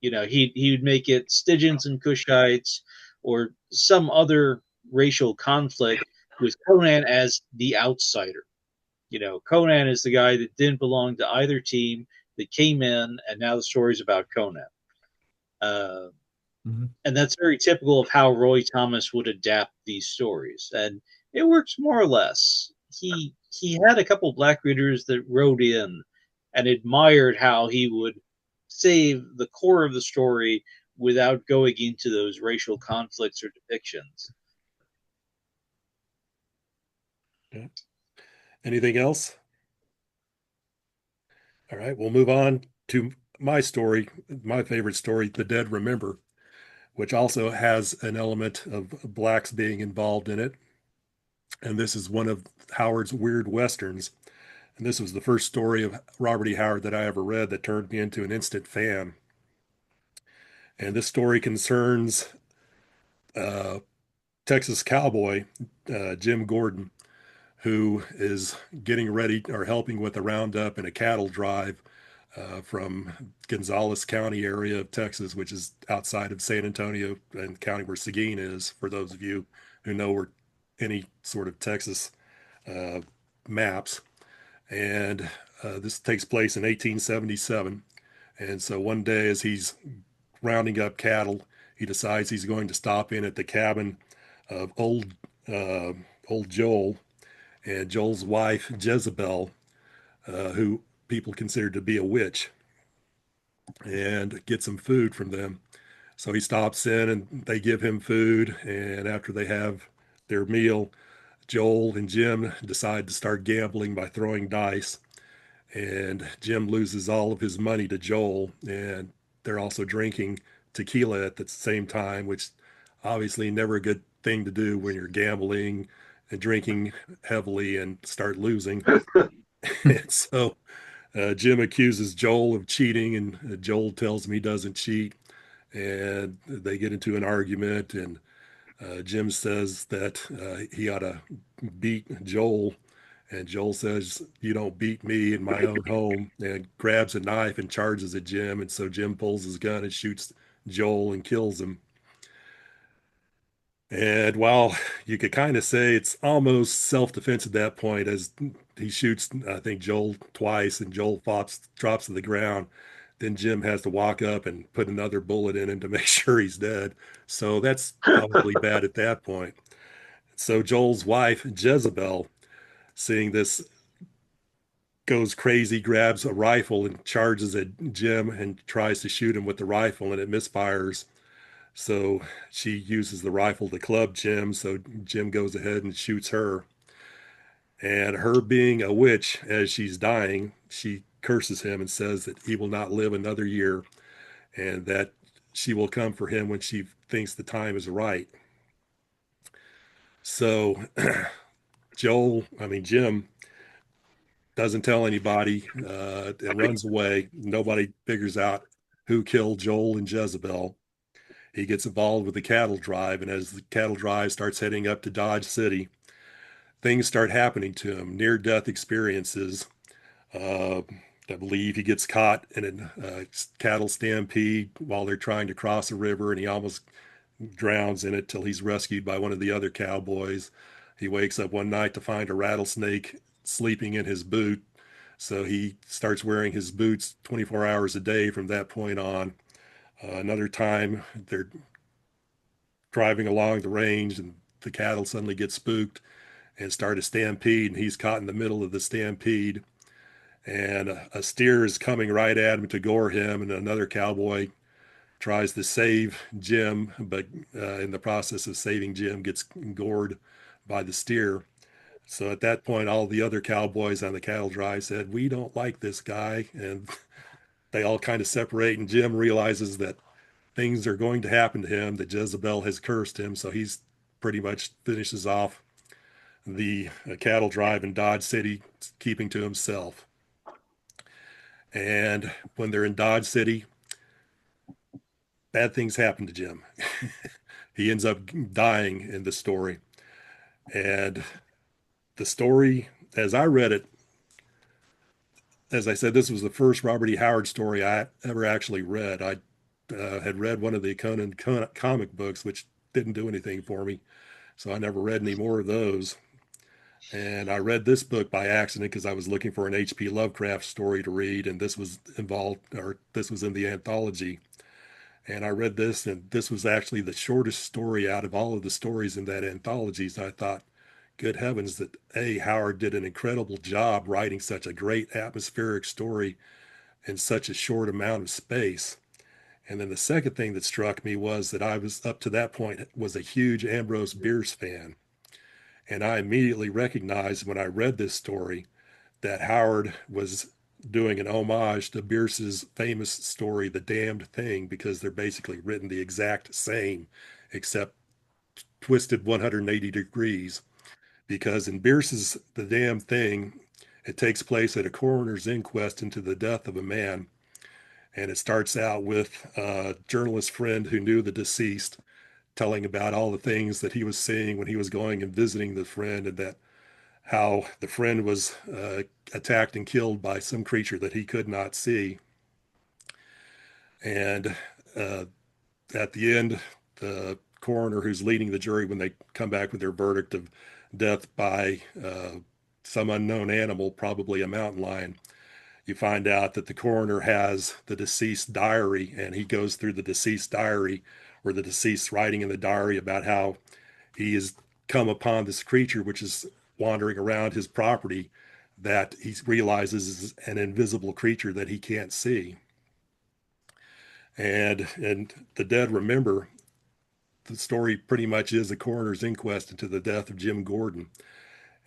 He would make it Stygians and Cushites or some other racial conflict with Conan as the outsider. Conan is the guy that didn't belong to either team, that came in, and now the story's about Conan. And that's very typical of how Roy Thomas would adapt these stories. And it works more or less. He had a couple black readers that wrote in and admired how he would save the core of the story without going into those racial conflicts or depictions. Okay. Anything else? All right, we'll move on to my story, my favorite story, The Dead Remember, which also has an element of blacks being involved in it. And this is one of Howard's weird westerns. And this was the first story of Robert E. Howard that I ever read that turned me into an instant fan. And this story concerns Texas cowboy Jim Gordon, who is getting ready or helping with a roundup and a cattle drive from Gonzales County area of Texas, which is outside of San Antonio and county where Seguin is, for those of you who know where any sort of Texas maps. And this takes place in 1877. And so one day, as he's rounding up cattle, he decides he's going to stop in at the cabin of old Joel and Joel's wife, Jezebel, who people consider to be a witch, and get some food from them. So he stops in and they give him food. And after they have their meal, Joel and Jim decide to start gambling by throwing dice. And Jim loses all of his money to Joel. And they're also drinking tequila at the same time, which obviously never a good thing to do when you're gambling and drinking heavily and start losing. And so Jim accuses Joel of cheating, and Joel tells him he doesn't cheat. And they get into an argument, and Jim says that he ought to beat Joel. And Joel says, "You don't beat me in my own home," and grabs a knife and charges at Jim. And so Jim pulls his gun and shoots Joel and kills him. And while you could kind of say it's almost self-defense at that point, as he shoots, I think, Joel twice, and Joel drops to the ground, then Jim has to walk up and put another bullet in him to make sure he's dead. So that's probably bad at that point. So Joel's wife, Jezebel, seeing this, goes crazy, grabs a rifle and charges at Jim and tries to shoot him with the rifle, and it misfires. So she uses the rifle to club Jim. So Jim goes ahead and shoots her. And her being a witch, as she's dying, she curses him and says that he will not live another year, and that she will come for him when she thinks the time is right. So Jim doesn't tell anybody and runs away. Nobody figures out who killed Joel and Jezebel. He gets involved with the cattle drive, and as the cattle drive starts heading up to Dodge City, things start happening to him, near-death experiences. I believe he gets caught in a cattle stampede while they're trying to cross a river, and he almost drowns in it till he's rescued by one of the other cowboys. He wakes up one night to find a rattlesnake sleeping in his boot, so he starts wearing his boots 24 hours a day from that point on. Another time, they're driving along the range, and the cattle suddenly get spooked and start a stampede, and he's caught in the middle of the stampede. And a steer is coming right at him to gore him, and another cowboy tries to save Jim, but in the process of saving Jim, gets gored by the steer. So at that point, all the other cowboys on the cattle drive said, "We don't like this guy," and they all kind of separate, and Jim realizes that things are going to happen to him, that Jezebel has cursed him, so he's pretty much finishes off the cattle drive in Dodge City, keeping to himself. And when they're in Dodge City, bad things happen to Jim. He ends up dying in the story. And the story, as I read it, as I said, this was the first Robert E. Howard story I ever actually read. I had read one of the Conan comic books, which didn't do anything for me, so I never read any more of those. And I read this book by accident because I was looking for an H.P. Lovecraft story to read, and this was involved, or this was in the anthology. And I read this, and this was actually the shortest story out of all of the stories in that anthology. So I thought, good heavens, that Howard did an incredible job writing such a great atmospheric story in such a short amount of space. And then the second thing that struck me was that I was up to that point was a huge Ambrose Bierce fan. And I immediately recognized when I read this story that Howard was doing an homage to Bierce's famous story, The Damned Thing, because they're basically written the exact same, except twisted 180 degrees. Because in Bierce's The Damned Thing, it takes place at a coroner's inquest into the death of a man. And it starts out with a journalist friend who knew the deceased telling about all the things that he was seeing when he was going and visiting the friend, and that how the friend was attacked and killed by some creature that he could not see. And at the end, the coroner who's leading the jury, when they come back with their verdict of death by some unknown animal, probably a mountain lion, you find out that the coroner has the deceased diary, and he goes through the deceased diary where the deceased writing in the diary about how he has come upon this creature which is wandering around his property that he realizes is an invisible creature that he can't see. And the dead remember, the story pretty much is the coroner's inquest into the death of Jim Gordon.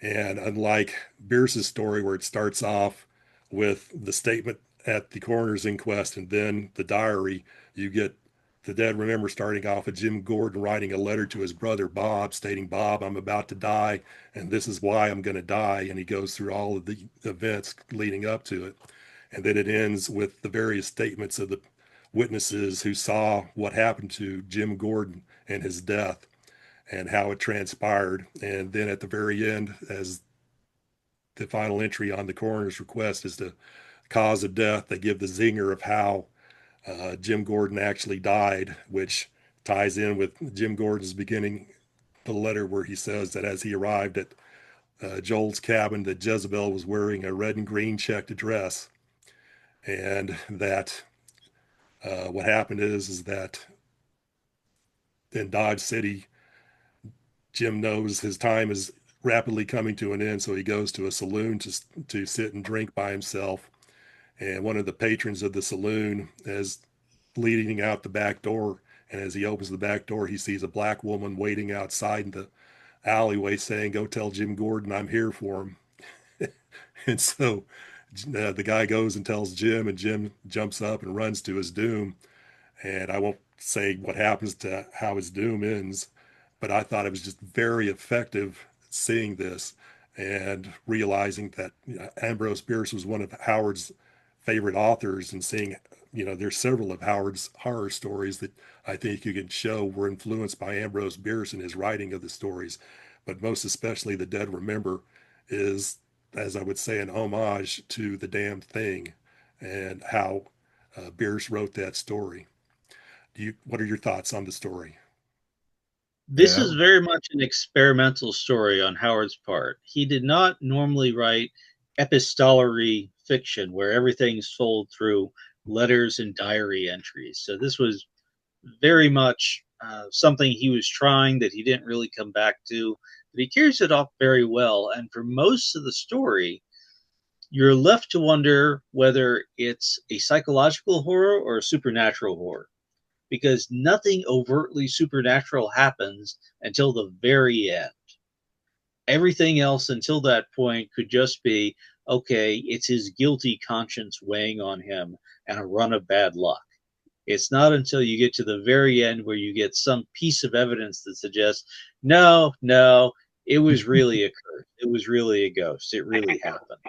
And unlike Bierce's story, where it starts off with the statement at the coroner's inquest and then the diary, you get the dead remember starting off with Jim Gordon writing a letter to his brother Bob, stating, "Bob, I'm about to die, and this is why I'm going to die." And he goes through all of the events leading up to it. And then it ends with the various statements of the witnesses who saw what happened to Jim Gordon and his death and how it transpired. And then at the very end, as the final entry on the coroner's request is the cause of death, they give the zinger of how Jim Gordon actually died, which ties in with Jim Gordon's beginning the letter where he says that as he arrived at Joel's cabin, that Jezebel was wearing a red and green checked dress, and that what happened is that in Dodge City, Jim knows his time is rapidly coming to an end, so he goes to a saloon to sit and drink by himself. And one of the patrons of the saloon is leading out the back door, and as he opens the back door, he sees a black woman waiting outside in the alleyway saying, "Go tell Jim Gordon I'm here for him." And so the guy goes and tells Jim, and Jim jumps up and runs to his doom. And I won't say what happens to how his doom ends, but I thought it was just very effective seeing this and realizing that Ambrose Bierce was one of Howard's favorite authors, and seeing, there's several of Howard's horror stories that I think you can show were influenced by Ambrose Bierce in his writing of the stories. But most especially The Dead Remember is, as I would say, an homage to The Damned Thing and how Bierce wrote that story. What are your thoughts on the story? This Yeah. is very much an experimental story on Howard's part. He did not normally write epistolary fiction where everything's told through letters and diary entries. So this was very much something he was trying that he didn't really come back to, but he carries it off very well. And for most of the story, you're left to wonder whether it's a psychological horror or a supernatural horror, because nothing overtly supernatural happens until the very end. Everything else until that point could just be, okay, it's his guilty conscience weighing on him and a run of bad luck. It's not until you get to the very end where you get some piece of evidence that suggests, no, it was really a curse. It was really a ghost. It really happened.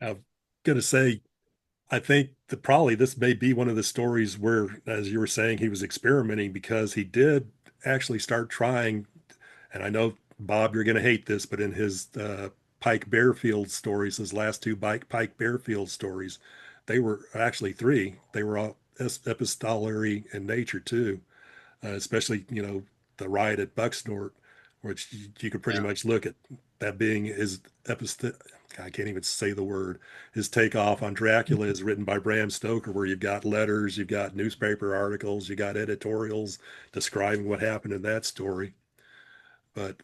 I'm going to say, I think that probably this may be one of the stories where, as you were saying, he was experimenting, because he did actually start trying. And I know, Bob, you're going to hate this, but in his Pike Bearfield stories, his last two Pike Bearfield stories, they were actually three. They were all epistolary in nature too, especially, the riot at Bucksnort, which you could pretty much look at that being his I can't even say the word. His takeoff on Dracula is written by Bram Stoker, where you've got letters, you've got newspaper articles, you got editorials describing what happened in that story. But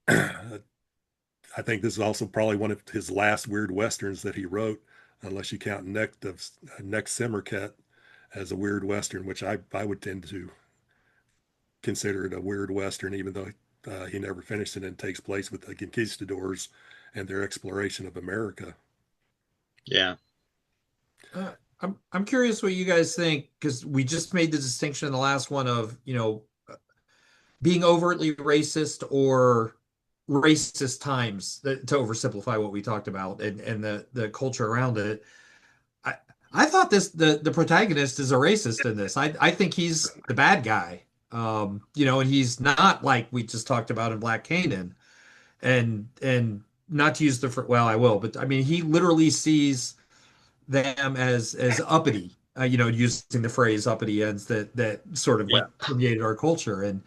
I think this is also probably one of his last weird westerns that he wrote. unless you count Next Simmercat as a weird Western, which I would tend to consider it a weird Western, even though he never finished it and takes place with the conquistadors and their exploration of America. Yeah. I'm curious what you guys think, because we just made the distinction in the last one of, being overtly racist or racist times, to oversimplify what we talked about, and the culture around it. I thought the protagonist is a racist in this. I think he's the bad guy. And he's not like we just talked about in Black Canaan. And not to use well, I will, but I mean, he literally sees them as uppity, using the phrase uppity ends that sort of Yeah. permeated our culture. And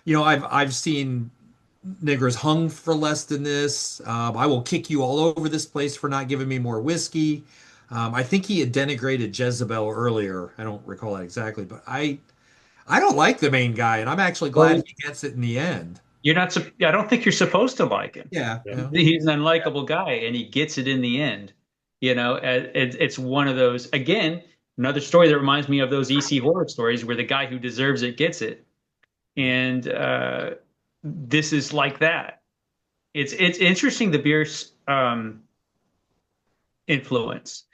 I've seen niggers hung for less than this. I will kick you all over this place for not giving me more whiskey. I think he had denigrated Jezebel earlier. I don't recall that exactly, but I don't like the main guy, and I'm actually glad Well, he gets it in the end. You're not. I don't think you're supposed to like him. Yeah, Yeah. He's an unlikable guy, and he gets it in the end. It's one of those. Again, another story that reminds me of those EC horror stories where the guy who deserves it gets it, and this is like that. It's interesting, the Bierce influence,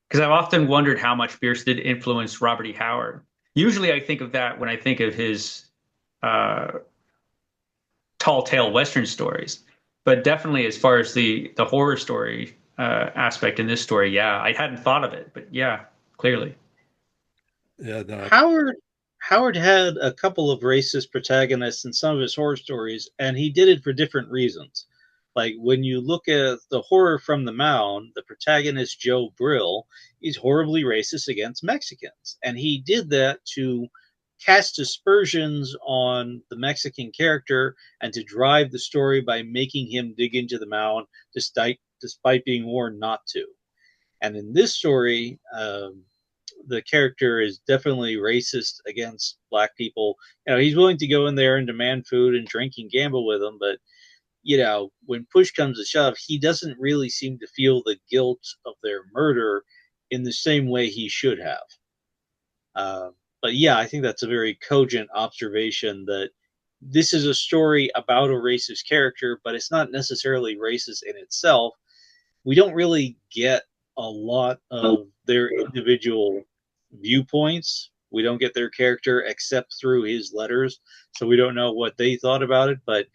because I've often wondered how much Bierce did influence Robert E. Howard. Usually, I think of that when I think of his tall tale Western stories, but definitely as far as the horror story aspect in this story, yeah, I hadn't thought of it, but yeah, clearly. Yeah, no, Howard had a couple of racist protagonists in some of his horror stories, and he did it for different reasons. Like when you look at the Horror from the Mound, the protagonist Joe Brill is horribly racist against Mexicans, and he did that to cast aspersions on the Mexican character and to drive the story by making him dig into the mound despite being warned not to. And in this story, the character is definitely racist against black people. He's willing to go in there and demand food and drink and gamble with them, but when push comes to shove, he doesn't really seem to feel the guilt of their murder in the same way he should have. But yeah, I think that's a very cogent observation that this is a story about a racist character, but it's not necessarily racist in itself. We don't really get a lot of their individual viewpoints. We don't get their character except through his letters, so we don't know what they thought about it, but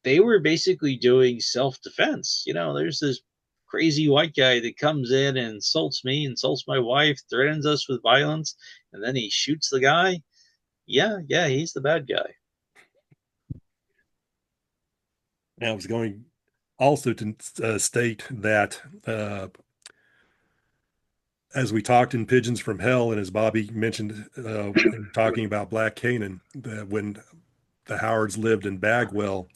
they were basically doing self-defense. There's this crazy white guy that comes in and insults me, insults my wife, threatens us with violence, and then he shoots the guy. Yeah, he's the bad guy. I was going also to state that as we talked in Pigeons from Hell, and as Bobby mentioned in talking about Black Canaan, that when the Howards lived in Bagwell,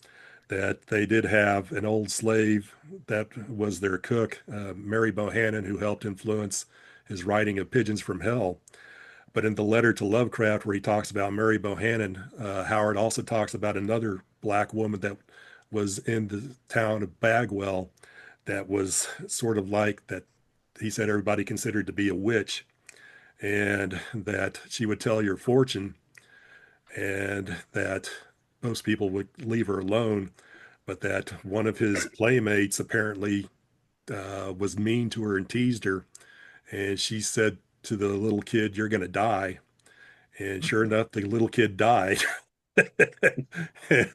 that they did have an old slave that was their cook, Mary Bohannon, who helped influence his writing of Pigeons from Hell. But in the letter to Lovecraft, where he talks about Mary Bohannon, Howard also talks about another black woman that was in the town of Bagwell that was sort of like that. He said everybody considered to be a witch, and that she would tell your fortune, and that most people would leave her alone, but that one of his playmates apparently was mean to her and teased her, and she said to the little kid, "You're going to die." And sure enough, the little kid died. And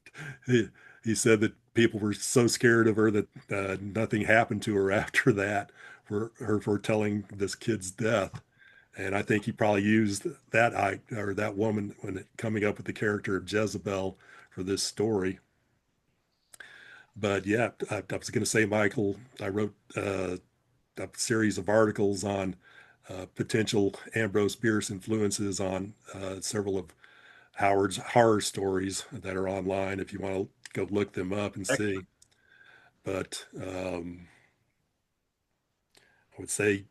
he said that people were so scared of her that nothing happened to her after that for her foretelling this kid's death. And I think he probably used that woman when coming up with the character of Jezebel for this story. But yeah, I was going to say, Michael, I wrote a series of articles on potential Ambrose Bierce influences on several of Howard's horror stories that are online if you want to go look them up and see. But I would say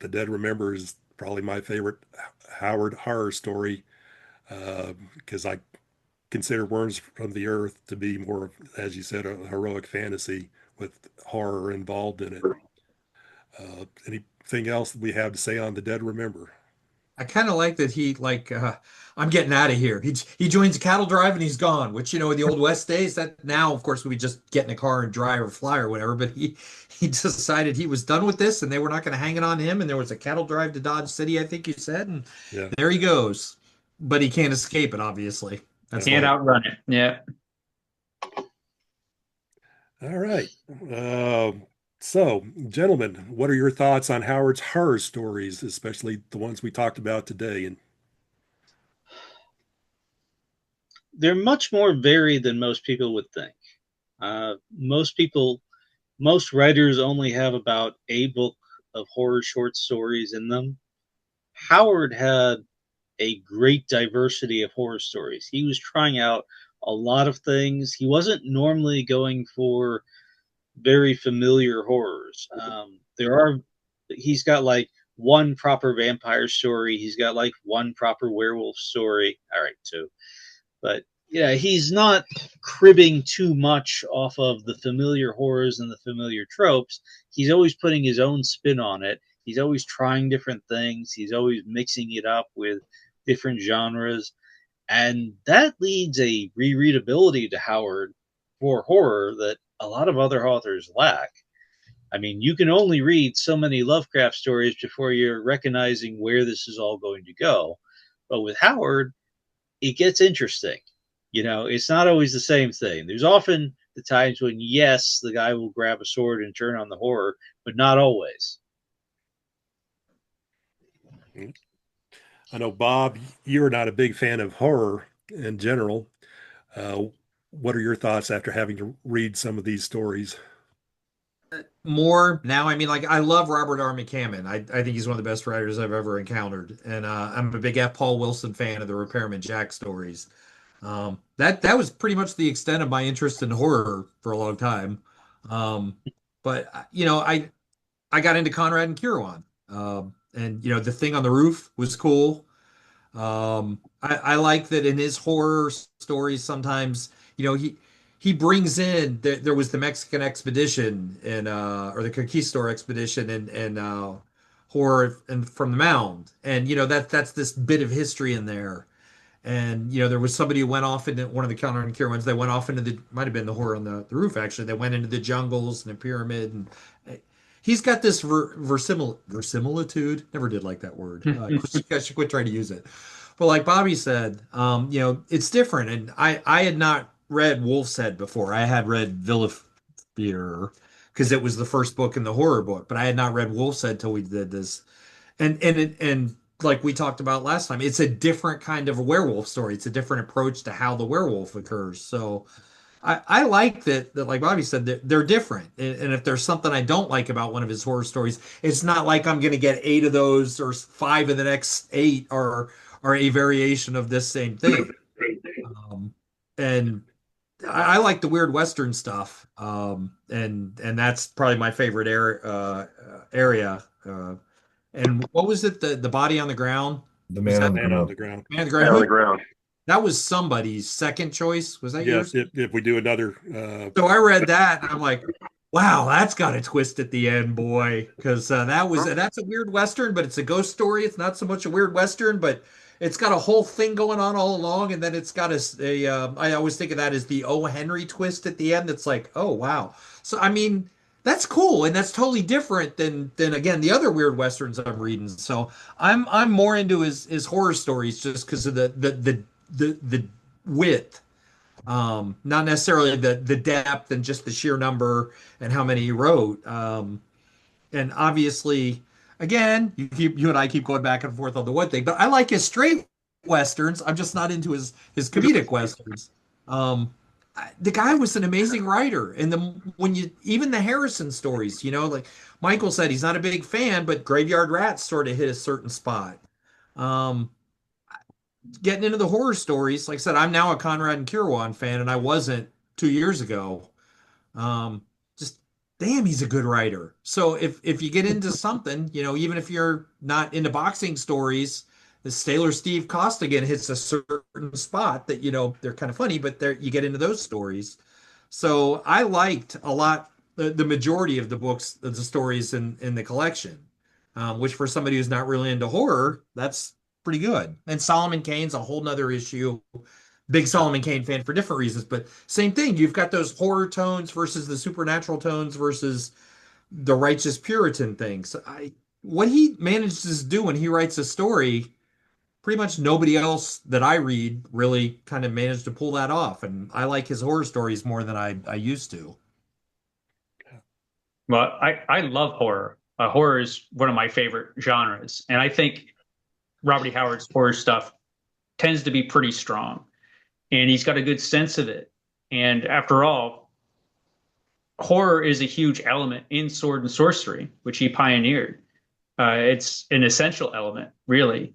The Dead Remember is probably my favorite Howard horror story because I consider Worms from the Earth to be more, as you said, a heroic fantasy with horror involved in it. Anything else that we have to say on The Dead Remember? I kind of like that I'm getting out of here. He joins a cattle drive and he's gone, which, in the old West days, that now, of course, we just get in a car and drive or fly or whatever. But he decided he was done with this and they were not going to hang it on him. And there was a cattle drive to Dodge City, I think you said. And Yeah. there he goes. But he can't escape it, obviously. Can't outrun it. Yeah. All right. So, gentlemen, what are your thoughts on Howard's horror stories, especially the ones we talked about today? And They're much more varied than most people would think. Most writers only have about a book of horror short stories in them. Howard had a great diversity of horror stories. He was trying out a lot of things. He wasn't normally going for very familiar horrors. He's got like one proper vampire story. He's got like one proper werewolf story. All right, two. But yeah, he's not cribbing too much off of the familiar horrors and the familiar tropes. He's always putting his own spin on it. He's always trying different things. He's always mixing it up with different genres. And that leads a rereadability to Howard for horror that a lot of other authors lack. I mean, you can only read so many Lovecraft stories before you're recognizing where this is all going to go. But with Howard, it gets interesting. It's not always the same thing. There's often the times when, yes, the guy will grab a sword and turn on the horror, but not always. I know, Bob, you're not a big fan of horror in general. What are your thoughts after having to read some of these stories? More now. I mean, like, I love Robert R. McCammon. I think he's one of the best writers I've ever encountered. And I'm a big F. Paul Wilson fan of the Repairman Jack stories. That was pretty much the extent of my interest in horror for a long time. But I got into Conrad and Kieran. And The Thing on the Roof was cool. I like that in his horror stories sometimes, he brings in there was the Mexican expedition and or the Conquistador expedition and horror and from the Mound. And that's this bit of history in there. And there was somebody who went off into one of the Counter and Cure ones. They went off into might have been the horror on the roof actually. They went into the jungles and the pyramid, and he's got this verisimilitude. Never did like that word. I should quit trying to use it. But like Bobby said, it's different. And I had not read Wolf's Head before. I had read Villafear because it was the first book in the horror book, but I had not read Wolf's Head till we did this. And like we talked about last time, it's a different kind of a werewolf story. It's a different approach to how the werewolf occurs. So I like that like Bobby said, they're different. And if there's something I don't like about one of his horror stories, it's not like I'm going to get 8 of those or 5 of the next 8 or a variation of this same thing. And I like the weird Western stuff. And that's probably my favorite area. And what was it? The body on the ground? The Man on the Man on Ground. the Ground. Man on the Man on the ground. ground. That was somebody's second choice. Was that yours? Yes, if we do another. So I read that and I'm like, wow, that's got a twist at the end, boy. Because that's a weird Western, but it's a ghost story. It's not so much a weird Western, but it's got a whole thing going on all along. And then it's got I always think of that as the O. Henry twist at the end. It's like, oh, wow. So, I mean, that's cool. And that's totally different than again, the other weird Westerns I'm reading. So I'm more into his horror stories just because of the width. Not necessarily the depth and just the sheer number and how many he wrote. And obviously, again, you and I keep going back and forth on the one thing, but I like his straight westerns. I'm just not into his comedic westerns. The guy was an amazing writer, and even the Harrison stories, like Michael said, he's not a big fan, but Graveyard Rats sort of hit a certain spot. Getting into the horror stories, like I said, I'm now a Conrad and Kieran fan, and I wasn't 2 years ago. Just damn, he's a good writer. So if you get into something, even if you're not into boxing stories, the Sailor Steve Costigan hits a certain spot that they're kind of funny, but you get into those stories. So I liked a lot the majority of the books, the stories in the collection, which for somebody who's not really into horror, that's pretty good. And Solomon Kane's a whole nother issue. Big Solomon Kane fan for different reasons, but same thing. You've got those horror tones versus the supernatural tones versus the righteous Puritan things. What he manages to do when he writes a story, pretty much nobody else that I read really kind of managed to pull that off. And I like his horror stories more than I used to. Well, I love horror. Horror is one of my favorite genres, and I think Robert E. Howard's horror stuff tends to be pretty strong, and he's got a good sense of it. And after all, horror is a huge element in sword and sorcery, which he pioneered. It's an essential element, really.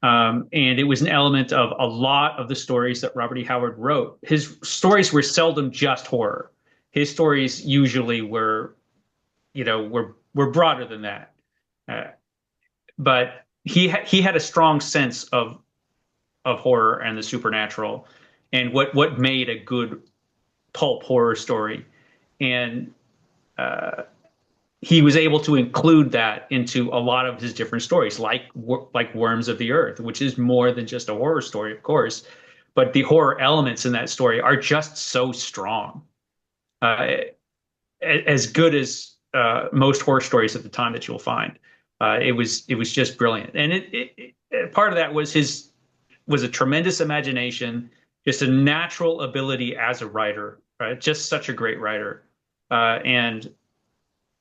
And it was an element of a lot of the stories that Robert E. Howard wrote. His stories were seldom just horror. His stories usually were broader than that. But he had a strong sense of horror and the supernatural and what made a good pulp horror story. And he was able to include that into a lot of his different stories, like Worms of the Earth, which is more than just a horror story, of course, but the horror elements in that story are just so strong. As good as most horror stories at the time that you'll find. It was just brilliant. And it part of that was a tremendous imagination, just a natural ability as a writer, right? Just such a great writer. And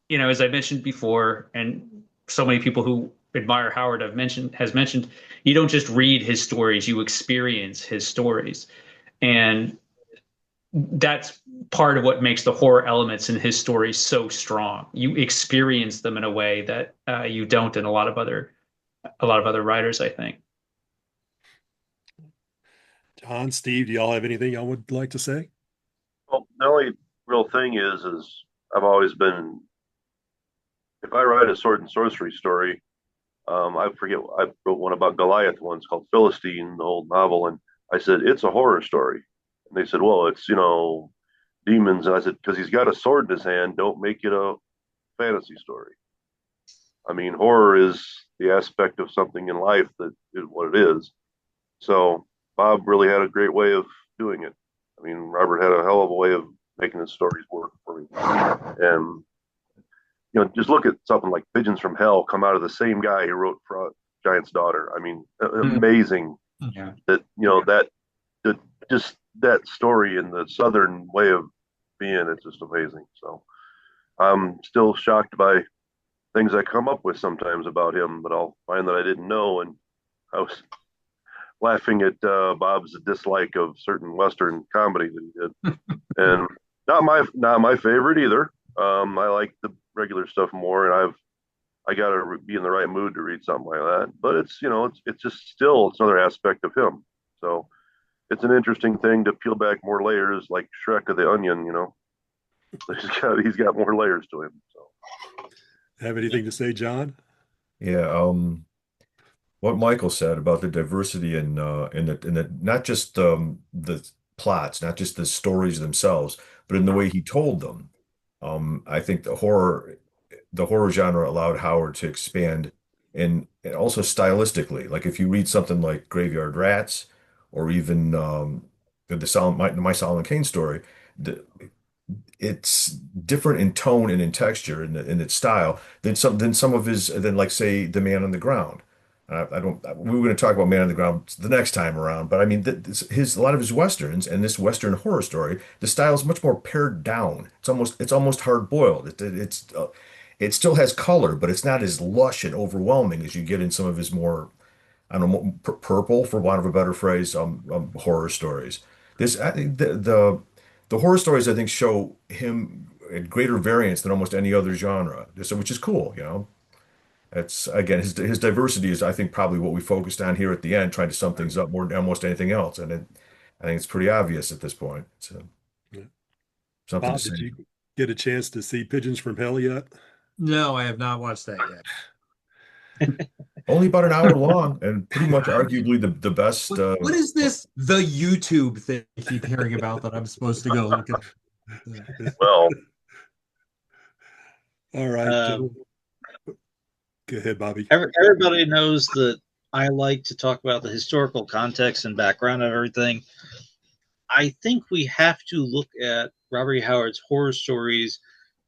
as I mentioned before, and so many people who admire Howard has mentioned, you don't just read his stories, you experience his stories. And that's part of what makes the horror elements in his stories so strong. You experience them in a way that you don't in a lot of other writers, I think. John, Steve, do y'all have anything y'all would like to say? Well, the only real thing is I've always been, if I write a sword and sorcery story, I wrote one about Goliath once called Philistine, the old novel, and I said, it's a horror story. And they said, well, it's, demons. And I said, because he's got a sword in his hand, don't make it a fantasy story. I mean, horror is the aspect of something in life that is what it is. So Bob really had a great way of doing it. I mean, Robert had a hell of a way of making his stories work for me. And, just look at something like Pigeons from Hell come out of the same guy who wrote Frog Giant's Daughter. I mean, amazing that, just that story and the Southern way of being, it's just amazing. So I'm still shocked by things I come up with sometimes about him, but I'll find that I didn't know. And I was laughing at Bob's dislike of certain Western comedy that he did, and not my favorite either. I like the regular stuff more, and I got to be in the right mood to read something like that. But it's just it's another aspect of him. So it's an interesting thing to peel back more layers, like Shrek of the Onion. He's got more layers to him. So, have anything to say, John? Yeah. What Michael said about the diversity in the not just the plots, not just the stories themselves, but in the way he told them. I think the horror genre allowed Howard to expand and also stylistically. Like if you read something like Graveyard Rats or even my Solomon Kane story, it's different in tone and in texture and in its style than some of his like say The Man on the Ground. We were going to talk about Man on the Ground the next time around, but I mean, a lot of his westerns and this Western horror story, the style is much more pared down. It's almost hard boiled. It still has color, but it's not as lush and overwhelming as you get in some of his more, I don't know, purple, for want of a better phrase, horror stories. I think the horror stories, I think, show him at greater variance than almost any other genre, so which is cool, It's again his diversity is, I think, probably what we focused on here at the end, trying to sum things up more than almost anything else. And I think it's pretty obvious at this point. So something Bob, to did say. you get a chance to see Pigeons from Hell yet? No, I have not watched that yet. Only about an hour long, and pretty much arguably the best. What is this? The YouTube thing I keep hearing about that I'm supposed to go look at? well, All right, Um, Joe. Go ahead, Bobby. Everybody knows that I like to talk about the historical context and background of everything. I think we have to look at Robert E. Howard's horror stories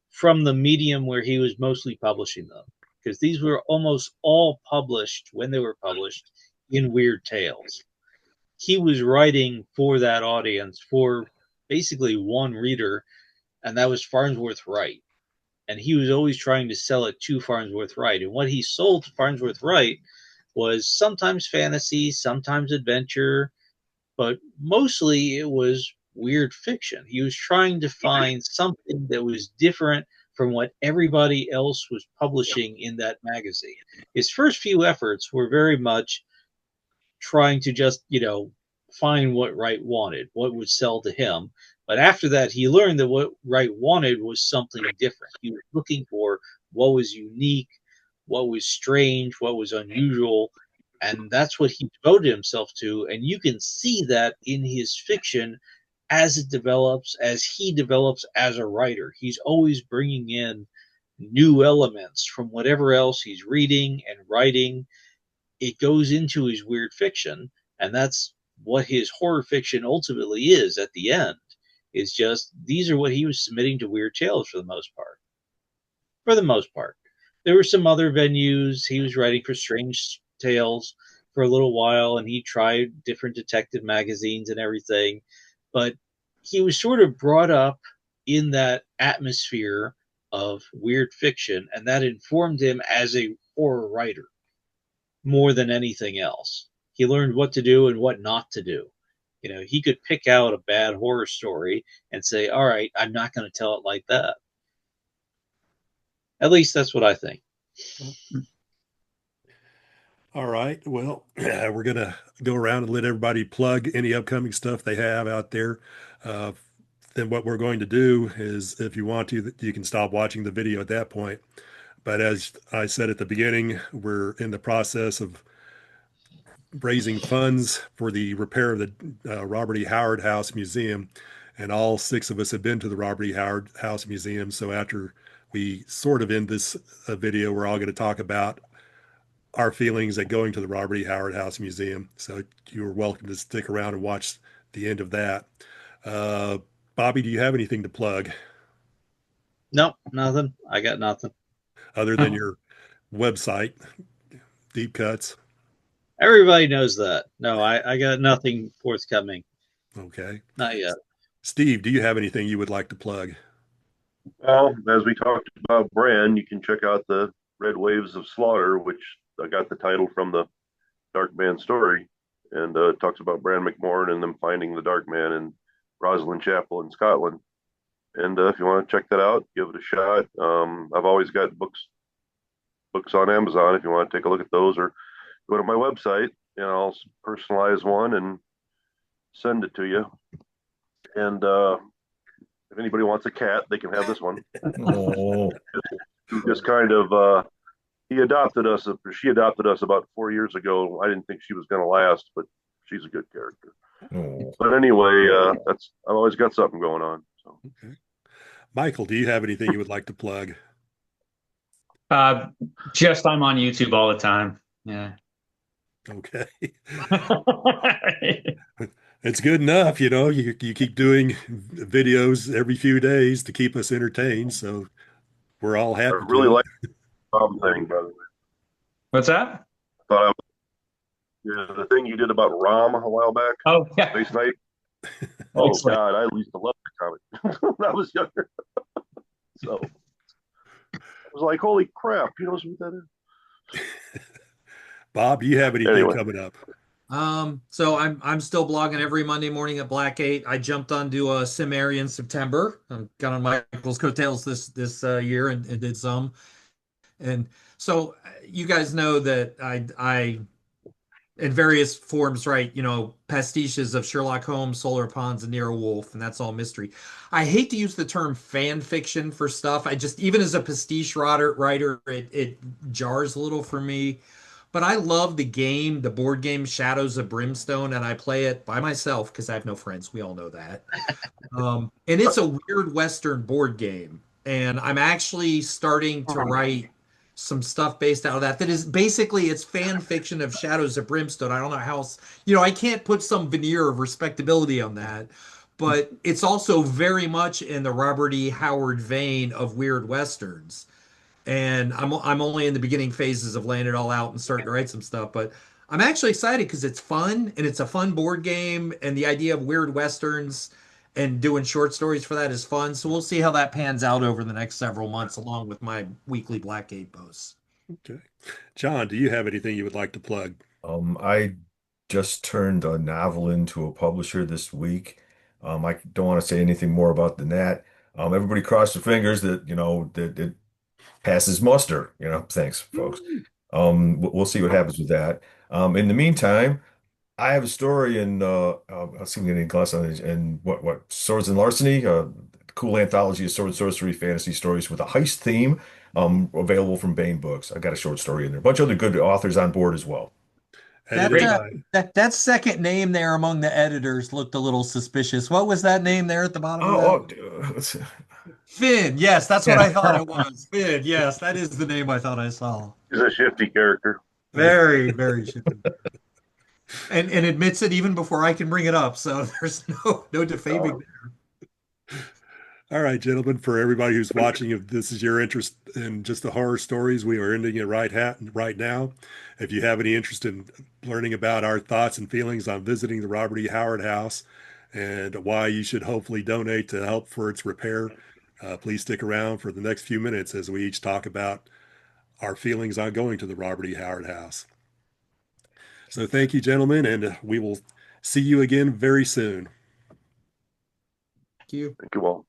from the medium where he was mostly publishing them, because these were almost all published when they were published in Weird Tales. He was writing for that audience, for basically one reader, and that was Farnsworth Wright. And he was always trying to sell it to Farnsworth Wright. And what he sold to Farnsworth Wright was sometimes fantasy, sometimes adventure, but mostly it was weird fiction. He was trying to find something that was different from what everybody else was publishing in that magazine. His first few efforts were very much trying to just, find what Wright wanted, what would sell to him. But after that, he learned that what Wright wanted was something different. He was looking for what was unique, what was strange, what was unusual. And that's what he devoted himself to. And you can see that in his fiction as it develops, as he develops as a writer. He's always bringing in new elements from whatever else he's reading and writing. It goes into his weird fiction. And that's what his horror fiction ultimately is at the end. Is just these are what he was submitting to Weird Tales for the most part. For the most part. There were some other venues. He was writing for Strange Tales for a little while, and he tried different detective magazines and everything. But he was sort of brought up in that atmosphere of weird fiction, and that informed him as a horror writer more than anything else. He learned what to do and what not to do. He could pick out a bad horror story and say, all right, I'm not going to tell it like that. At least that's what I think. All right. Well, we're going to go around and let everybody plug any upcoming stuff they have out there. Then what we're going to do is, if you want to, you can stop watching the video at that point. But as I said at the beginning, we're in the process of raising funds for the repair of the Robert E. Howard House Museum. And all 6 of us have been to the Robert E. Howard House Museum. So after we sort of end this video, we're all going to talk about our feelings at going to the Robert E. Howard House Museum. So you're welcome to stick around and watch the end of that. Bobby, do you have anything to plug? Nope, nothing. I got nothing. Other than your website, Deep Cuts? Everybody knows that. No, I got nothing forthcoming. Okay. Not yet. Steve, do you have anything you would like to plug? Well, as we talked about Bran, you can check out the Red Waves of Slaughter, which I got the title from the Dark Man story, and talks about Bran McMorn and them finding the Dark Man in Rosslyn Chapel in Scotland. And if you want to check that out, give it a shot. I've always got books on Amazon if you want to take a look at those, or go to my website and I'll personalize one and send it to you. And if anybody wants a cat, they can have this one. Oh, Just kind of she adopted us about 4 years ago. I didn't think she was going to last, but she's a good character. oh. But anyway, I've always got something going on. So. Okay. Michael, do you have anything you would like to plug? Just I'm on YouTube all the time. Yeah. Okay. It's good enough, you keep doing videos every few days to keep us entertained, so we're all happy. I really like the Tom thing, by the way. What's that? The thing you did about Rom a while back. Oh, yeah. Space Knight. Oh God, I used to love that comic when I was younger. So I was like, holy crap, you know what that is? Bob, do you have anything coming up? So I'm still blogging every Monday morning at Black 8. I jumped onto a Cimmerian in September. I got on Michael's coattails this year and did some. And so you guys know that I in various forms write, pastiches of Sherlock Holmes, Solar Ponds, and Nero Wolfe, and that's all mystery. I hate to use the term fan fiction for stuff. I just, even as a pastiche writer, it jars a little for me. But I love the board game Shadows of Brimstone, and I play it by myself because I have no friends. We all know that. And it's a weird Western board game. and I'm actually starting to write some stuff based out of that. That is basically it's fan fiction of Shadows of Brimstone. I don't know how else, I can't put some veneer of respectability on that, but it's also very much in the Robert E. Howard vein of weird westerns. And I'm only in the beginning phases of laying it all out and starting to write some stuff, but I'm actually excited because it's fun and it's a fun board game, and the idea of weird westerns and doing short stories for that is fun. So we'll see how that pans out over the next several months, along with my weekly Blackgate posts. Okay. John, do you have anything you would like to plug? I just turned a novel into a publisher this week. I don't want to say anything more about than that. Everybody cross their fingers that, that it passes muster, Thanks, folks. We'll see what happens with that. In the meantime, I have a story in I'll see if we get any glass on it, in what Swords and Larceny, cool anthology of sword sorcery fantasy stories with a heist theme, available from Bane Books. I got a short story in there. A bunch of other good authors on board as well. That Edited by that second name there among the editors looked a little suspicious. What was that name there at the bottom of Oh, that? oh, Finn. Yes, that's what I thought it was. Finn. Yes, that is the name I thought I saw. He's a shifty character. Very, very shifty. And admits it even before I can bring it up. So there's no defaming. All right, gentlemen, for everybody who's watching, if this is your interest in just the horror stories, we are ending it right now. If you have any interest in learning about our thoughts and feelings on visiting the Robert E. Howard House and why you should hopefully donate to help for its repair, please stick around for the next few minutes as we each talk about our feelings on going to the Robert E. Howard House. So thank you, gentlemen, and we will see you again very soon. Thank you. Thank you all.